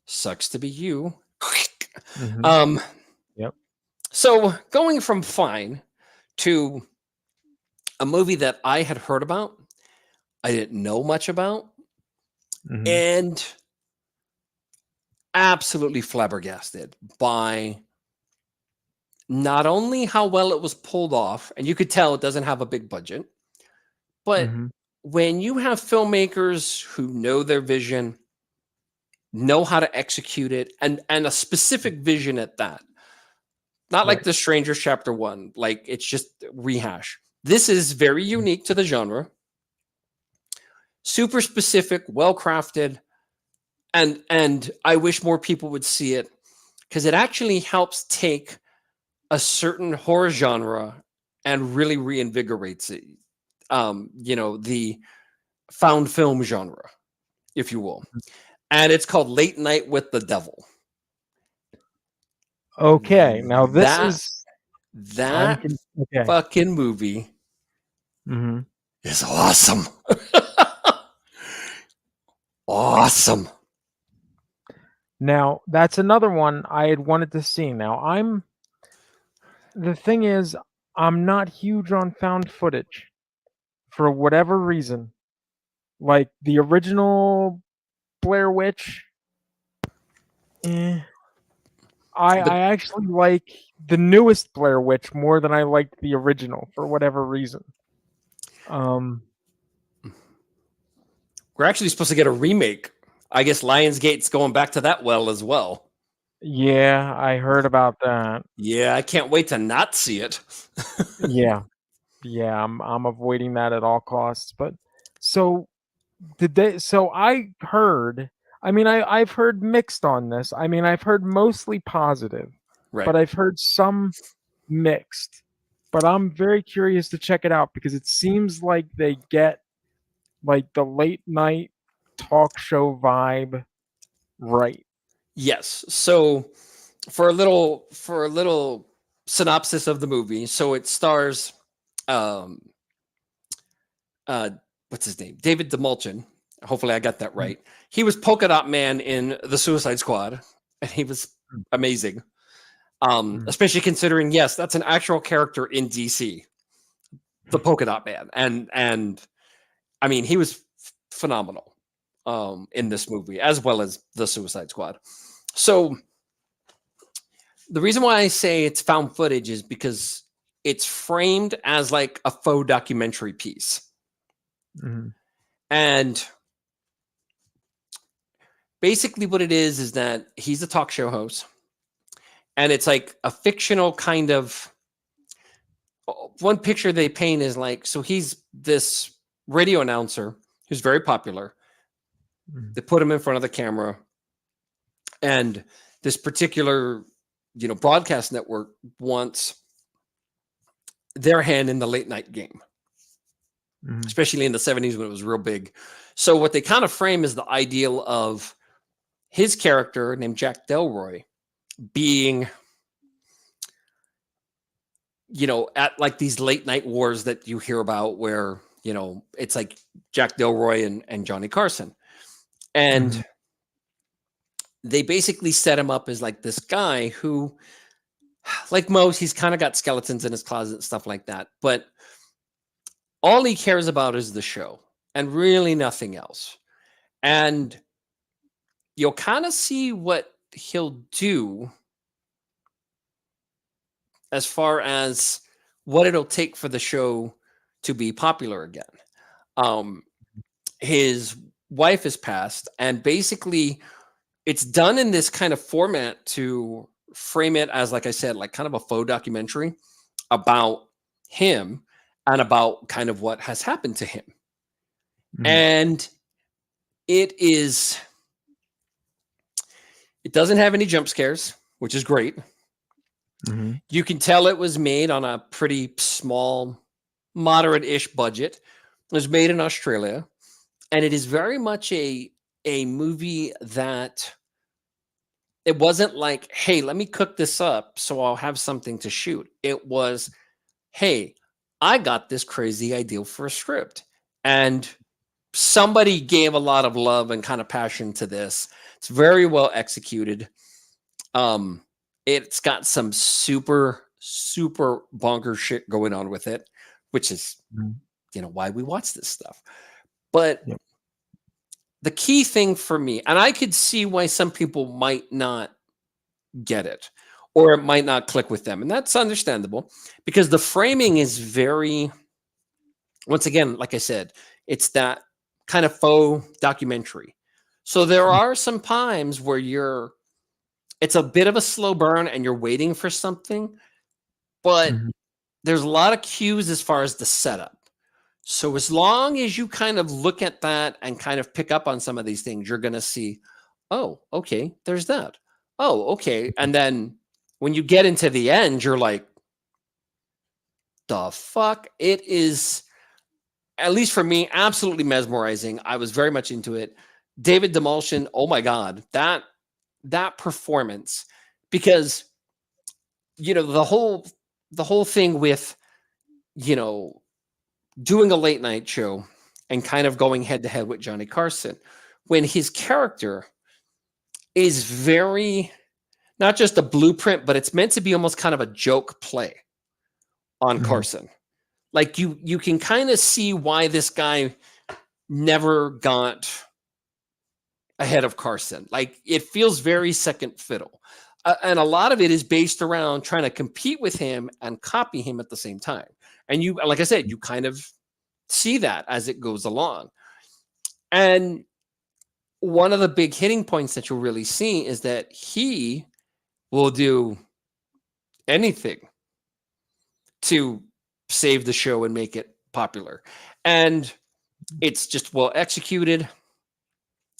sucks to be you. So going from fine to a movie that I had heard about, I didn't know much about, and absolutely flabbergasted by not only how well it was pulled off, and you could tell it doesn't have a big budget, but when you have filmmakers who know their vision, know how to execute it, and a specific vision at that, not like The Strangers Chapter 1, like it's just rehash. This is very unique to the genre, super specific, well-crafted, and I wish more people would see it because it actually helps take a certain horror genre and really reinvigorates it. You know, the found film genre, if you will. And it's called Late Night with the Devil. Okay, now this fucking movie is awesome. Awesome. Now, that's another one I had wanted to see. Now, the thing is, I'm not huge on found footage for whatever reason. Like the original Blair Witch, eh. I actually like the newest Blair Witch more than I liked the original for whatever reason. We're actually supposed to get a remake. I guess Lionsgate's going back to that well as well. Yeah, I heard about that. Yeah, I can't wait to not see it. Yeah. Yeah, I'm avoiding that at all costs. But so I heard, I mean, I've heard mixed on this. I mean, I've heard mostly positive, Right. but I've heard some mixed. But I'm very curious to check it out because it seems like they get like the late night talk show vibe right. Yes. So for a little synopsis of the movie, so it stars um what's his name? David DeMulchin. Hopefully I got that right. He was Polka Dot Man in the Suicide Squad, and he was amazing. Especially considering, yes, that's an actual character in DC, the Polka Dot Man. And I mean, he was phenomenal in this movie, as well as the Suicide Squad. So the reason why I say it's found footage is because it's framed as like a faux documentary piece. And basically what it is that he's a talk show host, and it's like a fictional kind of, one picture they paint is like, so he's this radio announcer who's very popular. They put him in front of the camera, and this particular, broadcast network wants their hand in the late night game, especially in the 70s when it was real big. So what they kind of frame is the ideal of his character named Jack Delroy being, at like these late night wars that you hear about where, it's like Jack Delroy and Johnny Carson. And they basically set him up as like this guy who, like most, he's kind of got skeletons in his closet and stuff like that. But all he cares about is the show and really nothing else. And you'll kind of see what he'll do as far as what it'll take for the show to be popular again. His wife has passed, and basically it's done in this kind of format to frame it as, like I said, like kind of a faux documentary about him and about kind of what has happened to him. And it doesn't have any jump scares, which is great. You can tell it was made on a pretty small, moderate-ish budget. It was made in Australia, and it is very much a movie that it wasn't like, hey, let me cook this up so I'll have something to shoot. It was, hey, I got this crazy idea for a script, and somebody gave a lot of love and kind of passion to this. It's very well executed. It's got some super, super bonkers shit going on with it, which is, why we watch this stuff. But the key thing for me, and I could see why some people might not get it, or it might not click with them. And that's understandable because the framing is very, once again, like I said, it's that kind of faux documentary. So there are some times where it's a bit of a slow burn and you're waiting for something, but there's a lot of cues as far as the setup. So as long as you kind of look at that and kind of pick up on some of these things, you're going to see, oh, okay, there's that. Oh, okay. And then when you get into the end, you're like, the fuck? It is, at least for me, absolutely mesmerizing. I was very much into it. David DeMulchin, oh my God, that performance, because the whole thing with doing a late night show and kind of going head to head with Johnny Carson, when his character is very not just a blueprint, but it's meant to be almost kind of a joke play on Carson. Like you can kind of see why this guy never got ahead of Carson. Like it feels very second fiddle. And a lot of it is based around trying to compete with him and copy him at the same time. And you, like I said, you kind of see that as it goes along. And one of the big hitting points that you'll really see is that he will do anything to save the show and make it popular. And it's just well executed.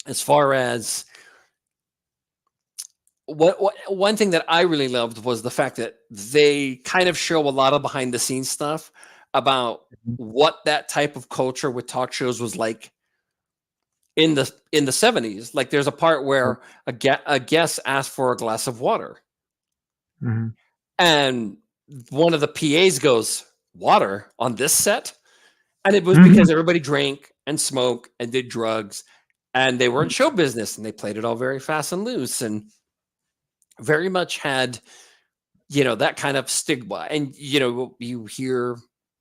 As far as what one thing that I really loved was the fact that they kind of show a lot of behind the scenes stuff about what that type of culture with talk shows was like in the 70s. Like there's a part where a guest asked for a glass of water. And one of the PAs goes, "Water on this set?" And it was because everybody drank and smoked and did drugs and they were in show business and they played it all very fast and loose and very much had, that kind of stigma. And, you hear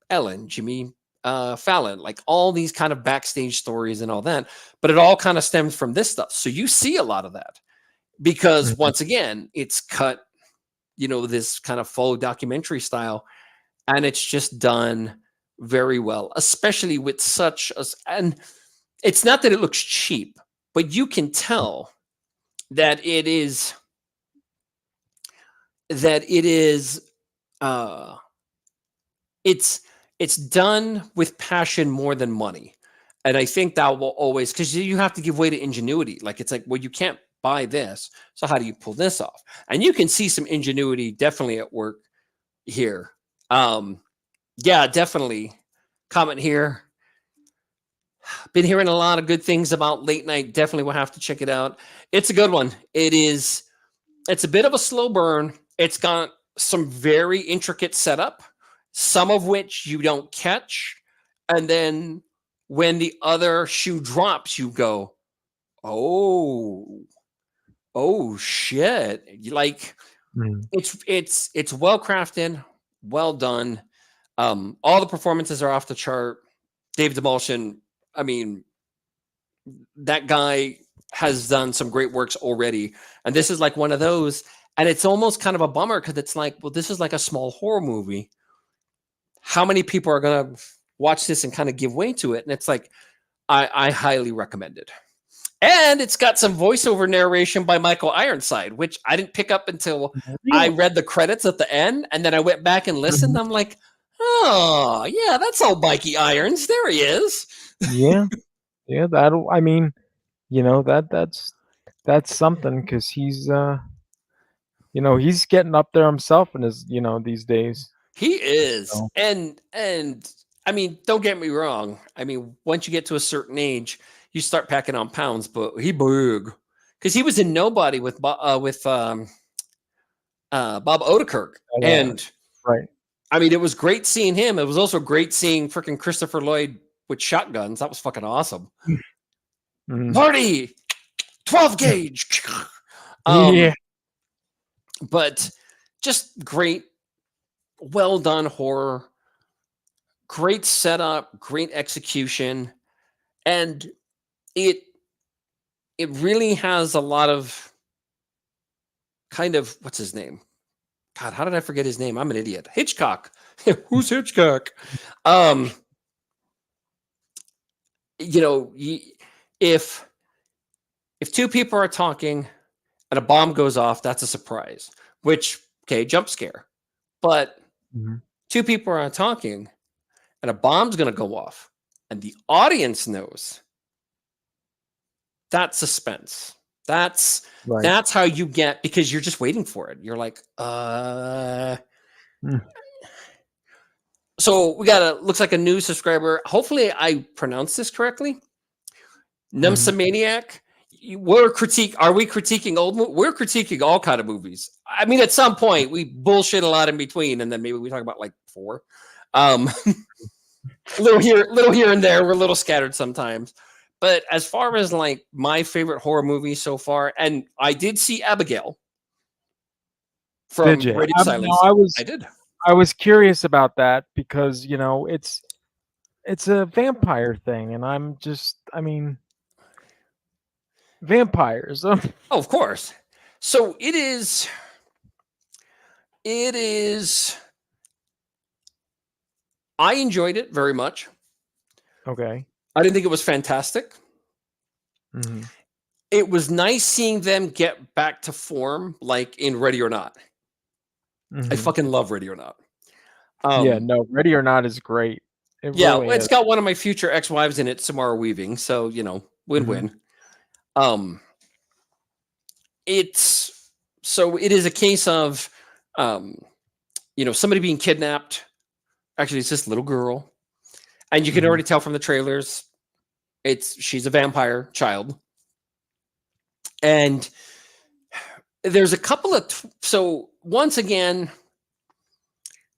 Ellen, Jimmy Fallon, like all these kind of backstage stories and all that, but it all kind of stems from this stuff. So you see a lot of that because once again, it's cut, this kind of faux documentary style, and it's just done very well, especially with and it's not that it looks cheap, but you can tell that it is it's done with passion more than money. And I think that will always, because you have to give way to ingenuity. Like it's like, well, you can't buy this, so how do you pull this off? And you can see some ingenuity definitely at work here. Yeah, definitely. Comment here. Been hearing a lot of good things about Late Night. Definitely will have to check it out. It's a good one. It's a bit of a slow burn. It's got some very intricate setup, some of which you don't catch. And then when the other shoe drops, you go, oh shit. It's well crafted, well done. All the performances are off the chart. Dave DeMolshin, I mean, that guy has done some great works already. And this is like one of those. And it's almost kind of a bummer because it's like, well, this is like a small horror movie. How many people are going to watch this and kind of give way to it? And it's like, I highly recommend it. And it's got some voiceover narration by Michael Ironside, which I didn't pick up until I read the credits at the end. And then I went back and listened. I'm like, oh, yeah, that's old Mikey Irons. There he is. Yeah. That'll, I mean, that's something because he's, he's getting up there himself in his, these days. He is. So. And I mean, don't get me wrong. I mean, once you get to a certain age, you start packing on pounds, but he big because he was in Nobody with Bob Odenkirk. And right. I mean, it was great seeing him. It was also great seeing freaking Christopher Lloyd with shotguns. That was fucking awesome. Marty, 12 gauge. Yeah. But just great, well done horror. Great setup, great execution. And it really has a lot of kind of, what's his name? God, how did I forget his name? I'm an idiot. Hitchcock. Who's Hitchcock? If two people are talking and a bomb goes off, that's a surprise. Which, okay, jump scare. But two people are talking and a bomb's going to go off and the audience knows. That's suspense. That's how you get, because you're just waiting for it. You're like, So we got looks like a new subscriber. Hopefully I pronounced this correctly. Numsamaniac. Are we critiquing old movies? We're critiquing all kind of movies. I mean, at some point we bullshit a lot in between, and then maybe we talk about like 4. Little here and there. We're a little scattered sometimes. But as far as like my favorite horror movie so far, and I did see Abigail from Did you? Radio No, Silence. I did. I was curious about that because it's a vampire thing, and I mean, vampires. Oh, of course. So it is. I enjoyed it very much. Okay. I didn't think it was fantastic. Mm-hmm. It was nice seeing them get back to form, like in Ready or Not. Mm-hmm. I fucking love Ready or Not. Yeah, no, Ready or Not is great. Really it's got one of my future ex-wives in it, Samara Weaving. So, win-win. Mm-hmm. It is a case of, somebody being kidnapped. Actually, it's this little girl. And you can already tell from the trailers, she's a vampire child. And there's a couple of, so once again,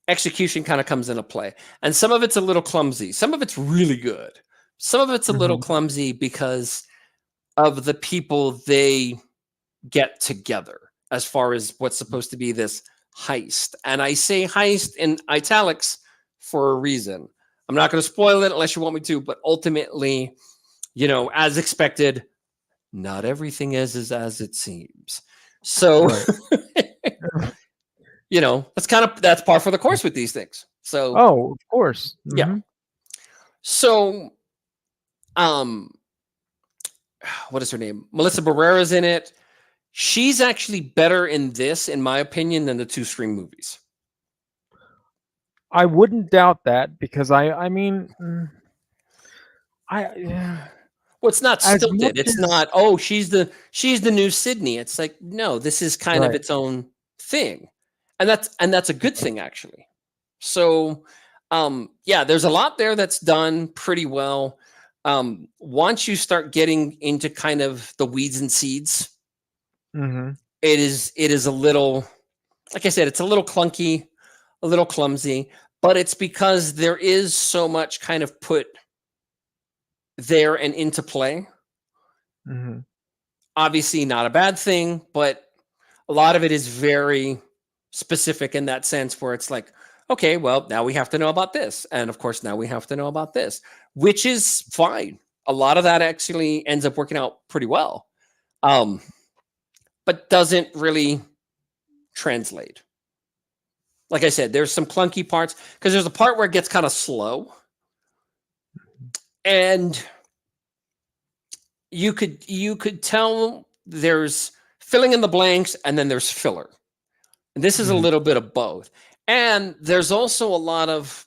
execution kind of comes into play. And some of it's a little clumsy. Some of it's really good. Some of it's a little clumsy because of the people they get together as far as what's supposed to be this heist. And I say heist in italics for a reason. I'm not going to spoil it unless you want me to, but ultimately, as expected, not everything is as it seems. So, that's par for the course with these things. So, of course. Mm-hmm. Yeah. So, what is her name? Melissa Barrera's in it. She's actually better in this, in my opinion, than the two Scream movies. I wouldn't doubt that because Well, it's not stilted. It's not, she's the new Sydney. It's like, no, this is kind of its own thing. And that's a good thing, actually. So, there's a lot there that's done pretty well. Once you start getting into kind of the weeds and seeds, it is a little, like I said, it's a little clunky, a little clumsy, but it's because there is so much kind of put there and into play. Obviously not a bad thing, but a lot of it is very specific in that sense where it's like, okay, well, now we have to know about this. And of course, now we have to know about this, which is fine. A lot of that actually ends up working out pretty well. But doesn't really translate. Like I said, there's some clunky parts because there's a part where it gets kind of slow. And you could tell there's filling in the blanks and then there's filler. And this is a little bit of both. And there's also a lot of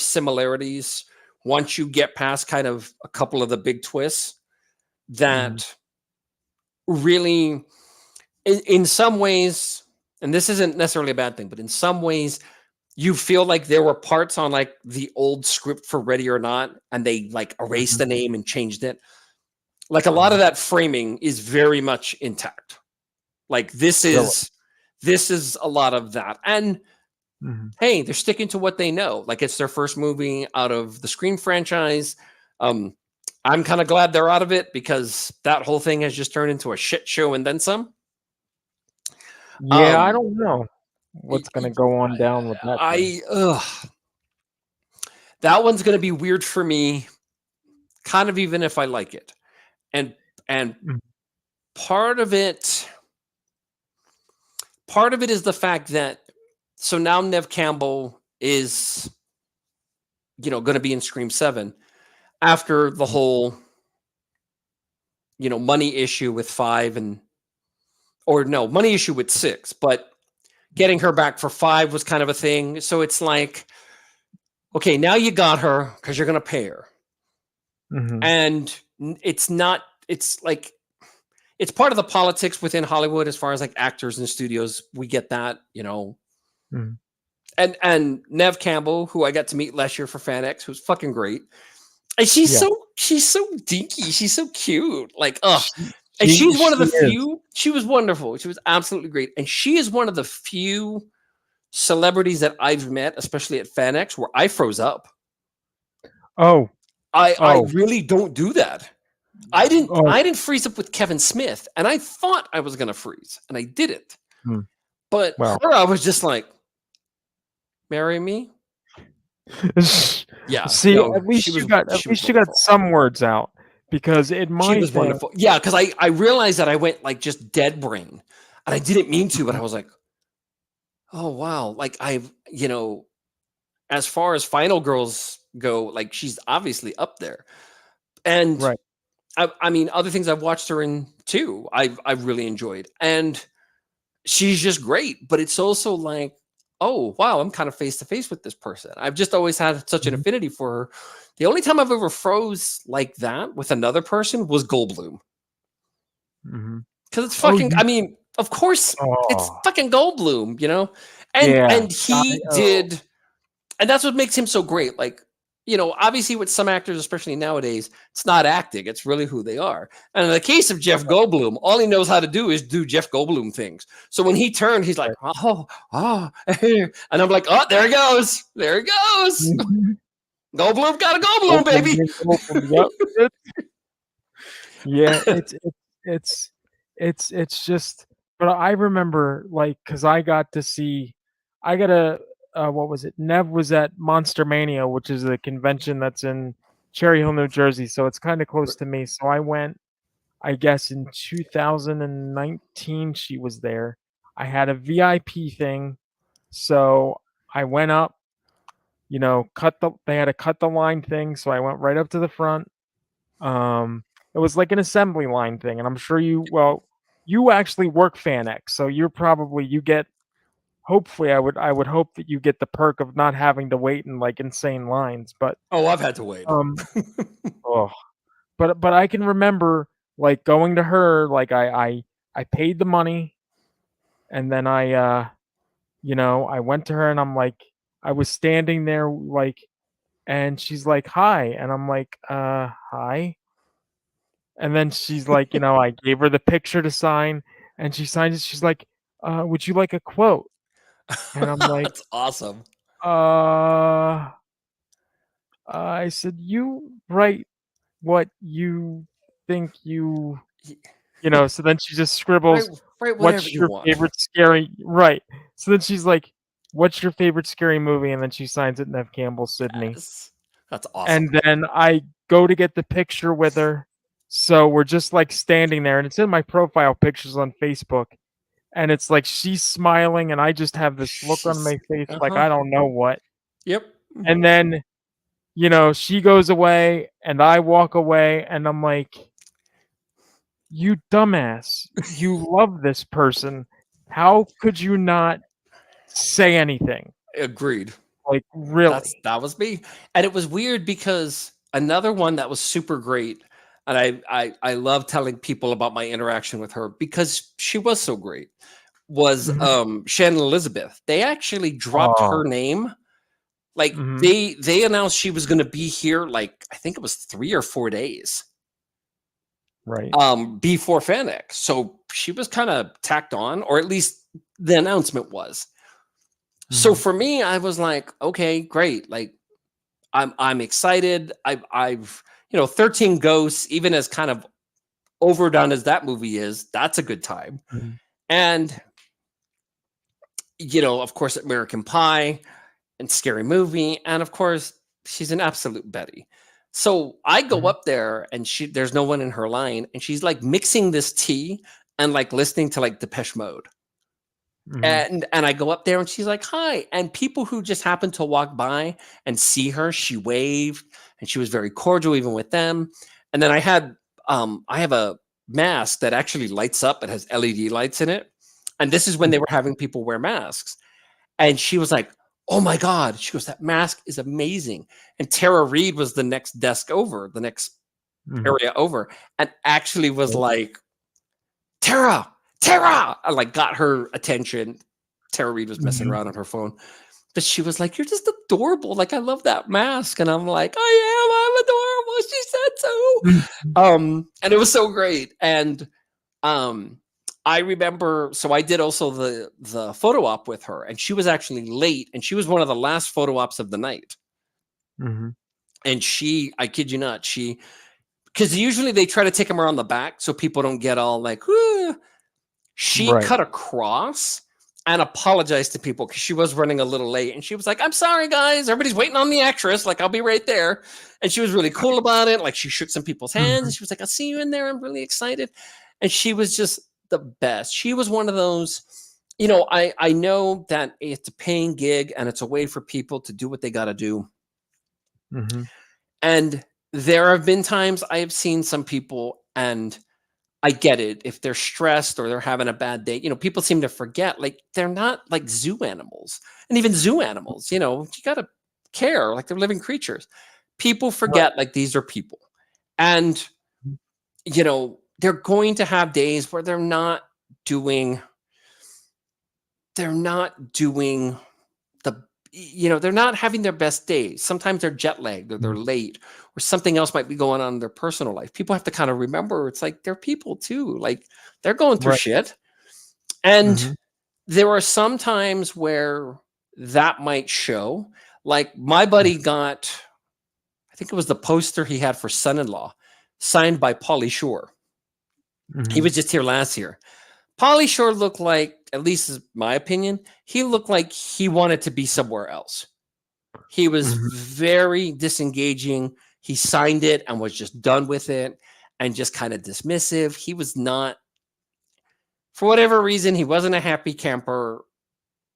similarities once you get past kind of a couple of the big twists that really in some ways, and this isn't necessarily a bad thing, but in some ways you feel like there were parts on like the old script for Ready or Not and they like erased the name and changed it. Like a lot of that framing is very much intact. Like this is a lot of that. And hey, they're sticking to what they know. Like it's their first movie out of the Scream franchise. I'm kind of glad they're out of it because that whole thing has just turned into a shit show and then some. Yeah, I don't know what's going to go on down with that. That one's going to be weird for me, kind of even if I like it. And part of it is the fact that so now Nev Campbell is going to be in Scream 7 after the whole money issue with 5 money issue with 6, but getting her back for 5 was kind of a thing. So it's like, okay, now you got her because you're going to pay her. And it's like, it's part of the politics within Hollywood as far as like actors and studios. We get that, and Nev Campbell, who I got to meet last year for FanX, who's fucking great. And she's so dinky. She's so cute. Like, and she's one of the few. She was wonderful. She was absolutely great. And she is one of the few celebrities that I've met, especially at FanX, where I froze up. Oh, I Oh. really don't do that. I didn't freeze up with Kevin Smith, and I thought I was gonna freeze, and I didn't. But Well. her, I was just like, marry me? Yeah. See, no, at least she was you got wonderful. some words out, because in my She was thing, wonderful. Yeah, because I realized that I went like just dead brain, and I didn't mean to, but I was like, oh wow, like I've as far as final girls go, like she's obviously up there, and right. I mean other things I've watched her in too. I've really enjoyed, and she's just great. But it's also like, oh wow, I'm kind of face to face with this person. I've just always had such an affinity for her. The only time I've ever froze like that with another person was Goldblum. Because it's fucking, I mean, of course, it's fucking Goldblum, and he did, and that's what makes him so great. Like, obviously with some actors, especially nowadays, it's not acting, it's really who they are. And in the case of Jeff Goldblum, all he knows how to do is do Jeff Goldblum things. So when he turned, he's like, and I'm like, oh, there he goes. Goldblum got a Goldblum, baby. Yeah, it's just, but I remember, like, because I got a what was it? Nev was at Monster Mania, which is a convention that's in Cherry Hill, New Jersey, so it's kind of close to me. So I went, I guess in 2019 she was there. I had a VIP thing, so I went up, they had to cut the line thing, so I went right up to the front. It was like an assembly line thing, and I'm sure you actually work FanX, so hopefully I would hope that you get the perk of not having to wait in like insane lines, but oh, I've had to wait. But I can remember like going to her, like I paid the money, and then I went to her, and I'm like, I was standing there, like, and she's like, hi, and I'm like, hi. And then she's like, I gave her the picture to sign, and she signs it. She's like, would you like a quote? And I'm like, that's awesome. I said, you write what you think so then she just scribbles, write what's your favorite scary, right. So then she's like, what's your favorite scary movie? And then she signs it, Nev Campbell, Sydney. Yes. That's awesome. And then I go to get the picture with her. So we're just like standing there, and it's in my profile pictures on Facebook. And it's like she's smiling, and I just have this look on my face like I don't know what. Yep. And then, she goes away, and I walk away, and I'm like, you dumbass. You love this person. How could you not say anything? Agreed. Like, really? That was me. And it was weird because another one that was super great, and I love telling people about my interaction with her because she was so great, was Shannon Elizabeth. They actually dropped her name. Like they announced she was going to be here, like I think it was 3 or 4 days. Right. Before FanX. So she was kind of tacked on, or at least the announcement was. So for me, I was like, okay, great. Like I'm excited. I've 13 Ghosts, even as kind of overdone as that movie is, that's a good time. And of course, American Pie and Scary Movie, and of course, she's an absolute Betty. So I go up there, and there's no one in her line, and she's like mixing this tea and like listening to like Depeche Mode. And I go up there, and she's like, hi. And people who just happen to walk by and see her, she waved, and she was very cordial even with them. And then I have a mask that actually lights up. It has LED lights in it. And this is when they were having people wear masks. And she was like, oh my God. She goes, that mask is amazing. And Tara Reid was the next desk over, the next area over, and actually was like, Tara, I like got her attention. Tara Reid was messing around on her phone, but she was like, you're just adorable. Like, I love that mask. And I'm like, I'm adorable. She said so. And it was so great. And I remember, so I did also the photo op with her, and she was actually late, and she was one of the last photo ops of the night. And I kid you not, because usually they try to take him around the back so people don't get all like, whoo. She Right. cut across and apologized to people because she was running a little late. And she was like, I'm sorry, guys. Everybody's waiting on the actress. Like, I'll be right there. And she was really cool about it. Like, she shook some people's hands and she was like, I'll see you in there. I'm really excited. And she was just the best. She was one of those, I know that it's a paying gig and it's a way for people to do what they got to do. And there have been times I have seen some people, and I get it, if they're stressed or they're having a bad day, people seem to forget, like, they're not like zoo animals. And even zoo animals, you got to care, like, they're living creatures. People forget, like, these are people. And, they're going to have days where they're not doing they're not having their best days. Sometimes they're jet lagged or they're late or something else might be going on in their personal life. People have to kind of remember, it's like, they're people too. Like, they're going through shit. And there are some times where that might show. Like, my buddy got, I think it was the poster he had for Son-in-Law, signed by Pauly Shore. He was just here last year. Pauly Shore looked like, at least is my opinion, he looked like he wanted to be somewhere else. He was very disengaging. He signed it and was just done with it and just kind of dismissive. He was not, for whatever reason, he wasn't a happy camper,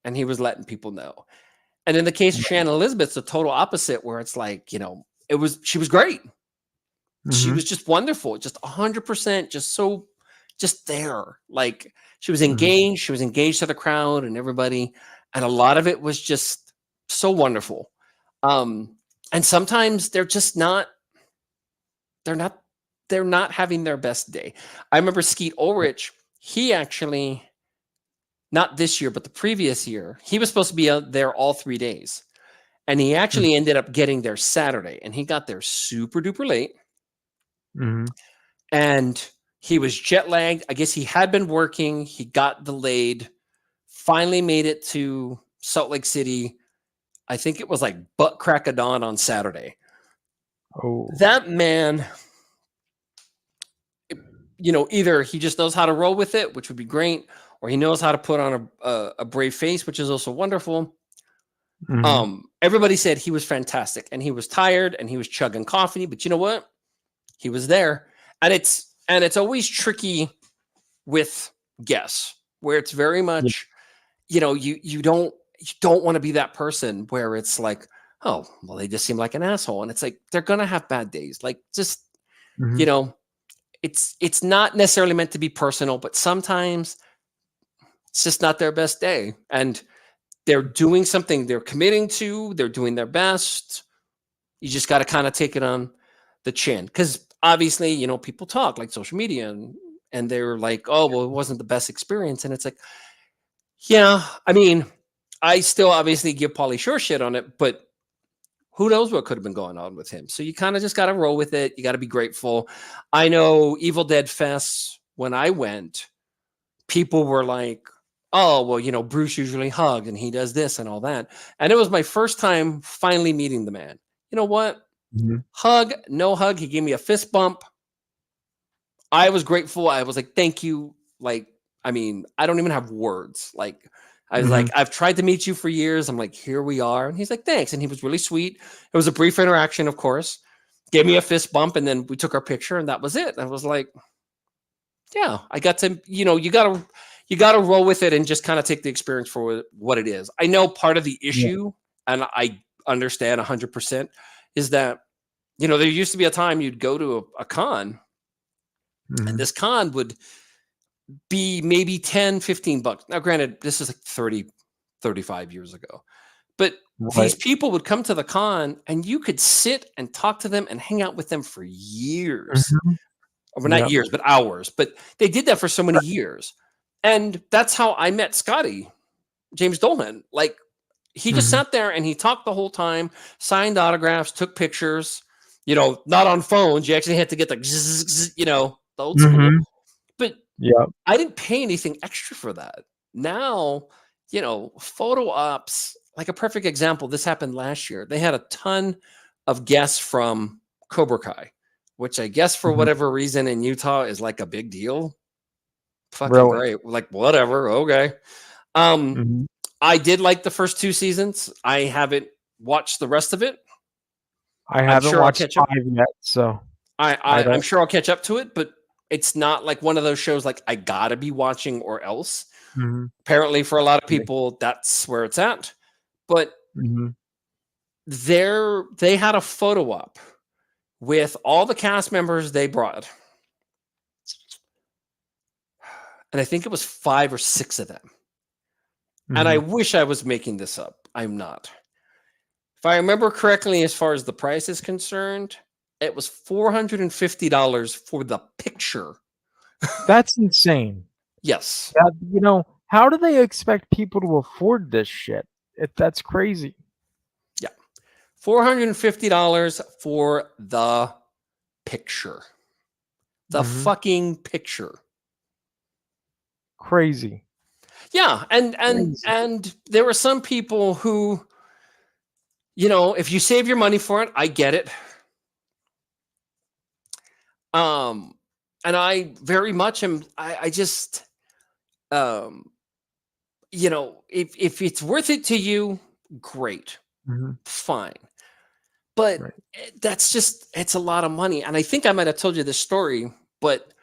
and he was letting people know. And in the case of Shannon Elizabeth's the total opposite, where it's like, she was great. She was just wonderful, just 100%, just there. Like, she was engaged. She was engaged to the crowd and everybody. And a lot of it was just so wonderful. And sometimes they're just not having their best day. I remember Skeet Ulrich, he actually, not this year, but the previous year, he was supposed to be out there all 3 days. And he actually ended up getting there Saturday, and he got there super duper late. And he was jet lagged. I guess he had been working. He got delayed, finally made it to Salt Lake City. I think it was like butt crack of dawn on Saturday. Oh, that man, either he just knows how to roll with it, which would be great, or he knows how to put on a brave face, which is also wonderful. Everybody said he was fantastic, and he was tired, and he was chugging coffee, but you know what? He was there. And it's always tricky with guests, where it's very much, you don't want to be that person where it's like, oh, well, they just seem like an asshole. And it's like, they're going to have bad days. Like, just, it's not necessarily meant to be personal, but sometimes it's just not their best day. And they're doing something they're committing to, they're doing their best. You just got to kind of take it on the chin. Because obviously, people talk, like social media, and they're like, oh, well, it wasn't the best experience. And it's like, yeah, I mean, I still obviously give Pauly Shore shit on it, but who knows what could have been going on with him. So you kind of just got to roll with it. You got to be grateful. I know Evil Dead Fest, when I went, people were like, oh, well, Bruce usually hugged and he does this and all that. And it was my first time finally meeting the man. You know what? Hug, no hug. He gave me a fist bump. I was grateful. I was like, thank you. Like, I mean, I don't even have words. Like, I was like, I've tried to meet you for years. I'm like, here we are. And he's like, thanks. And he was really sweet. It was a brief interaction, of course. Gave me a fist bump, and then we took our picture, and that was it. I was like, yeah, I got to, you got to roll with it and just kind of take the experience for what it is. I know part of the issue, and I understand 100%, is that, there used to be a time you'd go to a con, and this con would be maybe 10, 15 bucks. Now, granted, this is like 30, 35 years ago, but these people would come to the con and you could sit and talk to them and hang out with them for years. Well, not years, but hours. But they did that for so many years. And that's how I met Scotty, James Dolan. Like, he just sat there and he talked the whole time, signed autographs, took pictures, not on phones. You actually had to get the, the old school. But I didn't pay anything extra for that. Now, photo ops, like a perfect example, this happened last year. They had a ton of guests from Cobra Kai, which I guess for whatever reason in Utah is like a big deal. Fucking Really? great. Like, whatever. Okay. I did like the first 2 seasons. I haven't watched the rest of it. I haven't sure I'll watched catch up. 5 yet, so I'm sure I'll catch up to it, but it's not like one of those shows like I gotta be watching or else. Apparently, for a lot of people, that's where it's at. But they had a photo op with all the cast members they brought. And I think it was 5 or 6 of them. And I wish I was making this up. I'm not. If I remember correctly, as far as the price is concerned, it was $450 for the picture. That's insane. Yes. How do they expect people to afford this shit? That's crazy. Yeah. $450 for the picture. The fucking picture. Crazy. Yeah, and there were some people who, if you save your money for it, I get it. And I very much am. I just, if it's worth it to you, great, fine. But it's a lot of money. And I think I might have told you this story, but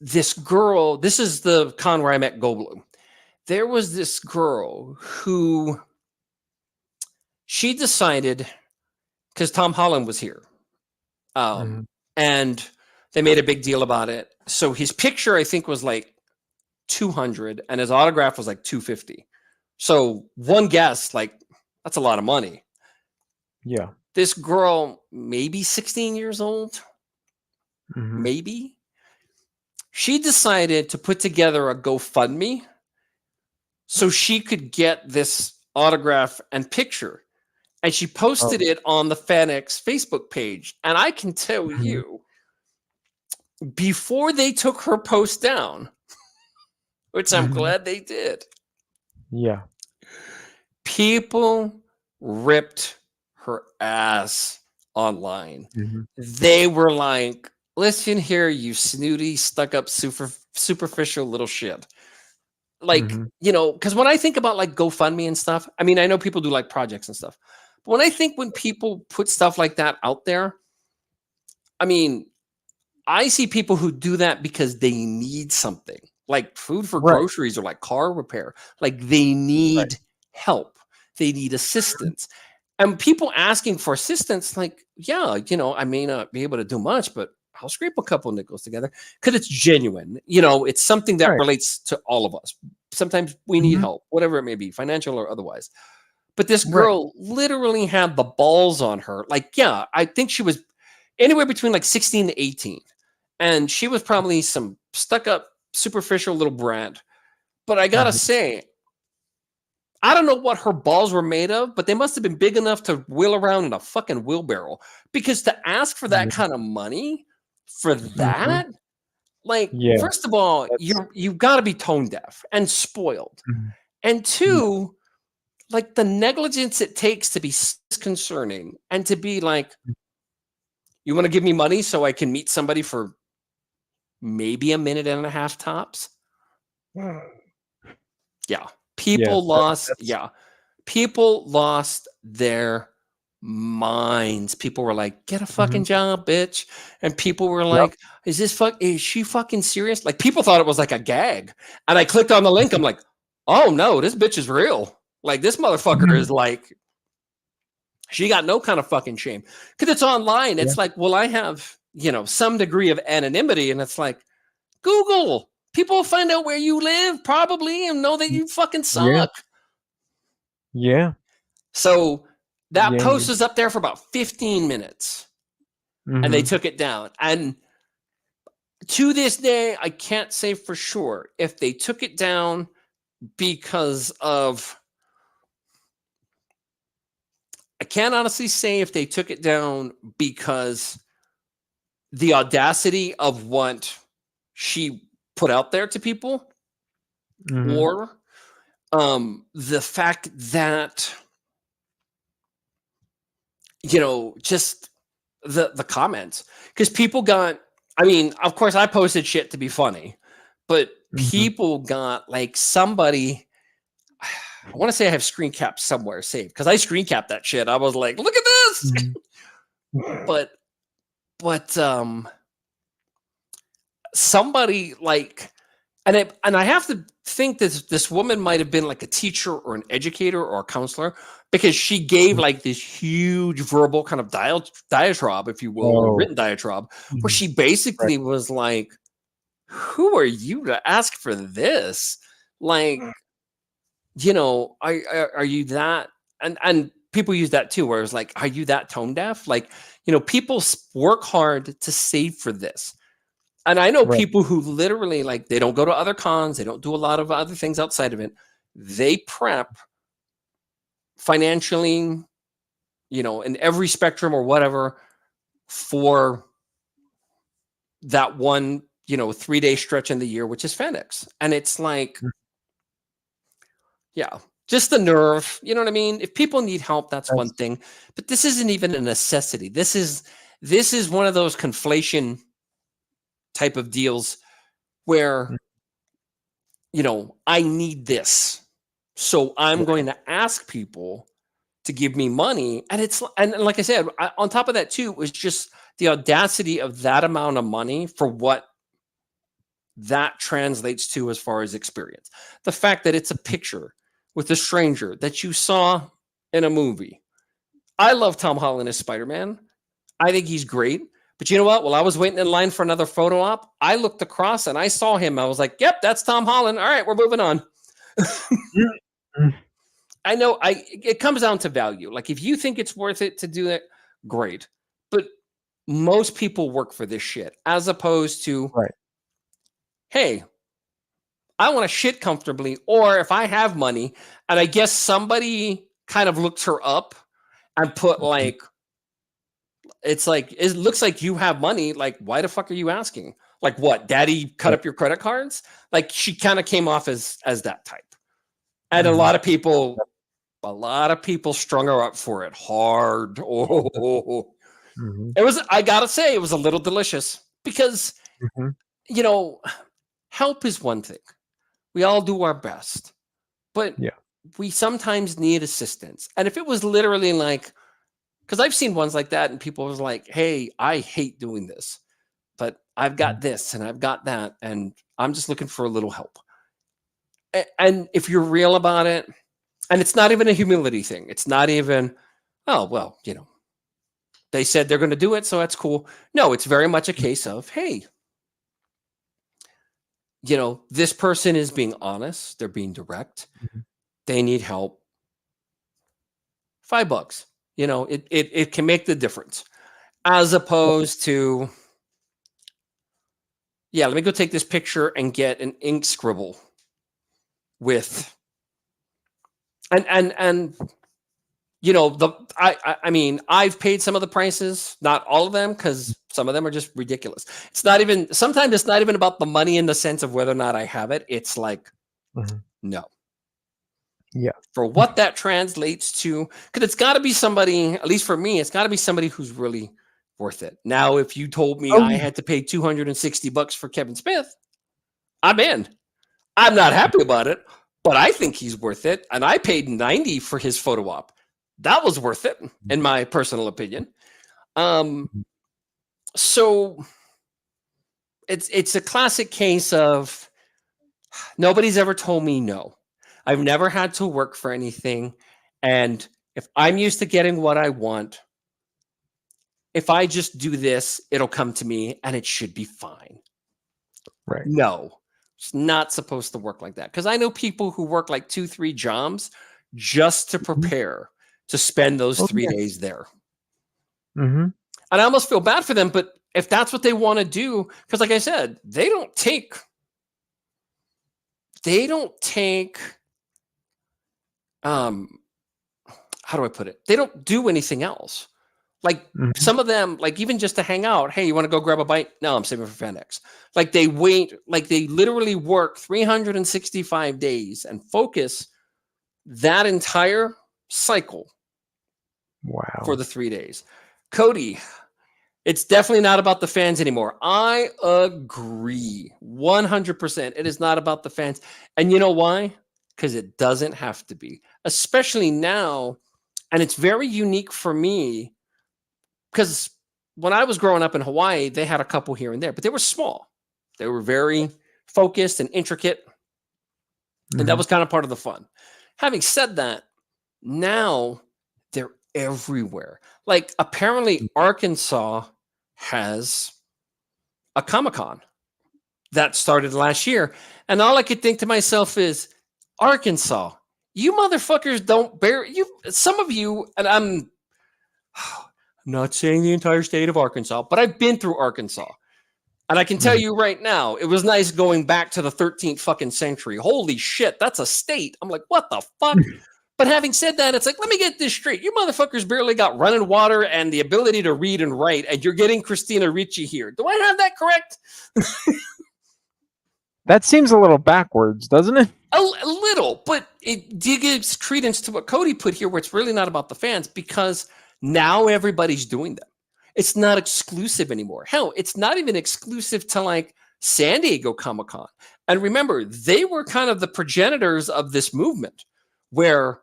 this girl, this is the con where I met Goldblum. There was this girl who she decided, because Tom Holland was here, and they made a big deal about it. So his picture, I think, was like $200, and his autograph was like $250. So one guess, like, that's a lot of money. Yeah. This girl, maybe 16 years old, maybe. She decided to put together a GoFundMe so she could get this autograph and picture. And she posted it on the FanX Facebook page. And I can tell you, before they took her post down, which I'm glad they did, people ripped her ass online. They were like, listen here, you snooty, stuck-up, superficial little shit. Like, because when I think about like GoFundMe and stuff, I mean, I know people do like projects and stuff. But when people put stuff like that out there, I mean, I see people who do that because they need something, like food for groceries or like car repair. Like they need help. They need assistance. And people asking for assistance, like, yeah, I may not be able to do much, but I'll scrape a couple nickels together because it's genuine. It's something that relates to all of us. Sometimes we need help, whatever it may be, financial or otherwise. But this girl literally had the balls on her. Like, yeah, I think she was anywhere between like 16 to 18. And she was probably some stuck-up, superficial little brat. But I got to say, I don't know what her balls were made of, but they must have been big enough to wheel around in a fucking wheelbarrow. Because to ask for that kind of money for that, like, first of all, you've got to be tone deaf and spoiled. And two, like the negligence it takes to be disconcerting and to be like, you want to give me money so I can meet somebody for maybe a minute and a half tops? Yeah. People lost their minds. People were like, get a fucking job, bitch. And people were like, is she fucking serious? Like people thought it was like a gag. And I clicked on the link. I'm like, oh no, this bitch is real. Like this motherfucker is like, she got no kind of fucking shame. Because it's online. It's like, well, I have, some degree of anonymity. And it's like, Google. People will find out where you live, probably, and know that you fucking suck. Yeah. So that post was up there for about 15 minutes. And they took it down. And to this day, I can't say for sure if they took it down because of... I can't honestly say if they took it down because the audacity of what she put out there to people, or the fact that, just the comments, because people got, I mean, of course I posted shit to be funny, but people got like somebody, I want to say I have screen caps somewhere saved because I screen capped that shit. I was like, look at this. but somebody like, and I have to think this woman might have been like a teacher or an educator or a counselor, because she gave like this huge verbal kind of diatribe, if you will, or written diatribe, where she basically was like, who are you to ask for this? Like, are you that? And people use that too, where it's like, are you that tone deaf? Like, people work hard to save for this. And I know people who literally, like, they don't go to other cons, they don't do a lot of other things outside of it. They prep financially, in every spectrum or whatever, for that one, 3-day stretch in the year, which is FanX. And it's like, yeah, just the nerve, you know what I mean? If people need help, that's one thing, but this isn't even a necessity. This is one of those conflation type of deals where, I need this, so I'm going to ask people to give me money. And like I said, on top of that too, was just the audacity of that amount of money for what that translates to as far as experience. The fact that it's a picture with a stranger that you saw in a movie. I love Tom Holland as Spider-Man. I think he's great. But you know what? While I was waiting in line for another photo op, I looked across and I saw him. I was like, yep, that's Tom Holland. All right, we're moving on. I know it comes down to value. Like, if you think it's worth it to do that, great. But most people work for this shit, as opposed to, hey, I want to shit comfortably, or if I have money, and I guess somebody kind of looked her up and put like, it's like, it looks like you have money. Like, why the fuck are you asking? Like, what, daddy cut up your credit cards? Like, she kind of came off as that type. And a lot of people strung her up for it hard. It was, I gotta say, it was a little delicious, because, help is one thing. We all do our best, but we sometimes need assistance. And if it was literally like, because I've seen ones like that, and people was like, hey, I hate doing this, but I've got this and I've got that, and I'm just looking for a little help. And if you're real about it, and it's not even a humility thing, it's not even, oh, well, they said they're going to do it, so that's cool. No, it's very much a case of, hey, this person is being honest. They're being direct. They need help. $5. It can make the difference, as opposed to, let me go take this picture and get an ink scribble with, I mean, I've paid some of the prices, not all of them, because some of them are just ridiculous. Sometimes it's not even about the money in the sense of whether or not I have it. It's like, no. Yeah. For what that translates to, because it's got to be somebody, at least for me, it's got to be somebody who's really worth it. Now, if you told me I had to pay $260 for Kevin Smith, I'm in. I'm not happy about it, but I think he's worth it. And I paid $90 for his photo op. That was worth it, in my personal opinion. So it's a classic case of nobody's ever told me no. I've never had to work for anything. And if I'm used to getting what I want, if I just do this, it'll come to me and it should be fine. Right. No, it's not supposed to work like that. Because I know people who work like 2-3 jobs just to prepare to spend those 3 days there. And I almost feel bad for them, but if that's what they want to do, because like I said, they don't take how do I put it? They don't do anything else. Like some of them, like even just to hang out, hey, you want to go grab a bite? No, I'm saving for FanX. Like they wait, like they literally work 365 days and focus that entire cycle Wow. for the 3 days. Cody, it's definitely not about the fans anymore. I agree 100%. It is not about the fans. And you know why? Because it doesn't have to be, especially now. And it's very unique for me because when I was growing up in Hawaii, they had a couple here and there, but they were small. They were very focused and intricate. And that was kind of part of the fun. Having said that, now they're everywhere. Like apparently Arkansas has a Comic-Con that started last year. And all I could think to myself is, Arkansas, you motherfuckers don't bear you. Some of you, and I'm not saying the entire state of Arkansas, but I've been through Arkansas. And I can tell you right now, it was nice going back to the 13th fucking century. Holy shit, that's a state. I'm like, what the fuck? But having said that, it's like, let me get this straight. You motherfuckers barely got running water and the ability to read and write, and you're getting Christina Ricci here. Do I have that correct? That seems a little backwards, doesn't it? A little, but it gives credence to what Cody put here, where it's really not about the fans, because now everybody's doing them. It's not exclusive anymore. Hell, it's not even exclusive to like San Diego Comic-Con. And remember, they were kind of the progenitors of this movement where,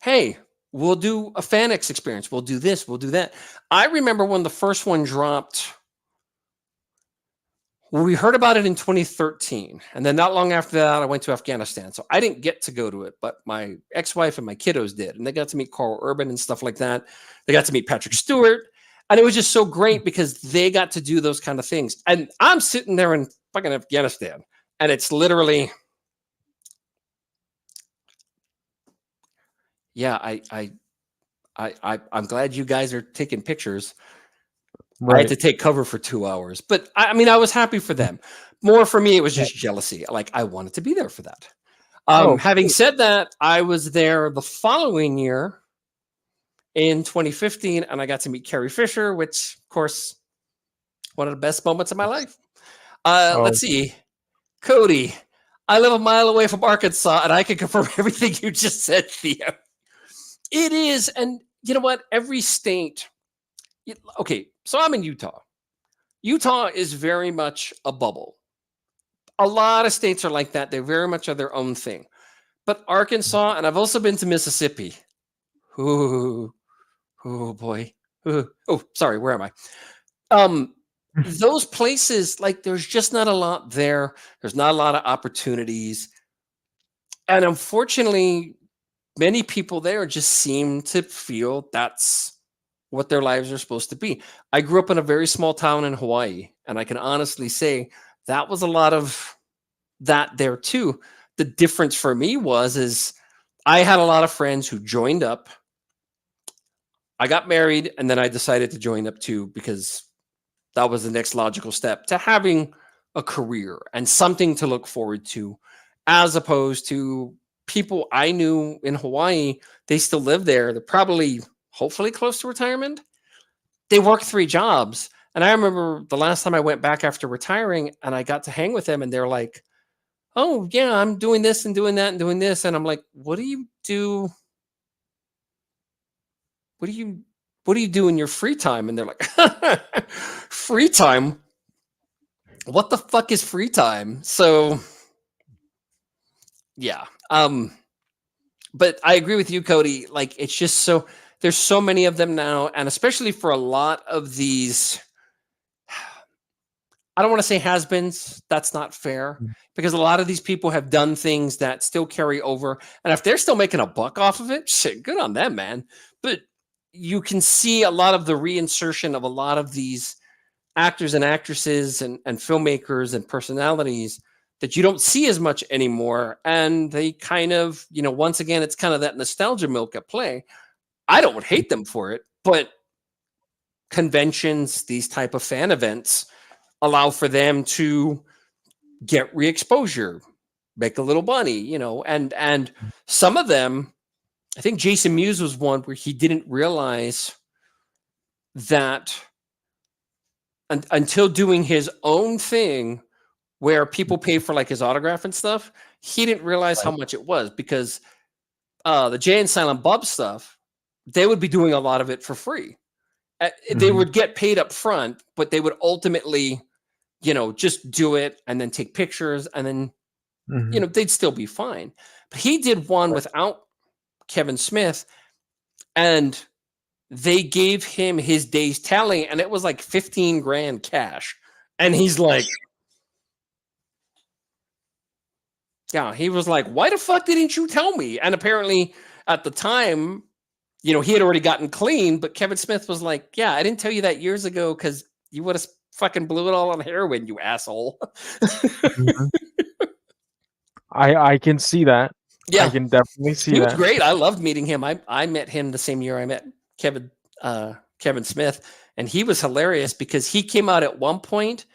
hey, we'll do a FanX experience. We'll do this. We'll do that. I remember when the first one dropped, we heard about it in 2013. And then not long after that, I went to Afghanistan. So I didn't get to go to it, but my ex-wife and my kiddos did. And they got to meet Carl Urban and stuff like that. They got to meet Patrick Stewart. And it was just so great because they got to do those kind of things. And I'm sitting there in fucking Afghanistan. And it's literally, yeah, I'm glad you guys are taking pictures. Right. I had to take cover for 2 hours, but I mean, I was happy for them. More for me, it was just jealousy. Like I wanted to be there for that. Having said that, I was there the following year in 2015, and I got to meet Carrie Fisher, which, of course, one of the best moments of my life. Let's see, Cody. I live a mile away from Arkansas, and I can confirm everything you just said, Theo. It is, and you know what? Every state. Okay, so I'm in Utah. Utah is very much a bubble. A lot of states are like that. They very much are their own thing. But Arkansas, and I've also been to Mississippi. Oh boy. Oh, sorry, where am I? Those places, like there's just not a lot there. There's not a lot of opportunities. And unfortunately, many people there just seem to feel that's what their lives are supposed to be. I grew up in a very small town in Hawaii, and I can honestly say that was a lot of that there too. The difference for me is I had a lot of friends who joined up. I got married, and then I decided to join up too because that was the next logical step to having a career and something to look forward to, as opposed to people I knew in Hawaii. They still live there. They're probably hopefully close to retirement. They work 3 jobs. And I remember the last time I went back after retiring and I got to hang with them and they're like, oh yeah, I'm doing this and doing that and doing this. And I'm like, what do you do? What do you do in your free time? And they're like, free time? What the fuck is free time? So yeah. But I agree with you, Cody. Like it's just so, there's so many of them now, and especially for a lot of these, I don't want to say has-beens. That's not fair because a lot of these people have done things that still carry over. And if they're still making a buck off of it, shit, good on them, man. But you can see a lot of the reinsertion of a lot of these actors and actresses and filmmakers and personalities that you don't see as much anymore. And they kind of, once again, it's kind of that nostalgia milk at play. I don't hate them for it, but conventions, these type of fan events allow for them to get re-exposure, make a little money, and some of them, I think Jason Mewes was one where he didn't realize that until doing his own thing where people pay for like his autograph and stuff, he didn't realize how much it was because the Jay and Silent Bob stuff, they would be doing a lot of it for free. They would get paid up front, but they would ultimately, just do it and then take pictures, and then, they'd still be fine. But he did one without Kevin Smith, and they gave him his day's tally, and it was like 15 grand cash. And he's like, he was like, why the fuck didn't you tell me? And apparently at the time, he had already gotten clean, but Kevin Smith was like, I didn't tell you that years ago because you would have fucking blew it all on heroin, you asshole. I can see that. Yeah. I can definitely see He that. was great. I loved meeting him. I met him the same year I met Kevin Smith, and he was hilarious because he came out at one point.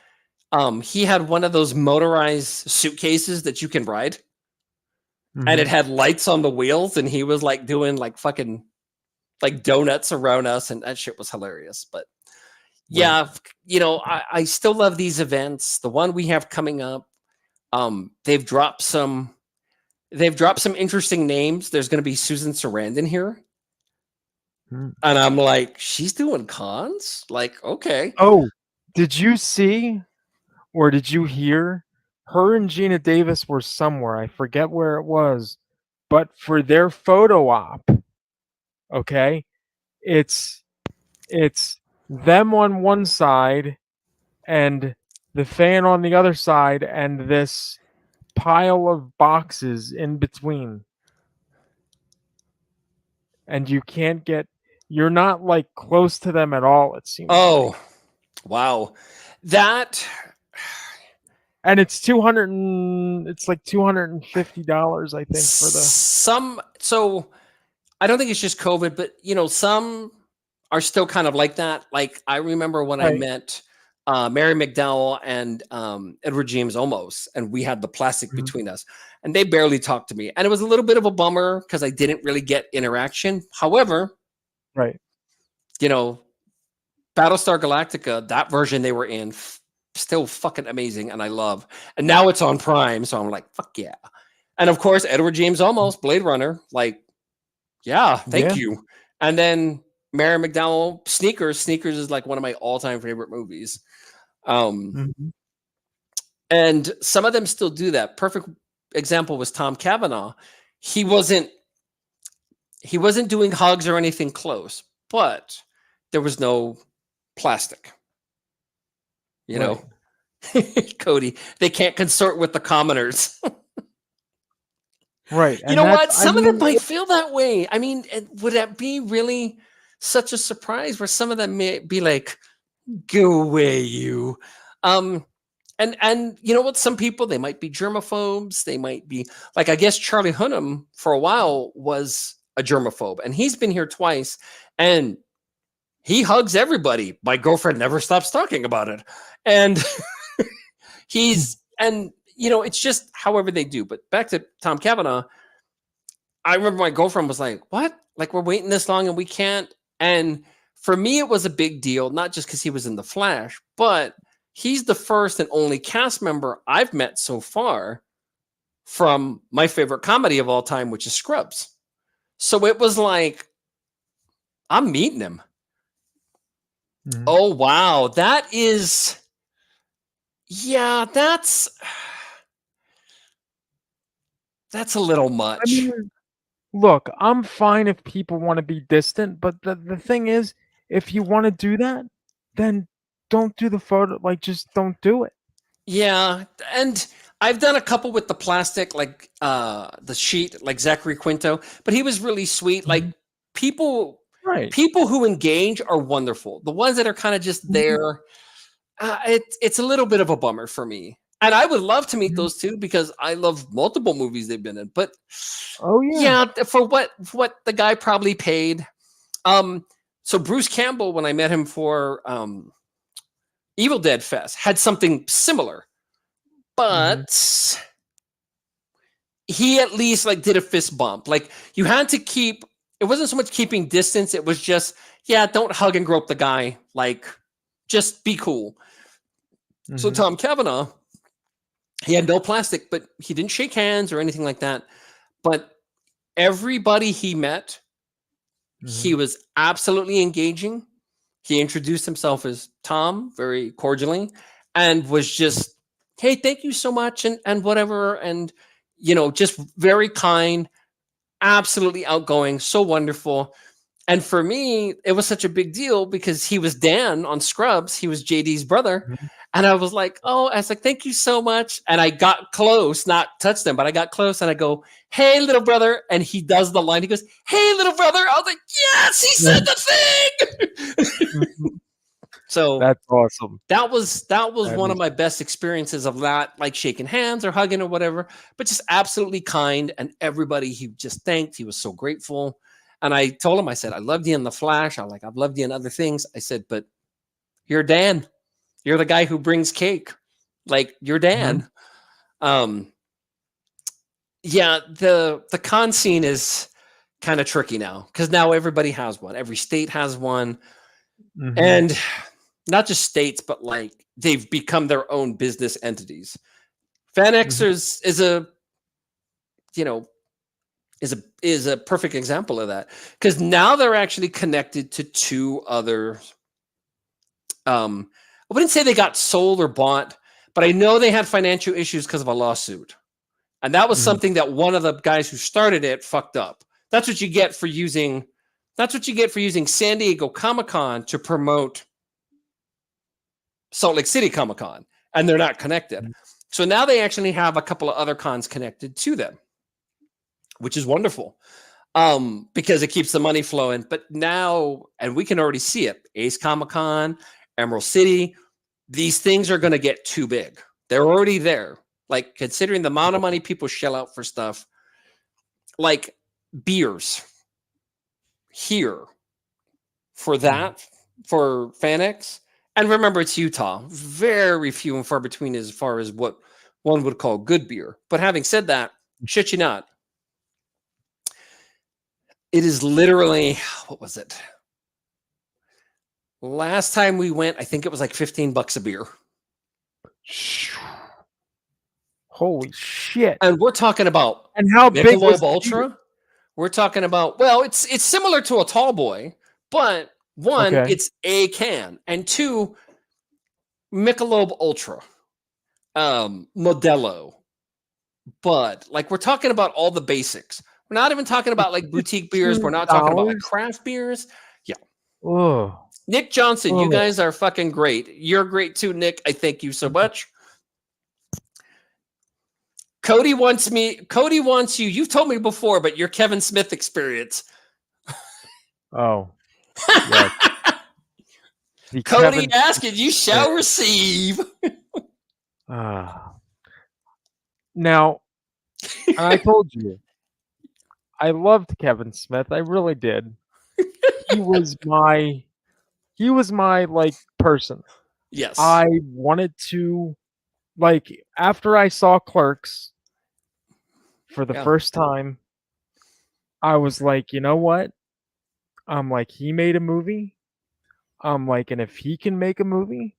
He had one of those motorized suitcases that you can ride, and it had lights on the wheels, and he was like doing like fucking like donuts around us, and that shit was hilarious. But I still love these events. The one we have coming up, they've dropped some interesting names. There's going to be Susan Sarandon here. And I'm like, she's doing cons? Like, okay. Oh, did you see or did you hear? Her and Gina Davis were somewhere. I forget where it was. But for their photo op, okay, it's them on one side and the fan on the other side and this pile of boxes in between. And you're not like close to them at all, it seems. Oh, wow. That, and it's like $250, I think, for the so I don't think it's just COVID, but some are still kind of like that. Like I remember when I met Mary McDowell and Edward James Olmos, and we had the plastic between us, and they barely talked to me, and it was a little bit of a bummer because I didn't really get interaction. However, Battlestar Galactica, that version they were in, still fucking amazing, and I love. And now it's on Prime, so I'm like, fuck yeah. And of course, Edward James Olmos, Blade Runner, like, thank you. And then Mary McDowell, Sneakers. Sneakers is like one of my all-time favorite movies. And some of them still do that. Perfect example was Tom Cavanaugh. He wasn't doing hugs or anything close, but there was no plastic. Cody, they can't consort with the commoners. Right. You know what? Some of them might feel that way. I mean, would that be really such a surprise where some of them may be like, go away, you. And you know what? Some people, they might be germaphobes. They might be like, I guess Charlie Hunnam for a while was a germaphobe, and he's been here twice, and he hugs everybody. My girlfriend never stops talking about it. And it's just however they do. But back to Tom Cavanaugh, I remember my girlfriend was like, what? Like, we're waiting this long and we can't. And for me, it was a big deal, not just because he was in The Flash, but he's the first and only cast member I've met so far from my favorite comedy of all time, which is Scrubs. So it was like, I'm meeting him. Oh, wow. That's a little much. I mean, look, I'm fine if people want to be distant, but the thing is, if you want to do that, then don't do the photo. Like, just don't do it. Yeah, and I've done a couple with the plastic, like the sheet, like Zachary Quinto, but he was really sweet. Like people who engage are wonderful. The ones that are kind of just there, it's a little bit of a bummer for me. And I would love to meet those two because I love multiple movies they've been in. But for what the guy probably paid. So Bruce Campbell, when I met him for Evil Dead Fest, had something similar, but he at least like did a fist bump. Like you had to keep. It wasn't so much keeping distance. It was just don't hug and grope the guy. Like just be cool. So Tom Cavanaugh, he had no plastic, but he didn't shake hands or anything like that. But everybody he met He was absolutely engaging. He introduced himself as Tom very cordially and was just, hey, thank you so much and whatever. And, just very kind, absolutely outgoing, so wonderful. And for me, it was such a big deal because he was Dan on Scrubs. He was JD's brother. And I was like, thank you so much. And I got close, not touched him, but I got close and I go, hey, little brother. And he does the line. He goes, hey, little brother. I was like, yes, he said the thing. So That's awesome. that was one of my best experiences of not like shaking hands or hugging or whatever, but just absolutely kind. And everybody he just thanked. He was so grateful. And I told him, I said, I loved you in The Flash. I've loved you in other things. I said, but you're Dan. You're the guy who brings cake. Like, you're Dan. Yeah, the con scene is kind of tricky now because now everybody has one. Every state has one. And not just states, but like they've become their own business entities. Fan Xers is a perfect example of that because now they're actually connected to two other. I wouldn't say they got sold or bought, but I know they had financial issues because of a lawsuit, and that was something that one of the guys who started it fucked up. That's what you get for using. That's what you get for using San Diego Comic-Con to promote Salt Lake City Comic-Con, and they're not connected. So now they actually have a couple of other cons connected to them, which is wonderful because it keeps the money flowing. But now, and we can already see it, Ace Comic-Con, Emerald City, these things are going to get too big. They're already there. Like, considering the amount of money people shell out for stuff, like beers here for that, for FanX. And remember, it's Utah. Very few and far between as far as what one would call good beer. But having said that, shit you not, it is literally, what was it? Last time we went, I think it was like $15 a beer. Holy shit. And we're talking about and how big was Ultra? We're talking about, well, it's similar to a tall boy, but one, it's a can, and two, Michelob Ultra, Modelo, Bud. Like, we're talking about all the basics. We're not even talking about like boutique beers. We're not talking about like craft beers. Yeah. Oh. Nick Johnson, you guys are fucking great. You're great too, Nick. I thank you so much. Cody wants you. You've told me before, but your Kevin Smith experience. Oh. Yes. Cody asking, you shall receive. Now, I told you, I loved Kevin Smith. I really did. He was my like person. Yes. I wanted to, like, after I saw Clerks for the first time, I was like, you know what? I'm like, he made a movie. I'm like, and if he can make a movie,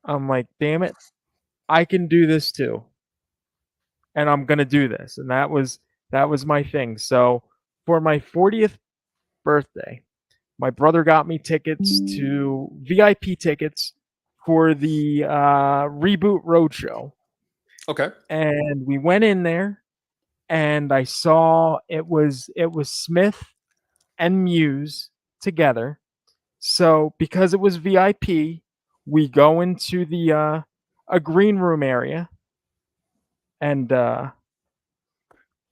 I'm like, damn it, I can do this too. And I'm gonna do this. And that was my thing. So for my 40th birthday, my brother got me tickets to VIP tickets for the Reboot Roadshow. Okay. And we went in there, and I saw it was Smith and Muse together. So because it was VIP, we go into the a green room area, and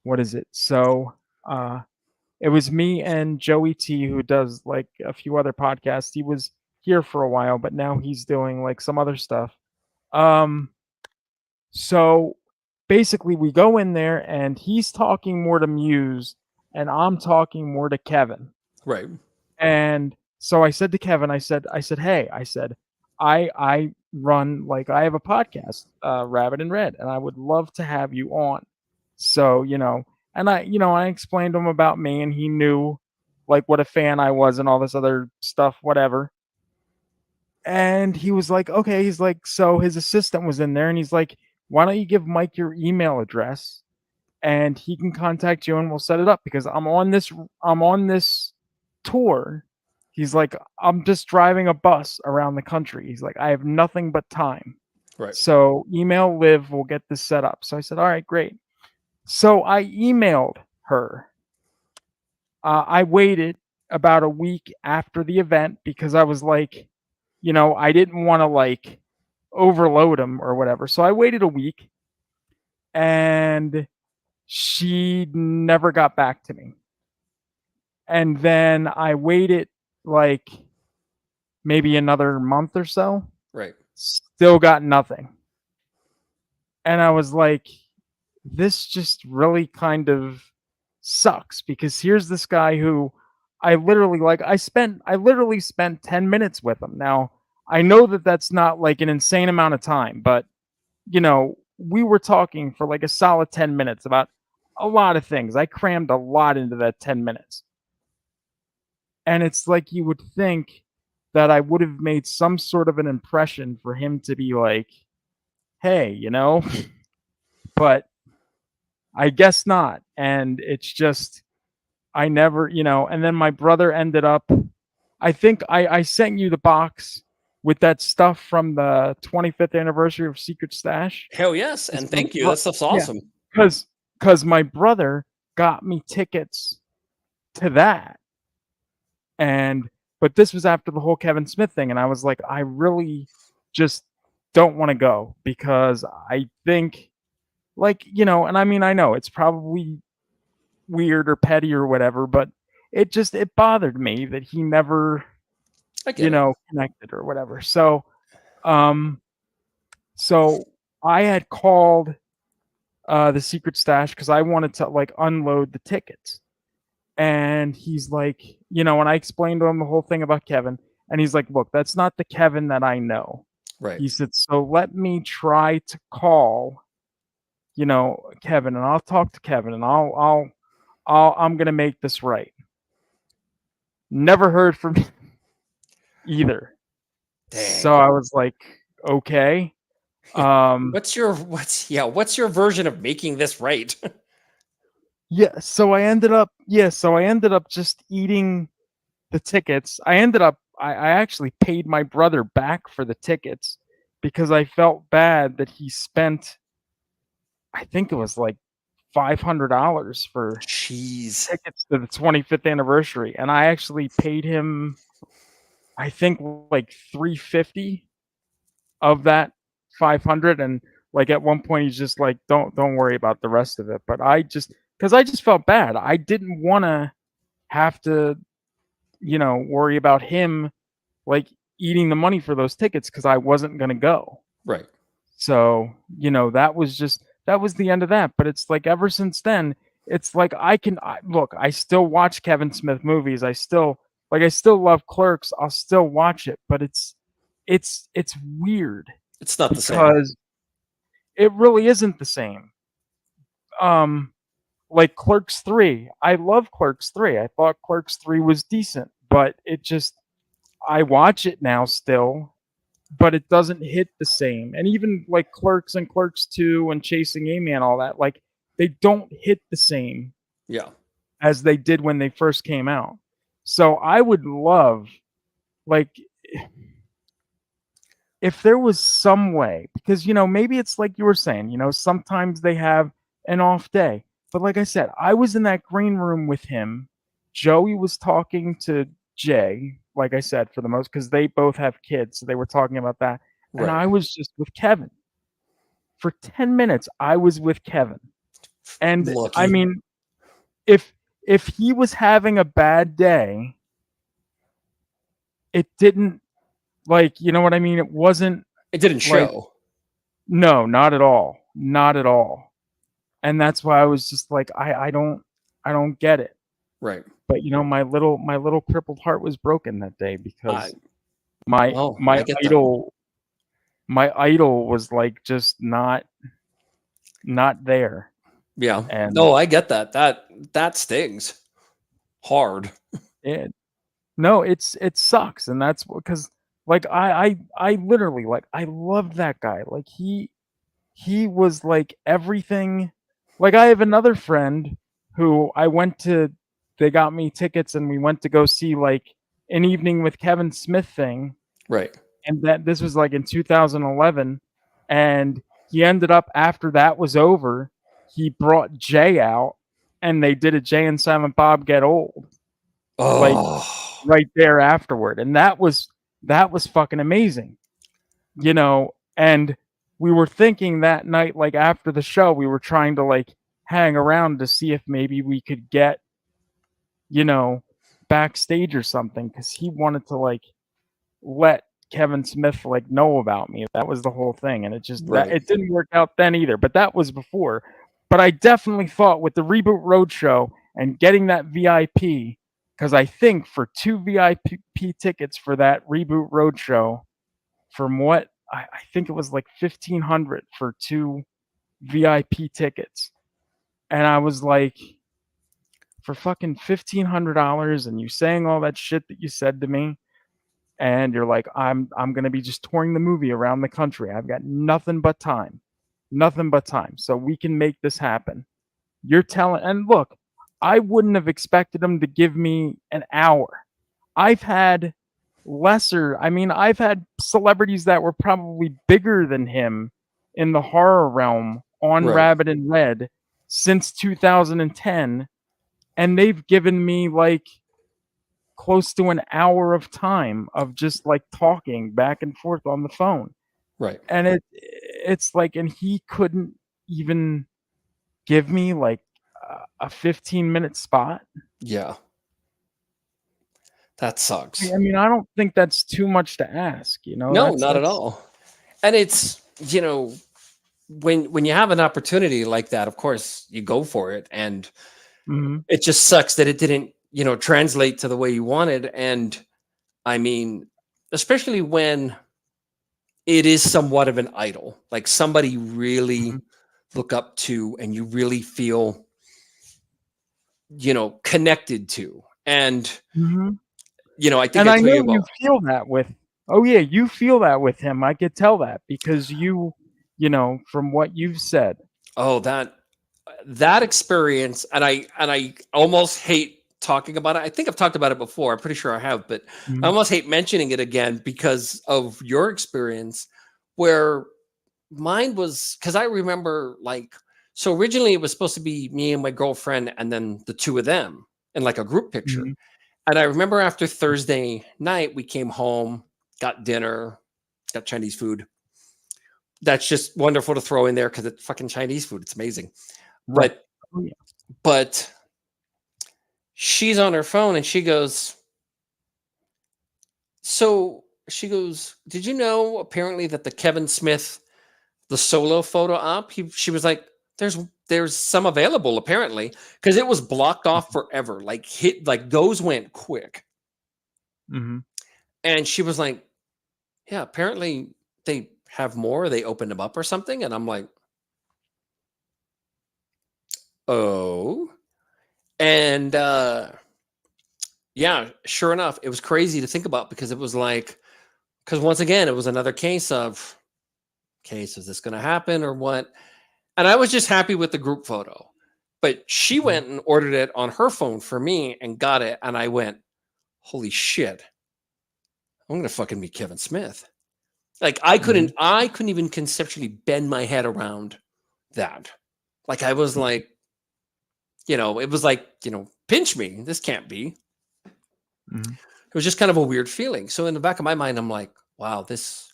what is it? So it was me and Joey T, who does like a few other podcasts. He was here for a while, but now he's doing like some other stuff. So basically we go in there and he's talking more to Muse and I'm talking more to Kevin. Right. And so I said to Kevin, I said, hey, I run, like, I have a podcast, Rabbit and Red, and I would love to have you on. So, and I explained to him about me, and he knew like what a fan I was and all this other stuff, whatever. And he was like, okay, he's like, so his assistant was in there, and he's like, why don't you give Mike your email address and he can contact you and we'll set it up, because I'm on this tour. He's like, I'm just driving a bus around the country. He's like, I have nothing but time. Right. So email Liv, we'll get this set up. So I said, all right, great. So I emailed her. I waited about a week after the event because I was like, I didn't want to like overload him or whatever. So I waited a week and she never got back to me. And then I waited like maybe another month or so. Right. Still got nothing. And I was like, this just really kind of sucks because here's this guy who I literally spent 10 minutes with him. Now, I know that that's not like an insane amount of time, but we were talking for like a solid 10 minutes about a lot of things. I crammed a lot into that 10 minutes. And it's like you would think that I would have made some sort of an impression for him to be like, hey, but I guess not. And it's just, I never, and then my brother ended up, I think I sent you the box with that stuff from the 25th anniversary of Secret Stash. Hell yes. And thank you. That stuff's awesome. Because my brother got me tickets to that. But this was after the whole Kevin Smith thing. And I was like, I really just don't want to go because I think and I mean, I know it's probably weird or petty or whatever, but it bothered me that he never, connected or whatever. So, so I had called the Secret Stash because I wanted to like unload the tickets. And he's like, and I explained to him the whole thing about Kevin. And he's like, look, that's not the Kevin that I know. Right. He said, so let me try to call, Kevin, and I'll talk to Kevin and I'm going to make this right. Never heard from him either. Dang. So I was like, okay. What's your version of making this right? Yeah, so I ended up just eating the tickets. I actually paid my brother back for the tickets because I felt bad that he spent, I think it was like $500 for tickets to the 25th anniversary. And I actually paid him, I think like $350 of that 500. And like at one point he's just like, don't worry about the rest of it. But because I just felt bad. I didn't want to have to, worry about him like eating the money for those tickets because I wasn't going to go. Right. So, that was the end of that. But it's like ever since then, it's like I still watch Kevin Smith movies. I still love Clerks. I'll still watch it, but it's weird. It's not the same. Because it really isn't the same. Like Clerks 3. I love Clerks 3. I thought Clerks 3 was decent, but I watch it now still, but it doesn't hit the same. And even like Clerks and Clerks 2 and Chasing Amy and all that, like they don't hit the same as they did when they first came out. So I would love, like, if there was some way, because, maybe it's like you were saying, sometimes they have an off day. But like I said, I was in that green room with him. Joey was talking to Jay, like I said, for the most, because they both have kids. So they were talking about that. Right. And I was just with Kevin. For 10 minutes, I was with Kevin. And lucky. I mean, if he was having a bad day, it didn't, like, you know what I mean? It didn't show. Like, no, not at all. Not at all. And that's why I was just like, I don't get it. Right. But my little crippled heart was broken that day because my idol was like just not there. Yeah. And no, I get that. That stings hard. It sucks. And that's because like I literally, like, I loved that guy. Like he was like everything. Like I have another friend who I went to they got me tickets, and we went to go see like an Evening with Kevin Smith thing, Right. and that this was like in 2011, and he ended up, after that was over, he brought Jay out, and they did a Jay and Silent Bob Get Old, like Oh, right there afterward, and that was fucking amazing, you know. And we were thinking that night, like after the show, we were trying to like hang around to see if maybe we could get, you know, backstage or something, because he wanted to like let Kevin Smith like know about me. That was the whole thing, and it just that right. it didn't work out then either. But that was before. But I definitely thought with the Reboot Roadshow and getting that VIP, because I think for 2 VIP tickets for that Reboot Roadshow, from what I think it was like 1,500 for 2 VIP tickets, and I was like, for fucking $1,500, and you saying all that shit that you said to me, and you're like, I'm gonna be just touring the movie around the country. I've got nothing but time. So we can make this happen. You're telling, and look, I wouldn't have expected him to give me an hour. I've had I've had celebrities that were probably bigger than him in the horror realm on Right. Rabbit and Red since 2010, and they've given me like close to an hour of time of just like talking back and forth on the phone. Right. And it's like, and he couldn't even give me like a 15-minute spot. Yeah. That sucks. I mean, I don't think that's too much to ask, you know? No, not at all. And it's, you know, when you have an opportunity like that, of course you go for it, and Mhm. it just sucks that it didn't, you know, translate to the way you wanted. And I mean, especially when it is somewhat of an idol, like somebody you really Mhm. look up to and you really feel, you know, connected to. And, Mhm. you know, I think And I I told know you you about, feel that with, oh yeah, you feel that with him. I could tell that because you know, from what you've said. oh, that experience, and I almost hate talking about it. I think I've talked about it before. I'm pretty sure I have, but I Mhm. almost hate mentioning it again because of your experience, where mine was, because I remember, like, so originally it was supposed to be me and my girlfriend and then the two of them in like a group picture. Mhm. And I remember after Thursday night, we came home, got dinner, got Chinese food. That's just wonderful to throw in there because it's fucking Chinese food. It's amazing. Right. But Oh, yeah. but she's on her phone and she goes, so she goes, did you know apparently that the Kevin Smith, the solo photo op, she was like, there's some available apparently, because it was blocked off forever. Like those went quick. Mhm. And she was like, yeah, apparently they have more, they opened them up or something. And I'm like, oh. And yeah, sure enough, it was crazy to think about, because it was like, because once again, it was another case of, okay, so is this going to happen or what? And I was just happy with the group photo. But she Mhm. went and ordered it on her phone for me and got it. And I went, holy shit, I'm going to fucking meet Kevin Smith. Like I Mhm. couldn't even conceptually bend my head around that. Like I was like, you know, it was like, you know, pinch me. This can't be. Mhm. It was just kind of a weird feeling. So in the back of my mind, I'm like, wow, this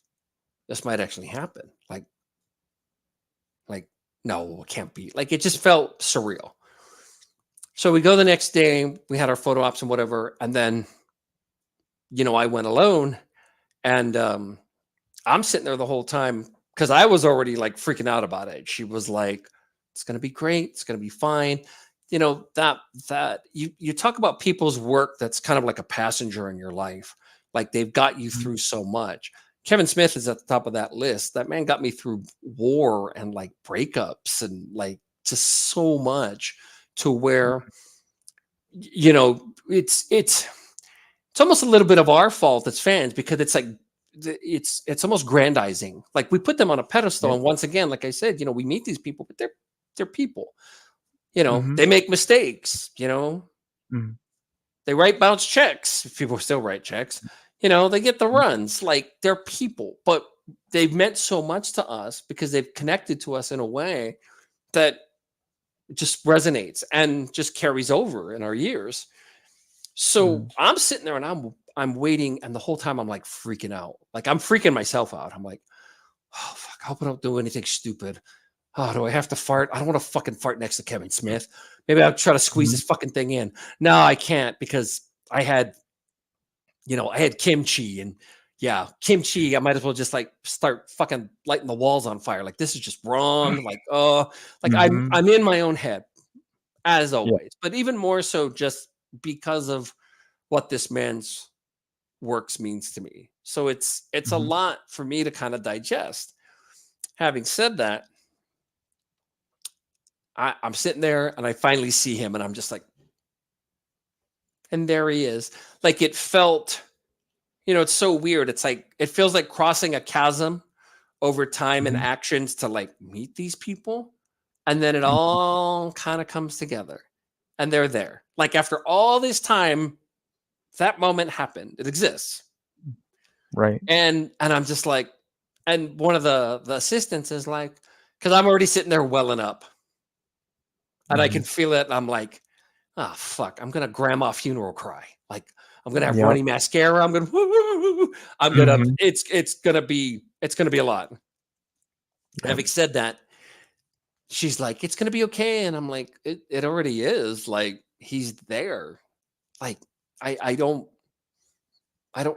might actually happen. Like, no, it can't be. Like it just felt surreal. So we go the next day, we had our photo ops and whatever, and then, you know, I went alone, and I'm sitting there the whole time because I was already like freaking out about it. She was like, it's gonna be great, it's gonna be fine. You know, that you talk about people's work that's kind of like a passenger in your life. Like they've got you Mhm. through so much. Kevin Smith is at the top of that list. That man got me through war and like breakups and like just so much, to where, you know, it's almost a little bit of our fault as fans, because it's like it's almost grandizing. Like we put them on a pedestal, Yeah. and once again, like I said, you know, we meet these people, but they're people. You know, Mhm. they make mistakes. You know, Mhm. They write bounce checks. If people still write checks, you know, they get the runs. Like they're people, but they've meant so much to us because they've connected to us in a way that just resonates and just carries over in our years. So I'm sitting there and I'm waiting, and the whole time I'm like freaking out. Like I'm freaking myself out. I'm like, oh fuck, I hope I don't do anything stupid. Oh, do I have to fart? I don't want to fucking fart next to Kevin Smith. Maybe I'll try to squeeze this fucking thing in. No, I can't because I had kimchi, and yeah, kimchi. I might as well just like start fucking lighting the walls on fire. Like this is just wrong. Like, like I'm in my own head as always, but even more so just because of what this man's works means to me. So it's a lot for me to kind of digest. Having said that, I'm sitting there and I finally see him and I'm just like, and there he is. Like it felt, it's so weird. It's like, it feels like crossing a chasm over time and actions to like meet these people. And then it all kind of comes together and they're there. Like after all this time, that moment happened. It exists. Right. And I'm just like, and one of the assistants is like, because I'm already sitting there welling up. And I can feel it. And I'm like, oh, fuck. I'm going to grandma funeral cry. Like, I'm going to have runny mascara. I'm going to, it's going to be a lot. Yep. Having said that, she's like, it's going to be okay. And I'm like, it already is. Like, he's there. Like, I don't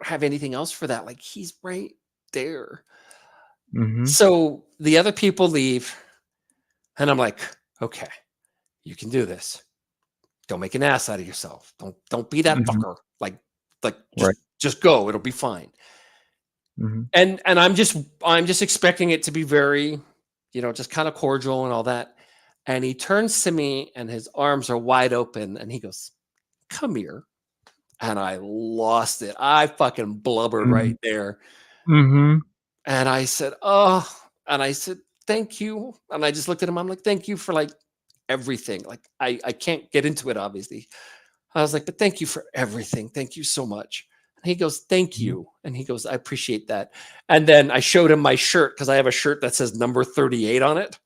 have anything else for that. Like, he's right there. So the other people leave. And I'm like, okay. You can do this. Don't make an ass out of yourself. Don't be that fucker. Like just go. It'll be fine. And I'm just expecting it to be very, just kind of cordial and all that. And he turns to me and his arms are wide open and he goes, "Come here." And I lost it. I fucking blubbered right there. And I said, "Oh," and I said, "Thank you." And I just looked at him. I'm like, "Thank you for like everything." Like I can't get into it, obviously. I was like, "But thank you for everything. Thank you so much." And he goes, "Thank you." And he goes, "I appreciate that." And then I showed him my shirt because I have a shirt that says number 38 on it.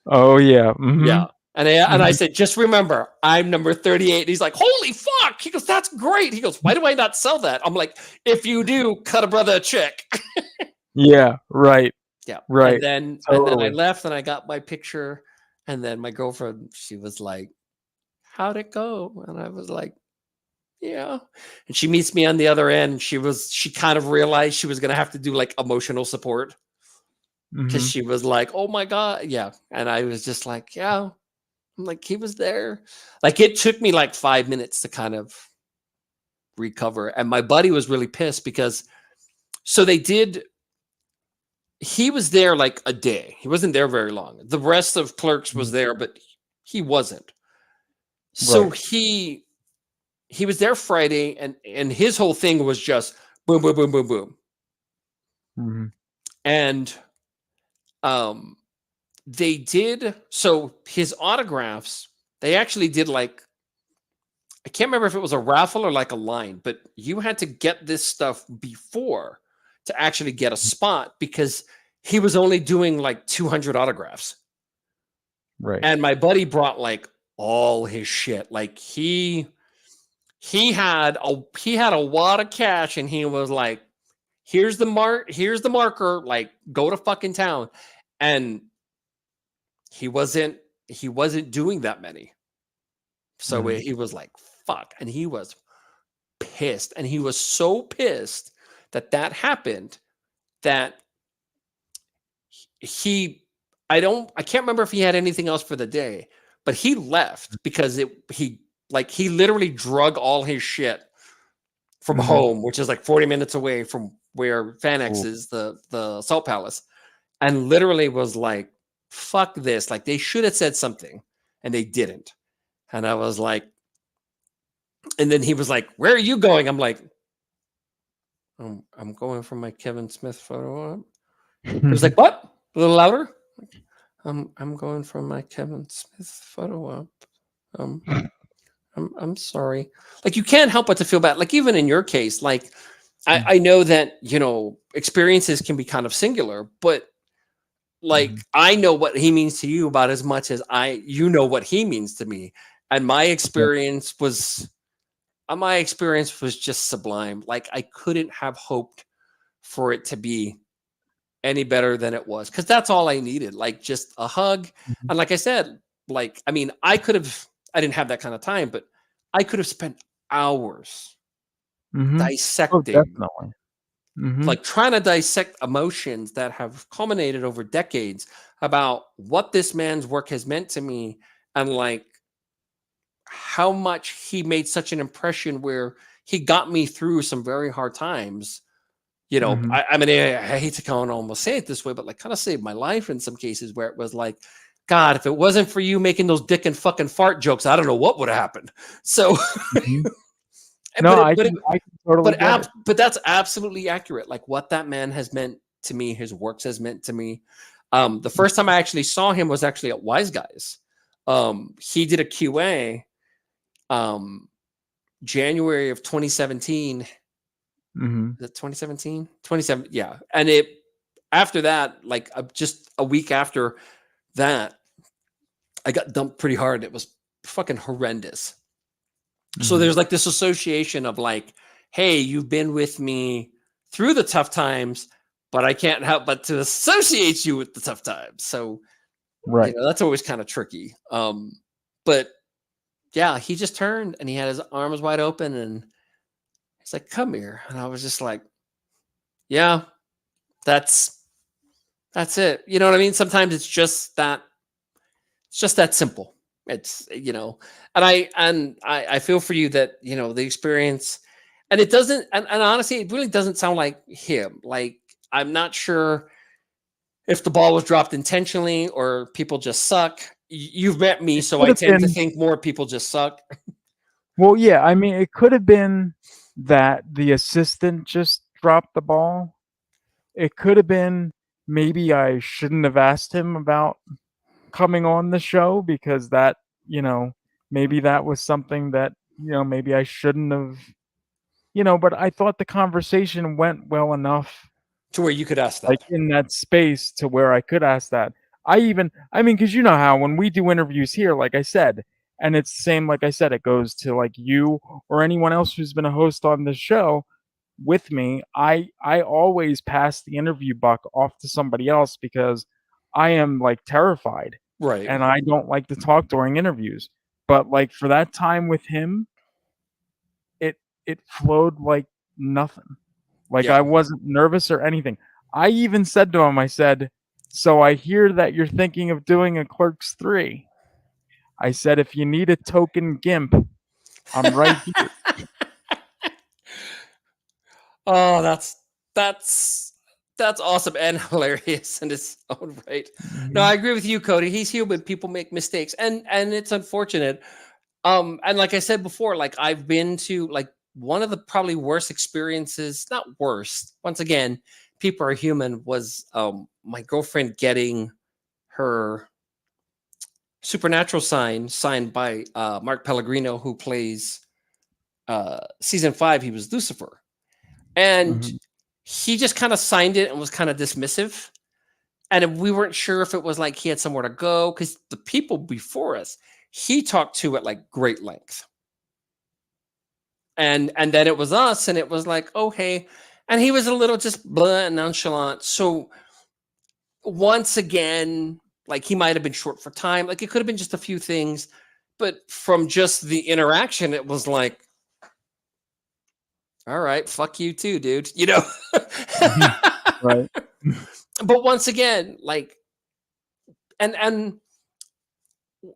Oh yeah. Yeah. And I said, "Just remember, I'm number 38. And he's like, "Holy fuck." He goes, "That's great." He goes, "Why do I not sell that?" I'm like, "If you do, cut a brother a check." Yeah, right. Yeah. Right. And then I left and I got my picture. And then my girlfriend, she was like, "How'd it go?" And I was like, "Yeah." And she meets me on the other end. She kind of realized she was going to have to do like emotional support because she was like, "Oh my God." Yeah. And I was just like, "Yeah." I'm like, he was there. Like it took me like 5 minutes to kind of recover. And my buddy was really pissed because he was there like a day. He wasn't there very long. The rest of Clerks was there, but he wasn't. So he was there Friday and his whole thing was just boom, boom, boom, boom, boom. And they did, so his autographs, they actually did like, I can't remember if it was a raffle or like a line, but you had to get this stuff before to actually get a spot because he was only doing like 200 autographs. Right. And my buddy brought like all his shit. Like he had a wad of cash and he was like, here's the marker, like go to fucking town. And he wasn't doing that many. So he was like, fuck. And he was pissed. And he was so pissed that happened that I can't remember if he had anything else for the day, but he left because he literally drug all his shit from home, which is like 40 minutes away from where Fanex is, the Salt Palace, and literally was like, fuck this. Like they should have said something and they didn't. And I was like, and then he was like, "Where are you going?" I'm like, I'm going for my Kevin Smith photo op. He was like, "What?" A little louder. I'm going for my Kevin Smith photo op. I'm sorry. Like, you can't help but to feel bad. Like, even in your case, like, I know that, experiences can be kind of singular, but like, I know what he means to you about as much as you know what he means to me. And my experience was just sublime. Like, I couldn't have hoped for it to be any better than it was, because that's all I needed. Like, just a hug. And like I said, like, I mean, I didn't have that kind of time, but I could have spent hours Oh, dissecting, definitely. like, trying to dissect emotions that have culminated over decades about what this man's work has meant to me, and like how much he made such an impression where he got me through some very hard times. I mean, I hate to kind of almost say it this way, but like, kind of saved my life in some cases, where it was like, God, if it wasn't for you making those dick and fucking fart jokes, I don't know what would have happened. So, No, but I can totally get it. but that's absolutely accurate. Like, what that man has meant to me, his works has meant to me. The first time I actually saw him was actually at Wise Guys. He did a QA, January of 2017. Is it 2017? 27, yeah. And after that, like, just a week after that, I got dumped pretty hard. It was fucking horrendous. So there's like this association of like, hey, you've been with me through the tough times, but I can't help but to associate you with the tough times. So, Right. that's always kind of tricky. But yeah, he just turned and he had his arms wide open and he's like, come here. And I was just like, yeah, that's it. You know what I mean? Sometimes it's just that simple. It's, and I feel for you that, the experience, and it doesn't, and honestly, it really doesn't sound like him. Like, I'm not sure if the ball was dropped intentionally or people just suck. You've met me, so I tend to think more people just suck. Well, yeah, I mean, it could have been that the assistant just dropped the ball. It could have been maybe I shouldn't have asked him about coming on the show, because that, maybe that was something that, maybe I shouldn't have, but I thought the conversation went well enough To where you could ask that. like in that space to where I could ask that. I mean, because you know how when we do interviews here, like I said, and it's the same, like I said, it goes to like you or anyone else who's been a host on this show with me. I always pass the interview buck off to somebody else because I am like terrified Right. and I don't like to talk during interviews. But like for that time with him, it flowed like nothing. Like Yeah. I wasn't nervous or anything. I even said to him, I said, so I hear that you're thinking of doing a Clerks 3. I said, if you need a token GIMP, I'm right here. Oh, that's awesome and hilarious in its own right. No, I agree with you, Cody. He's human. People make mistakes, and it's unfortunate. And like I said before, like, I've been to like one of the probably worst experiences, not worst. Once again, people are human. Was my girlfriend getting her supernatural sign signed by Mark Pellegrino, who plays season 5. He was Lucifer, and he just kind of signed it and was kind of dismissive. And we weren't sure if it was like he had somewhere to go, because the people before us, he talked to at like great length. And then it was us, and it was like, oh, hey. And he was a little just blah and nonchalant. So once again, like, he might have been short for time. Like, it could have been just a few things. But from just the interaction, it was like, all right, fuck you too, dude. Right. But once again, like, and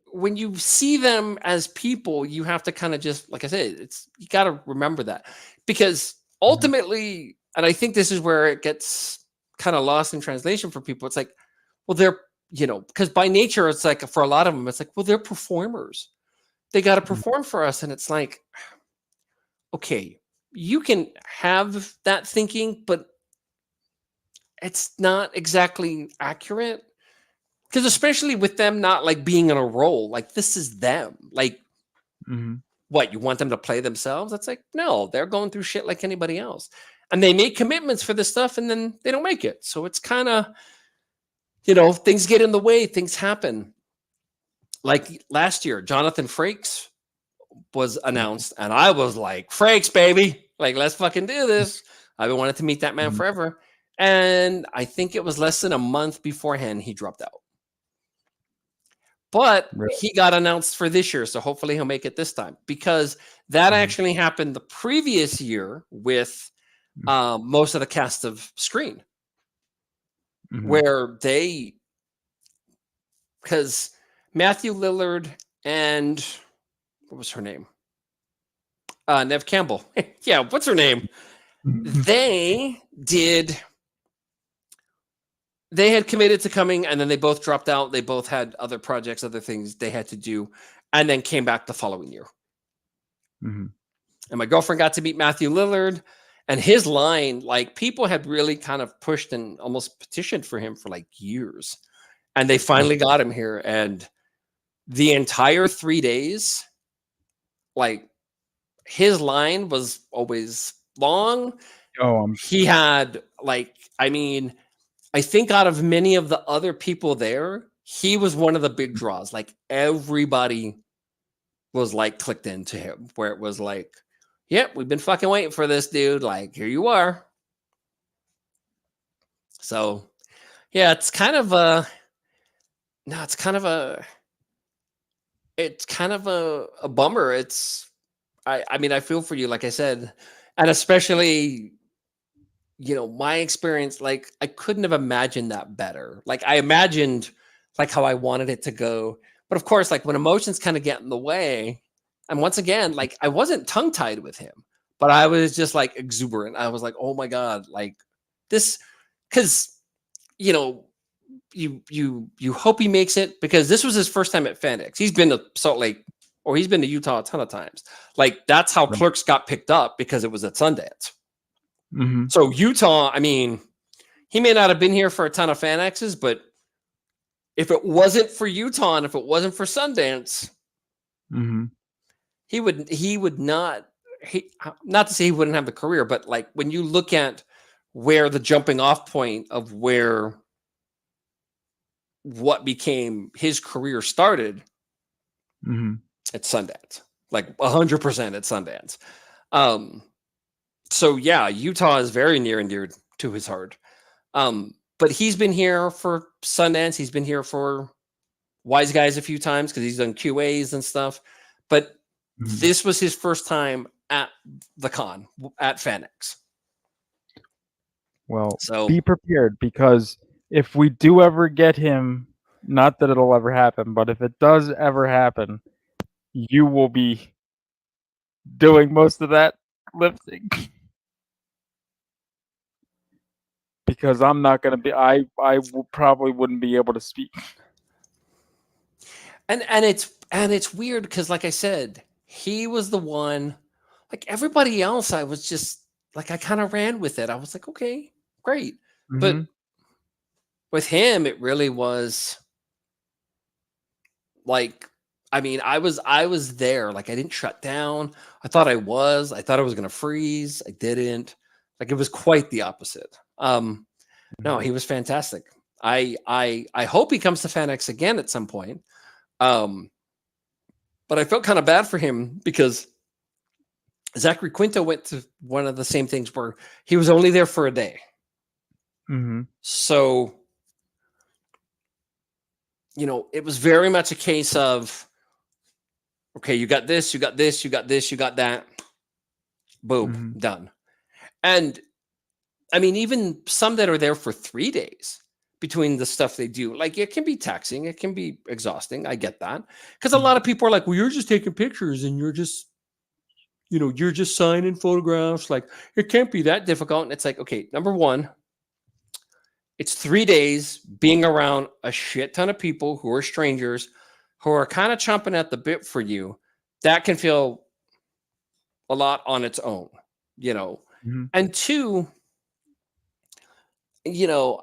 when you see them as people, you have to kind of just, like I said, you got to remember that, because ultimately, and I think this is where it gets kind of lost in translation for people. It's like, well, they're, because by nature, it's like, for a lot of them, it's like, well, they're performers. They got to perform for us. And it's like, okay, you can have that thinking, but it's not exactly accurate. Because especially with them not like being in a role, like, this is them. Like, what, you want them to play themselves? That's like, no, they're going through shit like anybody else. And they make commitments for this stuff and then they don't make it. So it's kind of, things get in the way, things happen. Like last year, Jonathan Frakes was announced and I was like, Frakes, baby, like, let's fucking do this. I've been wanting to meet that man forever. And I think it was less than a month beforehand he dropped out. But he got announced for this year, so hopefully he'll make it this time, because that actually happened the previous year with most of the cast of Screen, where because Matthew Lillard and what was her name? Neve Campbell. Yeah, what's her name? They had committed to coming, and then they both dropped out. They both had other projects, other things they had to do, and then came back the following year. And my girlfriend got to meet Matthew Lillard, and his line, like, people had really kind of pushed and almost petitioned for him for like years. And they finally got him here. And the entire 3 days, like, his line was always long. He had, like, I mean, I think out of many of the other people there, he was one of the big draws. Like, everybody was like clicked into him, where it was like, yep, we've been fucking waiting for this dude. Like, here you are. So, yeah, it's kind of a bummer. I mean, I feel for you, like I said, and especially, my experience, like, I couldn't have imagined that better. Like, I imagined like how I wanted it to go. But of course, like, when emotions kind of get in the way, and once again, like, I wasn't tongue-tied with him, but I was just like exuberant. I was like, oh my God, like this, because, you hope he makes it, because this was his first time at FanX. He's been to Salt Lake, or he's been to Utah a ton of times. Like, that's how Clerks got picked up, because it was at Sundance. So Utah, I mean, he may not have been here for a ton of FanXs, but if it wasn't for Utah and if it wasn't for Sundance, he would not to say he wouldn't have the career, but like, when you look at where the jumping off point of where what became his career started, at Sundance, like 100% at Sundance. So yeah, Utah is very near and dear to his heart. But he's been here for Sundance. He's been here for Wise Guys a few times, because he's done QAs and stuff. But this was his first time at the con, at FanX. Well, so be prepared, because if we do ever get him, not that it'll ever happen, but if it does ever happen, you will be doing most of that lifting. Because I'm not going to be, I probably wouldn't be able to speak. And it's weird, because like I said, he was the one, like everybody else, I was just like, I kind of ran with it. I was like, okay, great. But with him, it really was like, I mean, I was there. Like, I didn't shut down. I thought I was going to freeze. I didn't. Like, it was quite the opposite. No, he was fantastic. I hope he comes to FanX again at some point. But I felt kind of bad for him, because Zachary Quinto went to one of the same things where he was only there for a day. So, it was very much a case of, okay, you got this, you got this, you got this, you got that. Boom, done. And I mean, even some that are there for 3 days between the stuff they do, like, it can be taxing, it can be exhausting. I get that, because a lot of people are like, well, you're just taking pictures and you're just signing photographs. Like, it can't be that difficult. And it's like, okay, number one, it's 3 days being around a shit ton of people who are strangers, who are kind of chomping at the bit for you. That can feel a lot on its own, And two,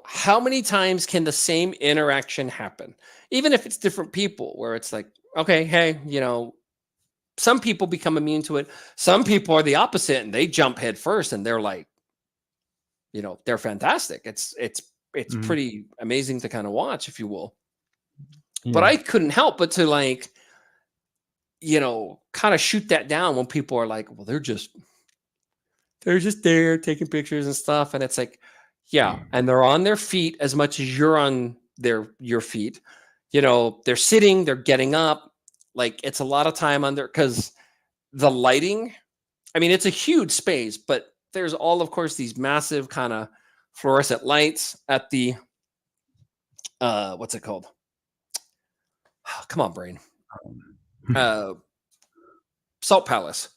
how many times can the same interaction happen, even if it's different people, where it's like, okay, hey, some people become immune to it. Some people are the opposite and they jump head first and they're like, you know, they're fantastic. It's pretty amazing to kind of watch, if you will. But I couldn't help but to like, you know, kind of shoot that down when people are like, well, they're just there taking pictures and stuff. And it's like, yeah. And they're on their feet as much as you're on your feet. You know, they're sitting, they're getting up. Like it's a lot of time under, because the lighting, I mean, it's a huge space, but there's all, of course, these massive kind of fluorescent lights at the, what's it called? Oh, come on, brain. Salt Palace.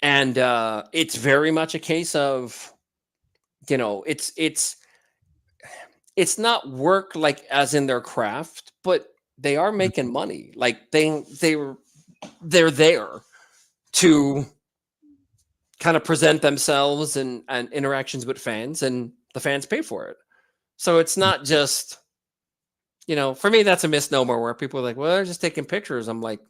And it's very much a case of, you know, it's not work like as in their craft, but they are making money. Like they're there to kind of present themselves and interactions with fans, and the fans pay for it. So it's not just, you know, for me, that's a misnomer where people are like, well, they're just taking pictures. I'm like,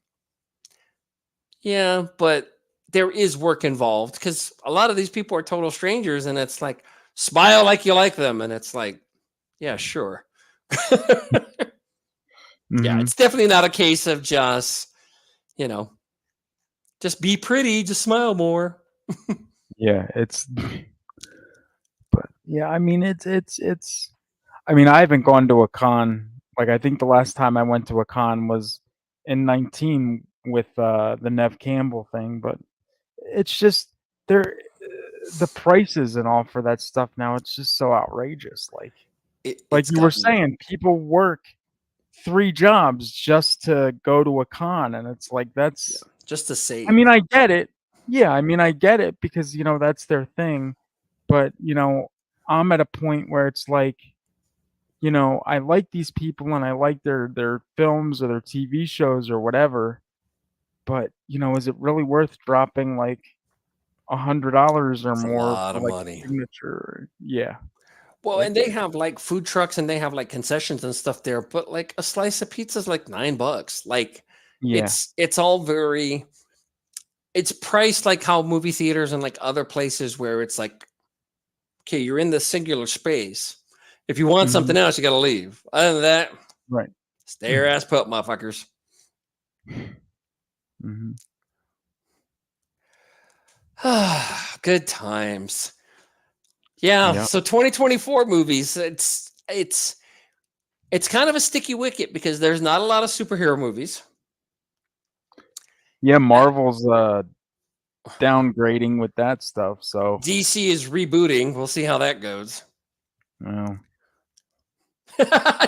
yeah, but there is work involved because a lot of these people are total strangers, and it's like, smile like you like them. And it's like, yeah, sure. Yeah, it's definitely not a case of just, you know, just be pretty, just smile more. Yeah, but yeah, I mean, I mean, I haven't gone to a con. Like, I think the last time I went to a con was in 19 with the Nev Campbell thing, but it's just the prices and all for that stuff now, it's just so outrageous. Like you were saying, people work 3 jobs just to go to a con, and it's like, that's just to save. I mean, I get it. Yeah, I mean, I get it because, you know, that's their thing. But, you know, I'm at a point where it's like, you know, I like these people and I like their films or their TV shows or whatever. But, you know, is it really worth dropping like $100 or more a lot for of like money. a signature? Yeah. Well, and they have like food trucks and they have like concessions and stuff there, but like a slice of pizza is like $9. Like it's all very, it's priced like how movie theaters and like other places where it's like, okay, you're in this singular space. If you want something else, you got to leave. Other than that, right, stay your ass put, motherfuckers. Good times. Yeah. So 2024 movies, it's kind of a sticky wicket because there's not a lot of superhero movies. Yeah, Marvel's downgrading with that stuff. So DC is rebooting. We'll see how that goes. Oh.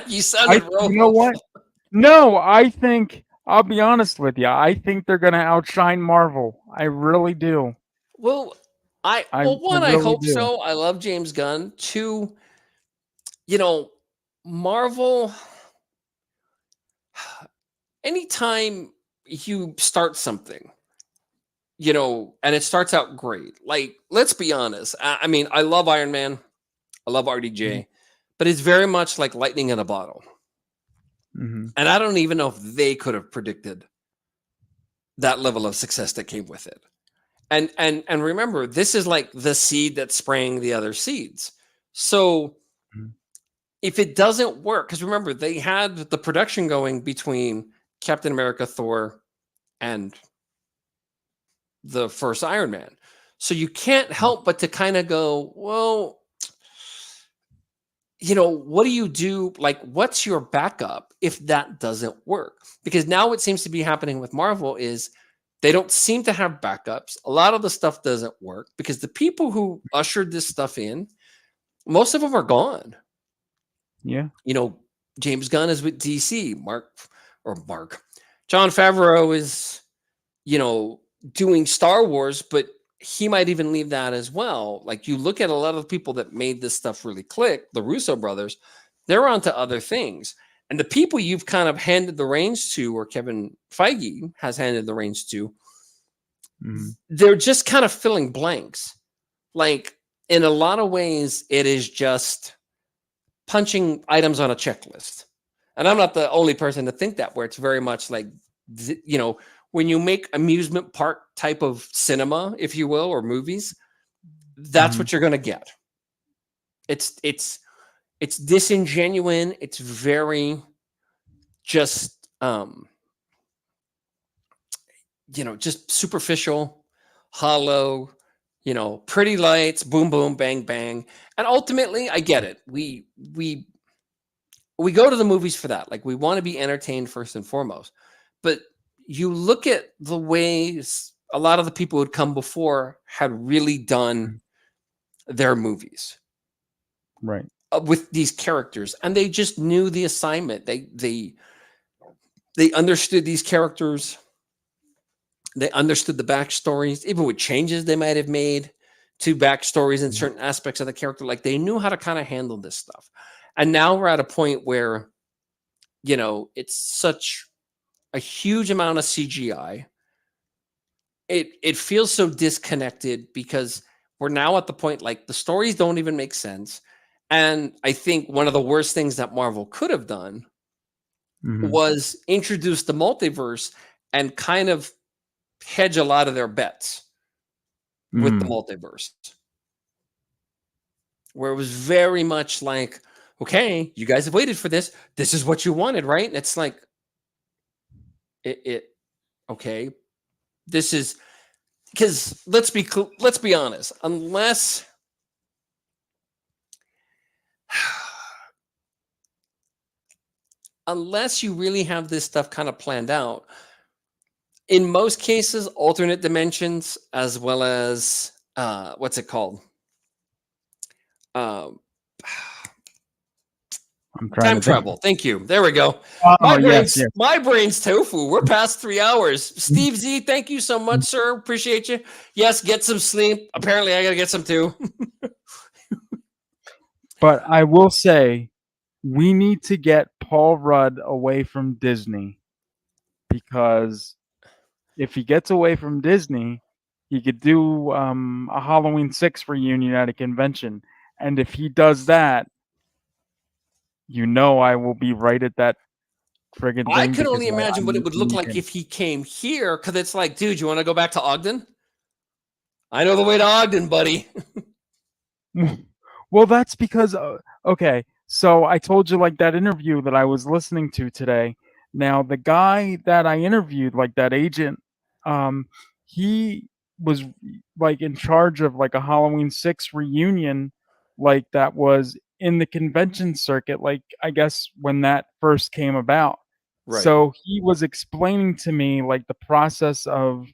You sounded you know what? No, I think, I'll be honest with you, I think they're going to outshine Marvel. I really do. Well, I hope so. I love James Gunn. 2, you know, Marvel, anytime you start something, you know, and it starts out great, like, let's be honest. I mean, I love Iron Man. I love RDJ, but it's very much like lightning in a bottle. And I don't even know if they could have predicted that level of success that came with it. And remember, this is like the seed that's spraying the other seeds. So if it doesn't work, because remember, they had the production going between Captain America, Thor, and the first Iron Man. So you can't help but to kind of go, well, you know, what do you do? Like, what's your backup if that doesn't work? Because now what seems to be happening with Marvel is they don't seem to have backups. A lot of the stuff doesn't work because the people who ushered this stuff in, most of them are gone. Yeah. You know, James Gunn is with DC. Jon Favreau is, you know, doing Star Wars, but he might even leave that as well. Like, you look at a lot of the people that made this stuff really click, the Russo brothers, they're onto other things. And the people you've kind of handed the reins to, or Kevin Feige has handed the reins to, they're just kind of filling blanks. Like, in a lot of ways, it is just punching items on a checklist. And I'm not the only person to think that, where it's very much like, you know, when you make amusement park type of cinema, if you will, or movies, that's what you're going to get. It's disingenuine. It's very just, just superficial, hollow, pretty lights, boom, boom, bang, bang. And ultimately, I get it. We go to the movies for that. Like, we want to be entertained first and foremost. But you look at the ways a lot of the people who had come before had really done their movies. Right. With these characters, and they just knew the assignment. They understood these characters. They understood the backstories, even with changes they might have made to backstories and certain aspects of the character. Like, they knew how to kind of handle this stuff. And now we're at a point where, it's such a huge amount of CGI. It feels so disconnected because we're now at the point, like, the stories don't even make sense. And I think one of the worst things that Marvel could have done was introduce the multiverse and kind of hedge a lot of their bets with the multiverse. Where it was very much like, okay, you guys have waited for this. This is what you wanted, right? And it's like, okay, this is, because let's be honest, unless you really have this stuff kind of planned out, in most cases, alternate dimensions, as well as what's it called? Time travel. Thank you. There we go. My brain's tofu. We're past 3 hours. Steve Z, thank you so much, sir. Appreciate you. Yes, get some sleep. Apparently, I gotta get some too. But I will say, we need to get Paul Rudd away from Disney, because if he gets away from Disney, he could do a Halloween 6 reunion at a convention. And if he does that, I will be right at that friggin' thing. I can only imagine what it would look like if he came here, because it's like, dude, you want to go back to Ogden? I know the way to Ogden, buddy. Well, that's because, okay, so I told you, like, that interview that I was listening to today. Now, the guy that I interviewed, like that agent, he was like in charge of like a Halloween 6 reunion, like that was in the convention circuit, like I guess when that first came about. Right. So he was explaining to me like the process of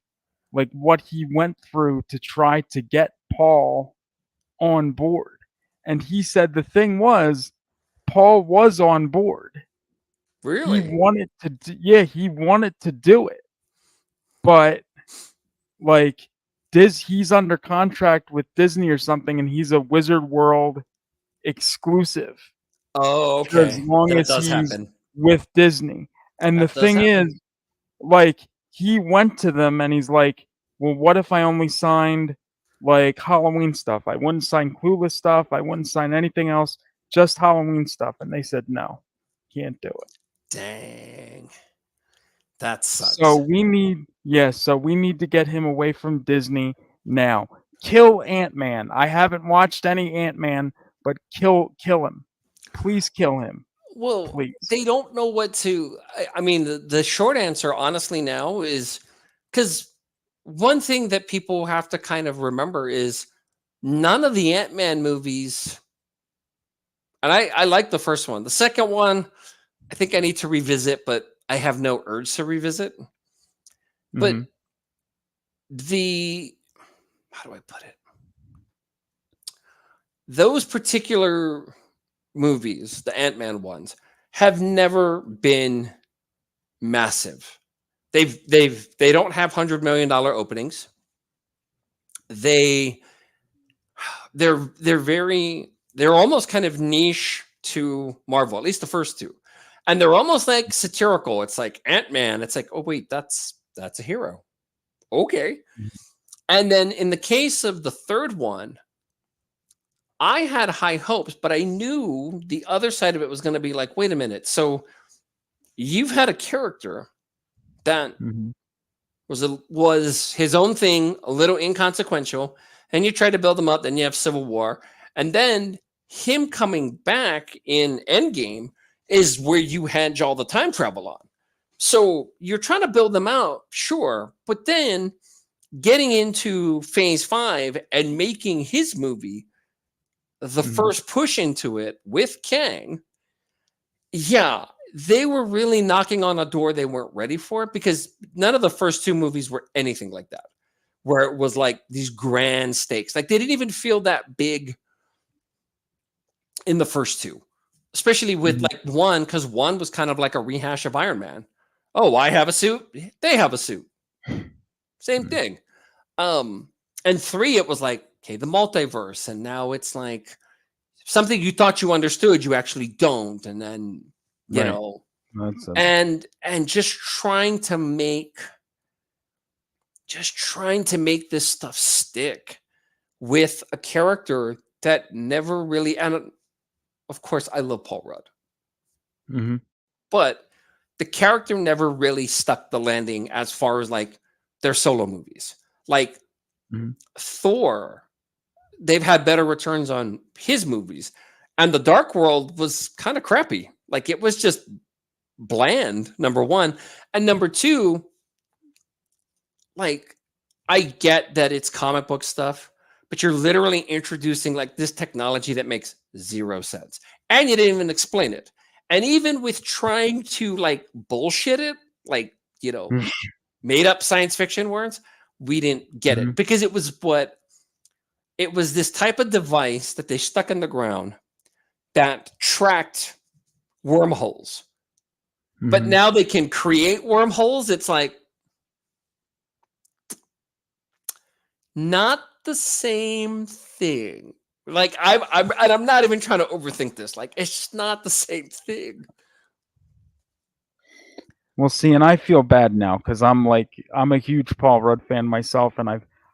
like what he went through to try to get Paul on board. And he said the thing was, Paul was on board. Really? He wanted to do it. But like he's under contract with Disney or something, and he's a Wizard World exclusive. Oh, okay. For as long as he's with Disney. And the thing is, like, he went to them and he's like, well, what if I only signed like Halloween stuff? I wouldn't sign Clueless stuff. I wouldn't sign anything else, just Halloween stuff. And they said, no, can't do it. Dang. That sucks. So we need to get him away from Disney now. Kill Ant-Man. I haven't watched any Ant-Man, but kill him. Please kill him. Well, please. They don't know what to. I mean, the short answer, honestly, now is because one thing that people have to kind of remember is none of the Ant-Man movies, and I like the first one. The second one, I think I need to revisit, but I have no urge to revisit. But how do I put it? Those particular movies, the Ant-Man ones, have never been massive. They don't have $100 million openings. They're almost kind of niche to Marvel, at least the first two. And they're almost like satirical. It's like Ant-Man. It's like, oh wait, that's a hero. Okay. And then in the case of the third one, I had high hopes, but I knew the other side of it was going to be like, wait a minute. So you've had a character that was his own thing, a little inconsequential, and you try to build him up. Then you have Civil War, and then him coming back in Endgame is where you hedge all the time travel on. So you're trying to build them out, sure, but then getting into Phase 5 and making his movie the first push into it with Kang, yeah, they were really knocking on a door they weren't ready for, because none of the first two movies were anything like that, where it was like these grand stakes. Like they didn't even feel that big in the first two, especially with like one, because one was kind of like a rehash of Iron Man. Oh, I have a suit. They have a suit. Same thing. And 3, it was like, okay, the multiverse. And now it's like something you thought you understood, you actually don't. And then, you know, and just trying to make this stuff stick with a character that never really, and of course I love Paul Rudd, but the character never really stuck the landing as far as like their solo movies. Like Thor, they've had better returns on his movies, and The Dark World was kind of crappy. Like it was just bland, number one. And number two, like I get that it's comic book stuff, but you're literally introducing like this technology that makes zero sense. And you didn't even explain it. And even with trying to like bullshit it, like, you know, made up science fiction words, we didn't get it, because it was this type of device that they stuck in the ground that tracked wormholes. But now they can create wormholes. It's like not the same thing. Like I'm not even trying to overthink this. Like it's just not the same thing. Well, see, and I feel bad now because I'm a huge Paul Rudd fan myself, and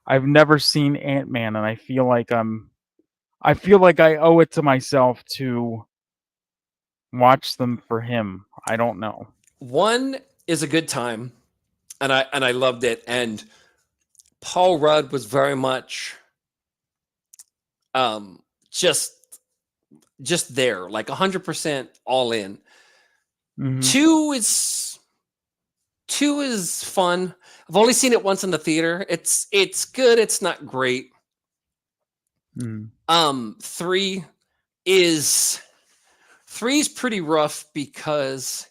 I've never seen Ant-Man, and I feel like I owe it to myself to watch them for him. I don't know. One is a good time, and I loved it, and Paul Rudd was very much just there, like 100% all in. Two is fun. I've only seen it once in the theater. It's good. It's not great. 3 is pretty rough because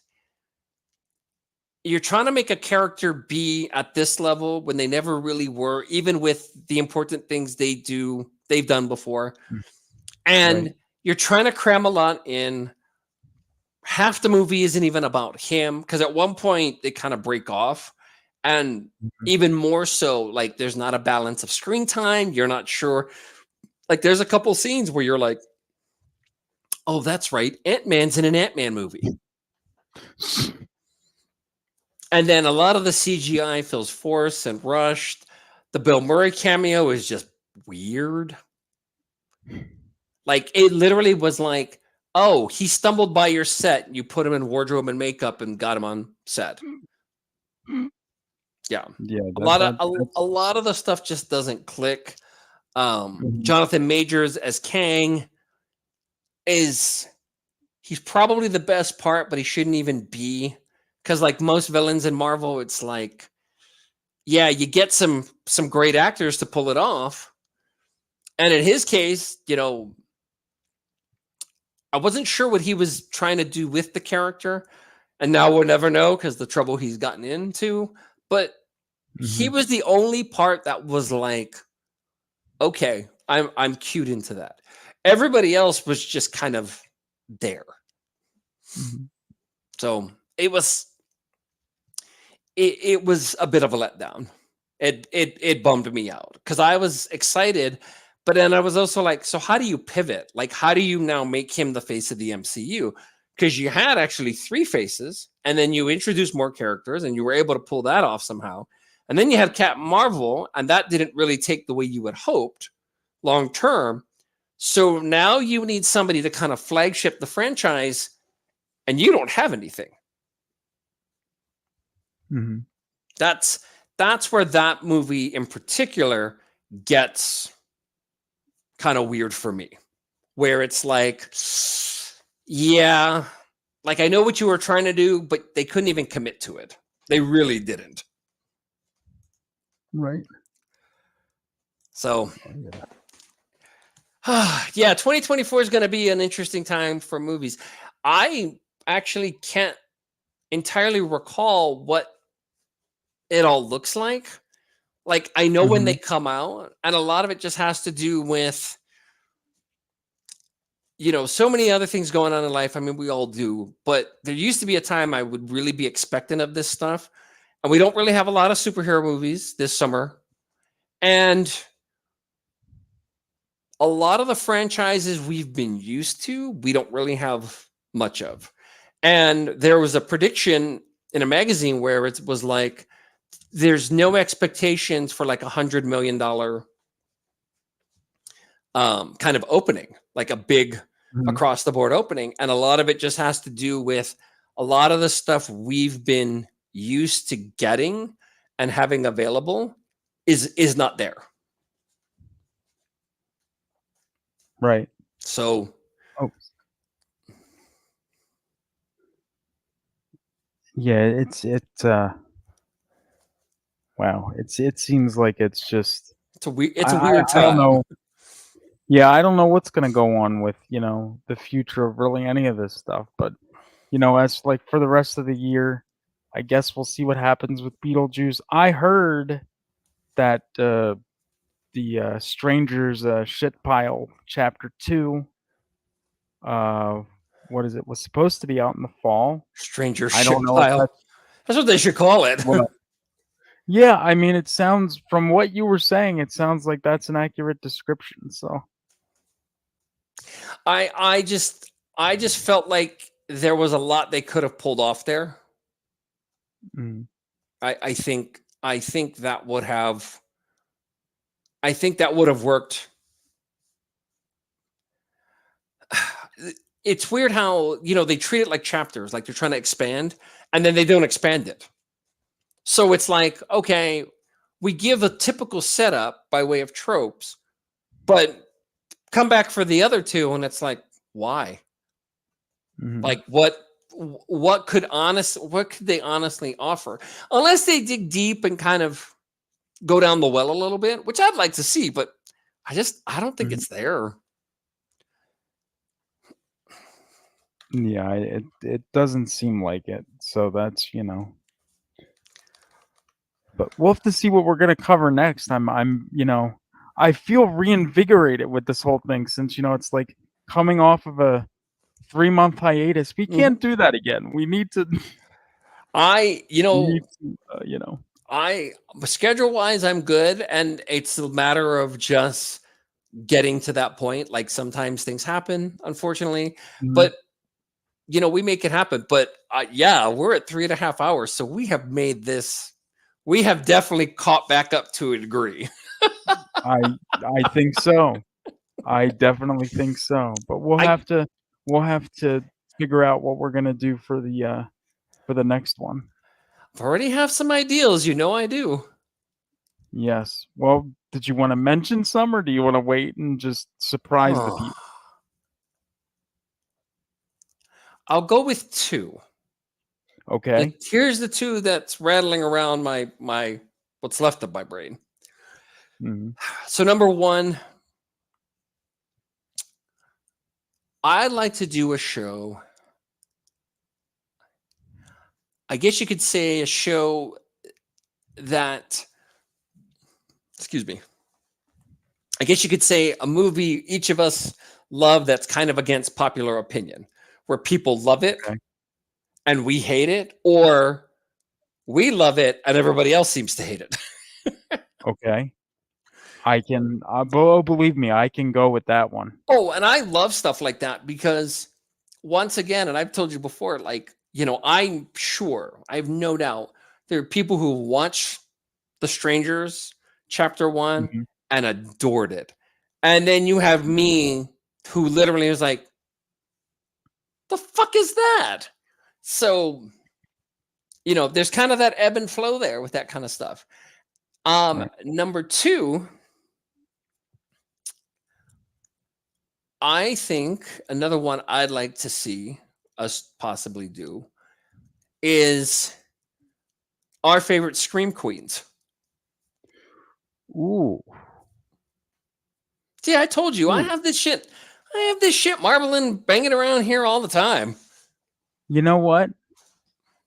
you're trying to make a character be at this level when they never really were, even with the important things they've done before. And you're trying to cram a lot in. Half the movie isn't even about him, because at one point they kind of break off, and even more so, like there's not a balance of screen time. You're not sure. Like there's a couple scenes where you're like, oh, that's right, Ant-Man's in an Ant-Man movie. And then a lot of the CGI feels forced and rushed. The Bill Murray cameo is just weird. Like it literally was like, oh, he stumbled by your set. You put him in wardrobe and makeup and got him on set. Yeah. A lot of the stuff just doesn't click. Jonathan Majors as Kang he's probably the best part, but he shouldn't even be, because like most villains in Marvel, it's like, yeah, you get some great actors to pull it off. And in his case, you know, I wasn't sure what he was trying to do with the character, and now we'll never know because the trouble he's gotten into. But he was the only part that was like, okay, I'm cued into that. Everybody else was just kind of there. So it was a bit of a letdown. It bummed me out because I was excited. But then I was also like, so how do you pivot? Like, how do you now make him the face of the MCU? Because you had actually 3 faces, and then you introduced more characters, and you were able to pull that off somehow. And then you had Captain Marvel, and that didn't really take the way you had hoped long term. So now you need somebody to kind of flagship the franchise, and you don't have anything. That's that's where that movie in particular gets kind of weird for me, where it's like, yeah, like I know what you were trying to do, but they couldn't even commit to it. They really didn't. Right. So, yeah, 2024 is going to be an interesting time for movies. I actually can't entirely recall what it all looks like. Like, I know when they come out, and a lot of it just has to do with, so many other things going on in life. I mean, we all do, but there used to be a time I would really be expectant of this stuff. And we don't really have a lot of superhero movies this summer. And a lot of the franchises we've been used to, we don't really have much of. And there was a prediction in a magazine where it was like, there's no expectations for like $100 million kind of opening, like a big across the board opening. And a lot of it just has to do with a lot of the stuff we've been used to getting and having available is not there. Right. So yeah, wow. It seems like it's just it's a weird time. I don't know. Yeah, I don't know what's gonna go on with, the future of really any of this stuff. But, as like for the rest of the year, I guess we'll see what happens with Beetlejuice. I heard that the Strangers Shit Pile Chapter 2, what is it, was supposed to be out in the fall. Stranger I shit don't know. pile. That's what they should call it. Well, yeah, I mean, it sounds, from what you were saying, it sounds like that's an accurate description. So I just felt like there was a lot they could have pulled off there. I think that would have worked. It's weird how, they treat it like chapters, like they're trying to expand, and then they don't expand it. So it's like, okay, we give a typical setup by way of tropes, but come back for the other two, and it's like, why? Like, what could they honestly offer? Unless they dig deep and kind of go down the well a little bit, which I'd like to see, but I don't think it's there. yeah, it doesn't seem like it. So that's, but we'll have to see what we're gonna cover next. I feel reinvigorated with this whole thing since, it's like coming off of a 3-month hiatus. We can't do that again. We need to. Schedule wise, I'm good, and it's a matter of just getting to that point. Like, sometimes things happen, unfortunately, but we make it happen. But we're at 3.5 hours, so we have made this. We have definitely caught back up to a degree. I think so. I definitely think so. But we'll have to figure out what we're gonna do for the next one. I already have some ideas. I do. Yes. Well, did you want to mention some, or do you want to wait and just surprise the people? I'll go with 2. Okay. And here's the 2 that's rattling around my what's left of my brain. So number 1, I'd like to do a show. I guess you could say a show that, excuse me. I guess you could say a movie each of us love that's kind of against popular opinion, where people love it and we hate it, or we love it and everybody else seems to hate it. Okay. I can, believe me, I can go with that one. Oh, and I love stuff like that because, once again, and I've told you before, like, I'm sure, I have no doubt, there are people who watch The Strangers Chapter 1 and adored it. And then you have me who literally was like, the fuck is that? So, there's kind of that ebb and flow there with that kind of stuff. Right. Number 2, I think another one I'd like to see us possibly do is our favorite scream queens. Ooh. See, I told you I Ooh. have this shit. I have this shit marbling, banging around here all the time. You know what?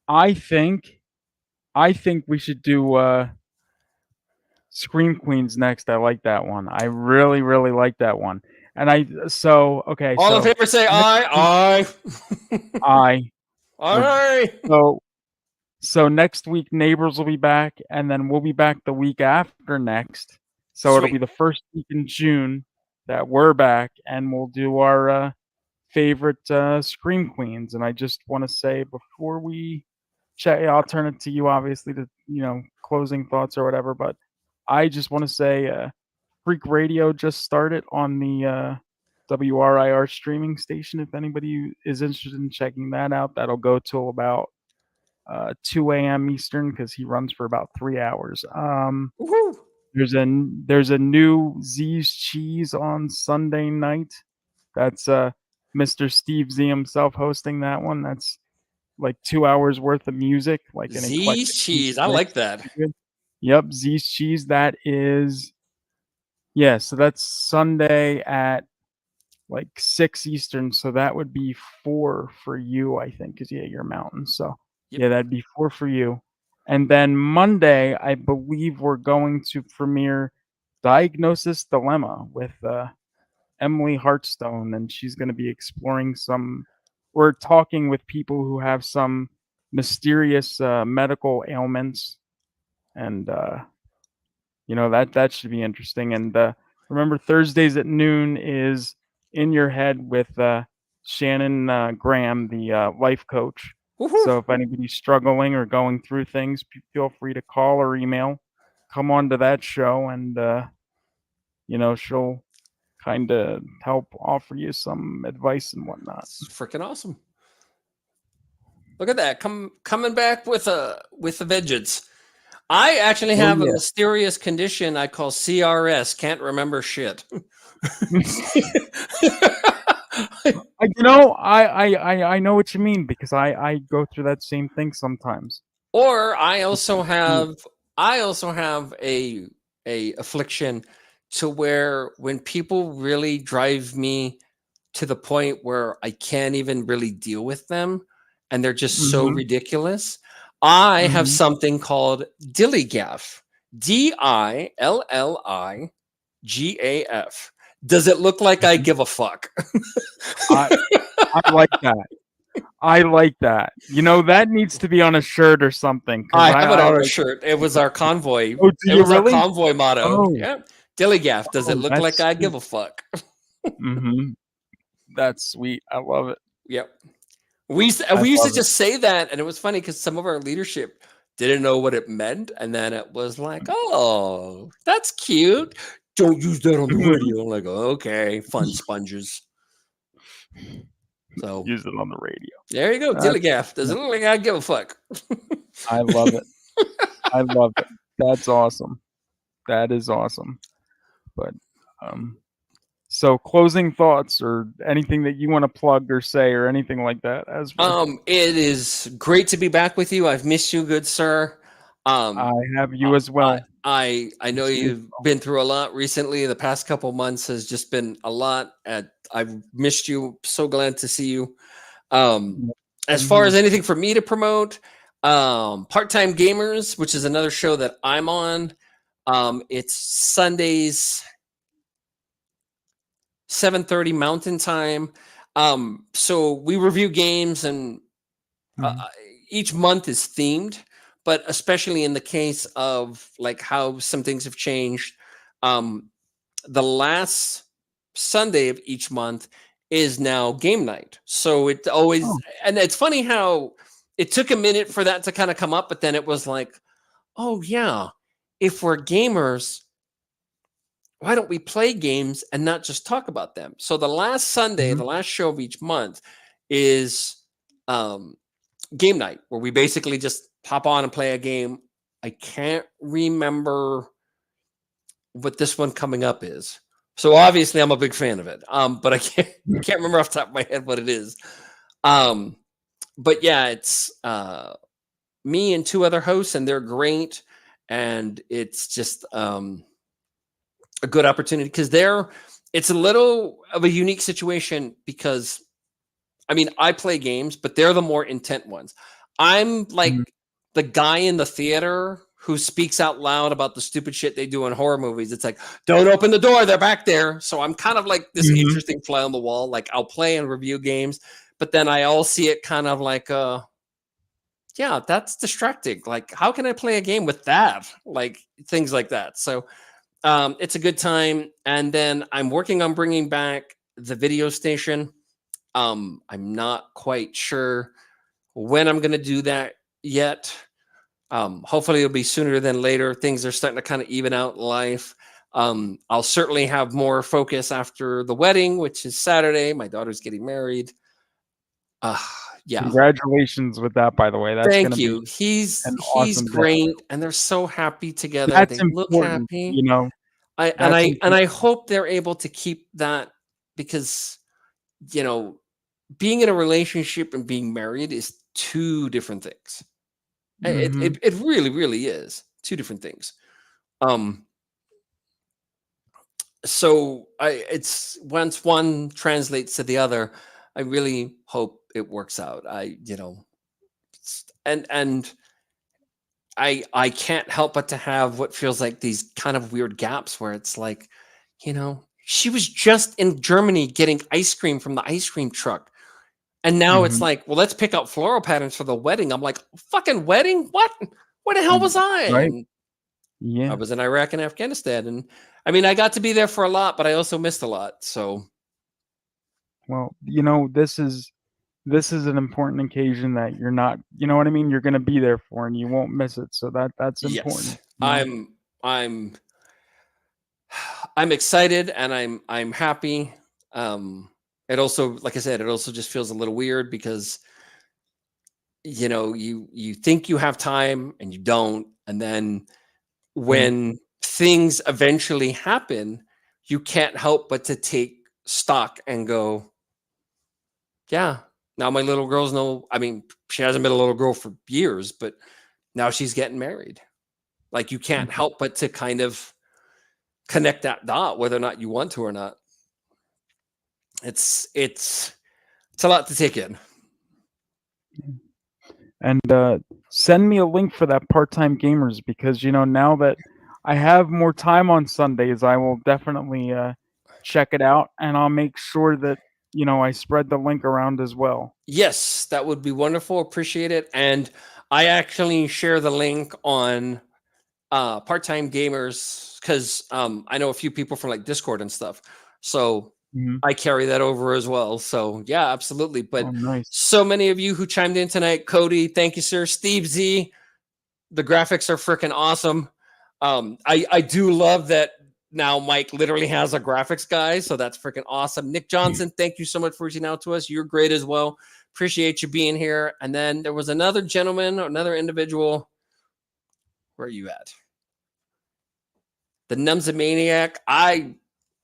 I think we should do Scream Queens next. I like that one. I really, really like that one. And okay, All in so favor say aye, aye, I aye. so next week Neighbors will be back, and then we'll be back the week after next. So it'll be Sweet. the first week in June that we're back, and we'll do our favorite Scream Queens. And I just want to say before we chat, I'll turn it to you, obviously, to closing thoughts or whatever. But I just want to say, Freak Radio just started on the WRIR streaming station. If anybody is interested in checking that out, that'll go till about 2 a.m. Eastern, because he runs for about 3 hours. Woo-hoo. There's a new Z's Cheese on Sunday night. That's Mr. Steve Z himself hosting that one. That's like 2 hours worth of music, like an Z's eclectic cheese. I mix. like that. Yep, Z's Cheese. That is, yeah. So that's Sunday at like 6 Eastern. So that would be 4 for you, I think, because you're Mountain. So Yep. yeah, that'd be 4 for you. And then Monday, I believe we're going to premiere Diagnosis Dilemma with Emily Hartstone, and she's going to be exploring we're talking with people who have some mysterious medical ailments, and that should be interesting. And remember, Thursdays at noon is In Your Head with Shannon Graham, the life coach. Woo-hoo. So if anybody's struggling or going through things, feel free to call or email. Come on to that show, and she'll kind of help offer you some advice and whatnot. It's freaking awesome. Look at that. Coming back with a vengeance. I actually have a mysterious condition I call CRS, can't remember shit. I know what you mean, because I go through that same thing sometimes. Or I also have a affliction to where when people really drive me to the point where I can't even really deal with them and they're just so ridiculous, I have something called dilligaf. DILLIGAF. Does it look like I give a fuck? I like that. I like that. That needs to be on a shirt or something. I have it on a shirt. It was our convoy. Oh, do you really? Our convoy motto. Oh. Yeah. Dilligaf. Does it look like I give a fuck? That's sweet. I love it. Yep. We used to just say that, and it was funny because some of our leadership didn't know what it meant, and then it was like, "Oh, that's cute. Don't use that on the radio." I'm like, okay, fun sponges. So use it on the radio. There you go, dilligaf. Does it look like I give a fuck? I love it. I love it. That's awesome. That is awesome. But so closing thoughts or anything that you want to plug or say or anything like that as well. It is great to be back with you. I've missed you, good sir. I have you as well. I know you've been through a lot recently. The past couple months has just been a lot. I've missed you. So glad to see you. As far as anything for me to promote, Part-Time Gamers, which is another show that I'm on. It's Sundays, 7:30 Mountain Time. So we review games, and each month is themed, but especially in the case of like how some things have changed. The last Sunday of each month is now game night. So it always, and it's funny how it took a minute for that to kind of come up, but then it was like, oh yeah, if we're gamers, why don't we play games and not just talk about them? So the last Sunday, the last show of each month is game night, where we basically just hop on and play a game I can't remember what this one coming up is. So obviously I'm a big fan of it. But I can't remember off the top of my head what it is. But yeah, it's me and two other hosts, and they're great. And it's just a good opportunity because it's a little of a unique situation because I mean, I play games, but they're the more intent ones. I'm like the guy in the theater who speaks out loud about the stupid shit they do in horror movies. It's like, don't open the door, they're back there. So I'm kind of like this interesting fly on the wall. Like I'll play and review games, but then I all see it kind of like, yeah, that's distracting. Like, how can I play a game with that? Like things like that. So it's a good time. And then I'm working on bringing back the video station. I'm not quite sure when I'm going to do that yet. Hopefully it'll be sooner than later. Things are starting to kind of even out in life. I'll certainly have more focus after the wedding, which is Saturday. My daughter's getting married. Yeah. Congratulations with that, by the way. That's Thank you. He's awesome great, day. and they're so happy together. That's they look important, happy. you know. I hope they're able to keep that because, you know, being in a relationship and being married is two different things. It really, really is two different things. So it's once one translates to the other, I really hope it works out. And I can't help but to have what feels like these kind of weird gaps where it's like, you know, she was just in Germany getting ice cream from the ice cream truck. And now it's like, well, let's pick out floral patterns for the wedding. I'm like, fucking wedding? What? Where the hell was I? Right. And Yeah. I was in Iraq and Afghanistan. And I mean, I got to be there for a lot, but I also missed a lot. So, well, you know, this is an important occasion that you're not, you know what I mean? You're going to be there for, and you won't miss it. So that's important. Yes, I'm excited and I'm happy. It also, like I said, it also just feels a little weird because, you know, you think you have time and you don't. And then when things eventually happen, you can't help but to take stock and go, yeah, now my little girl's I mean, she hasn't been a little girl for years, but now she's getting married. Like you can't help but to kind of connect that dot, whether or not you want to or not. It's a lot to take in. And send me a link for that Part-Time Gamers because, you know, now that I have more time on Sundays, I will definitely check it out, and I'll make sure that, you know, I spread the link around as well. Yes, that would be wonderful. Appreciate it. And I actually share the link on Part-Time Gamers because I know a few people from like Discord and stuff. So I carry that over as well. So yeah, absolutely. But nice. So many of you who chimed in tonight, Cody, thank you, sir. Steve Z, the graphics are freaking awesome. I do love that now Mike literally has a graphics guy, so that's freaking awesome. Nick Johnson, thank you so much for reaching out to us. You're great as well. Appreciate you being here. And then there was another gentleman, another individual. Where are you at? The Numsamaniac.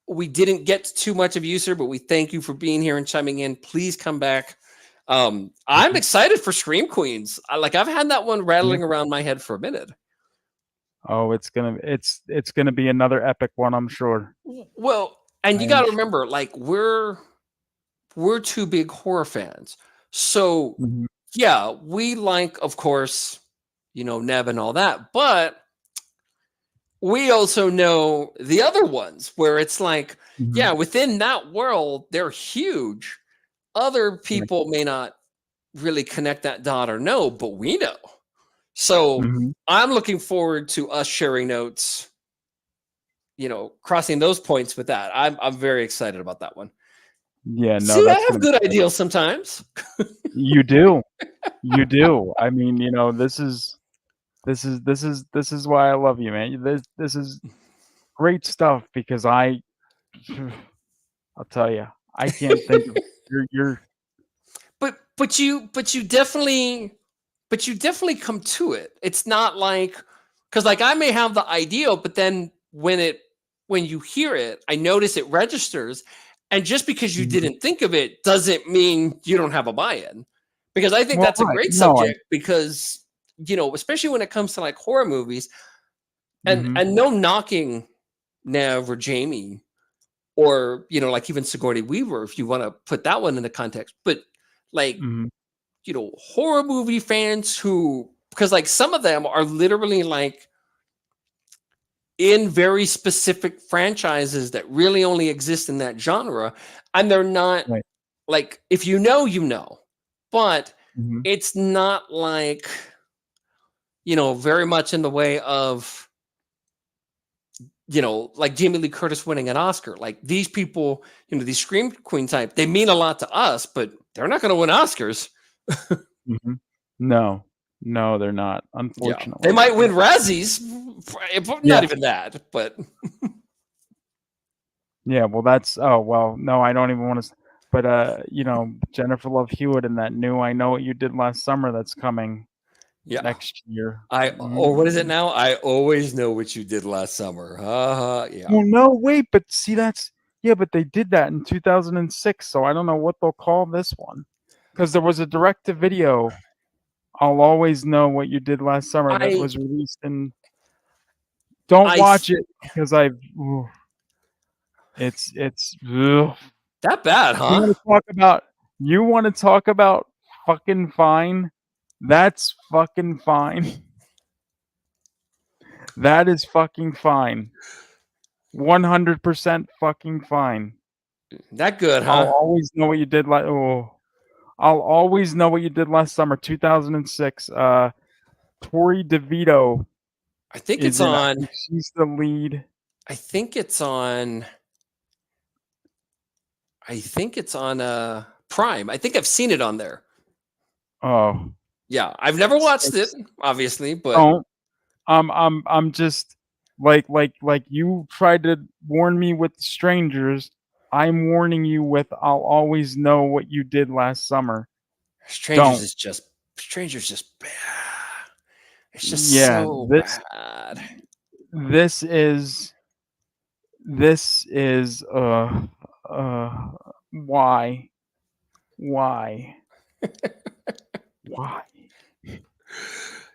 We didn't get too much of you, sir, but we thank you for being here and chiming in. Please come back. I'm excited for Scream Queens. I've had that one rattling around my head for a minute. Oh, it's gonna be another epic one, I'm sure. Well, and you got to remember, like we're two big horror fans, so yeah, we like, of course, you know, Neb and all that, but we also know the other ones where it's like, yeah, within that world, they're huge. Other people may not really connect that dot or know, but we know. So I'm looking forward to us sharing notes, you know, crossing those points with that. I'm very excited about that one. Yeah, no, see, I have good ideas sometimes. You do. You do. I mean, you know, this is why I love you, man. This is great stuff because I'll tell you, I can't think of you're but you definitely come to it. It's not like Because like I may have the ideal, but then when you hear it, I notice it registers. And just because you didn't think of it doesn't mean you don't have a buy-in. Because I think Well, that's a right. great No, subject because, especially when it comes to like horror movies and no knocking Nev or Jamie or, like even Sigourney Weaver, if you want to put that one into context, but like, horror movie fans because like some of them are literally like in very specific franchises that really only exist in that genre. And they're not like, if you know, but it's not like, very much in the way of, like Jamie Lee Curtis winning an Oscar. Like these people, these Scream Queen type, they mean a lot to us, but they're not going to win Oscars. No, they're not. Yeah. Unfortunately, They might win Razzies, not even that, but yeah. Well, that's no, I don't even want to. But Jennifer Love Hewitt in that new "I Know What You Did Last Summer" that's coming next year. or what is it now? I always know what you did last summer. Yeah. Well, no, wait, but see, but they did that in 2006, so I don't know what they'll call this one, because there was a direct-to-video. I'll always know what you did last summer that was released in. Don't watch it because it's that bad, huh? You want to talk about fucking fine? That's fucking fine. That is fucking fine. 100% fucking fine. That good, huh? I'll always know what you did I'll always know what you did last summer, 2006. Tori DeVito. I think it's on. She's the lead. I think it's on Prime. I think I've seen it on there. Oh. Yeah, I've never watched it, obviously, but I'm just like you tried to warn me with Strangers. I'm warning you with I'll always know what you did last summer. Strangers just bad. It's just so bad. This is why? Why?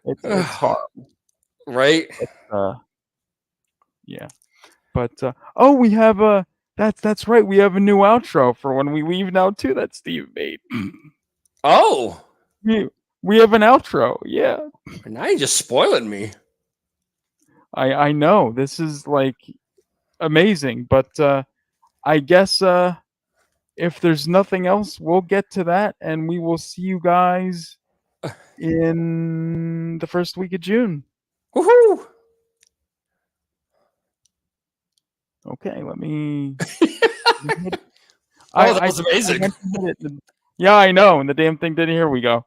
It's horrible. Right? Yeah. But we have that's right. We have a new outro for when we leave now too. That Steve made. Oh. We have an outro. Yeah. Now you're just spoiling me. I know. This is like amazing, but I guess if there's nothing else, we'll get to that and we will see you guys in the first week of June. Woohoo! Okay, let me. That was amazing. Yeah, I know. And the damn thing did. Here we go.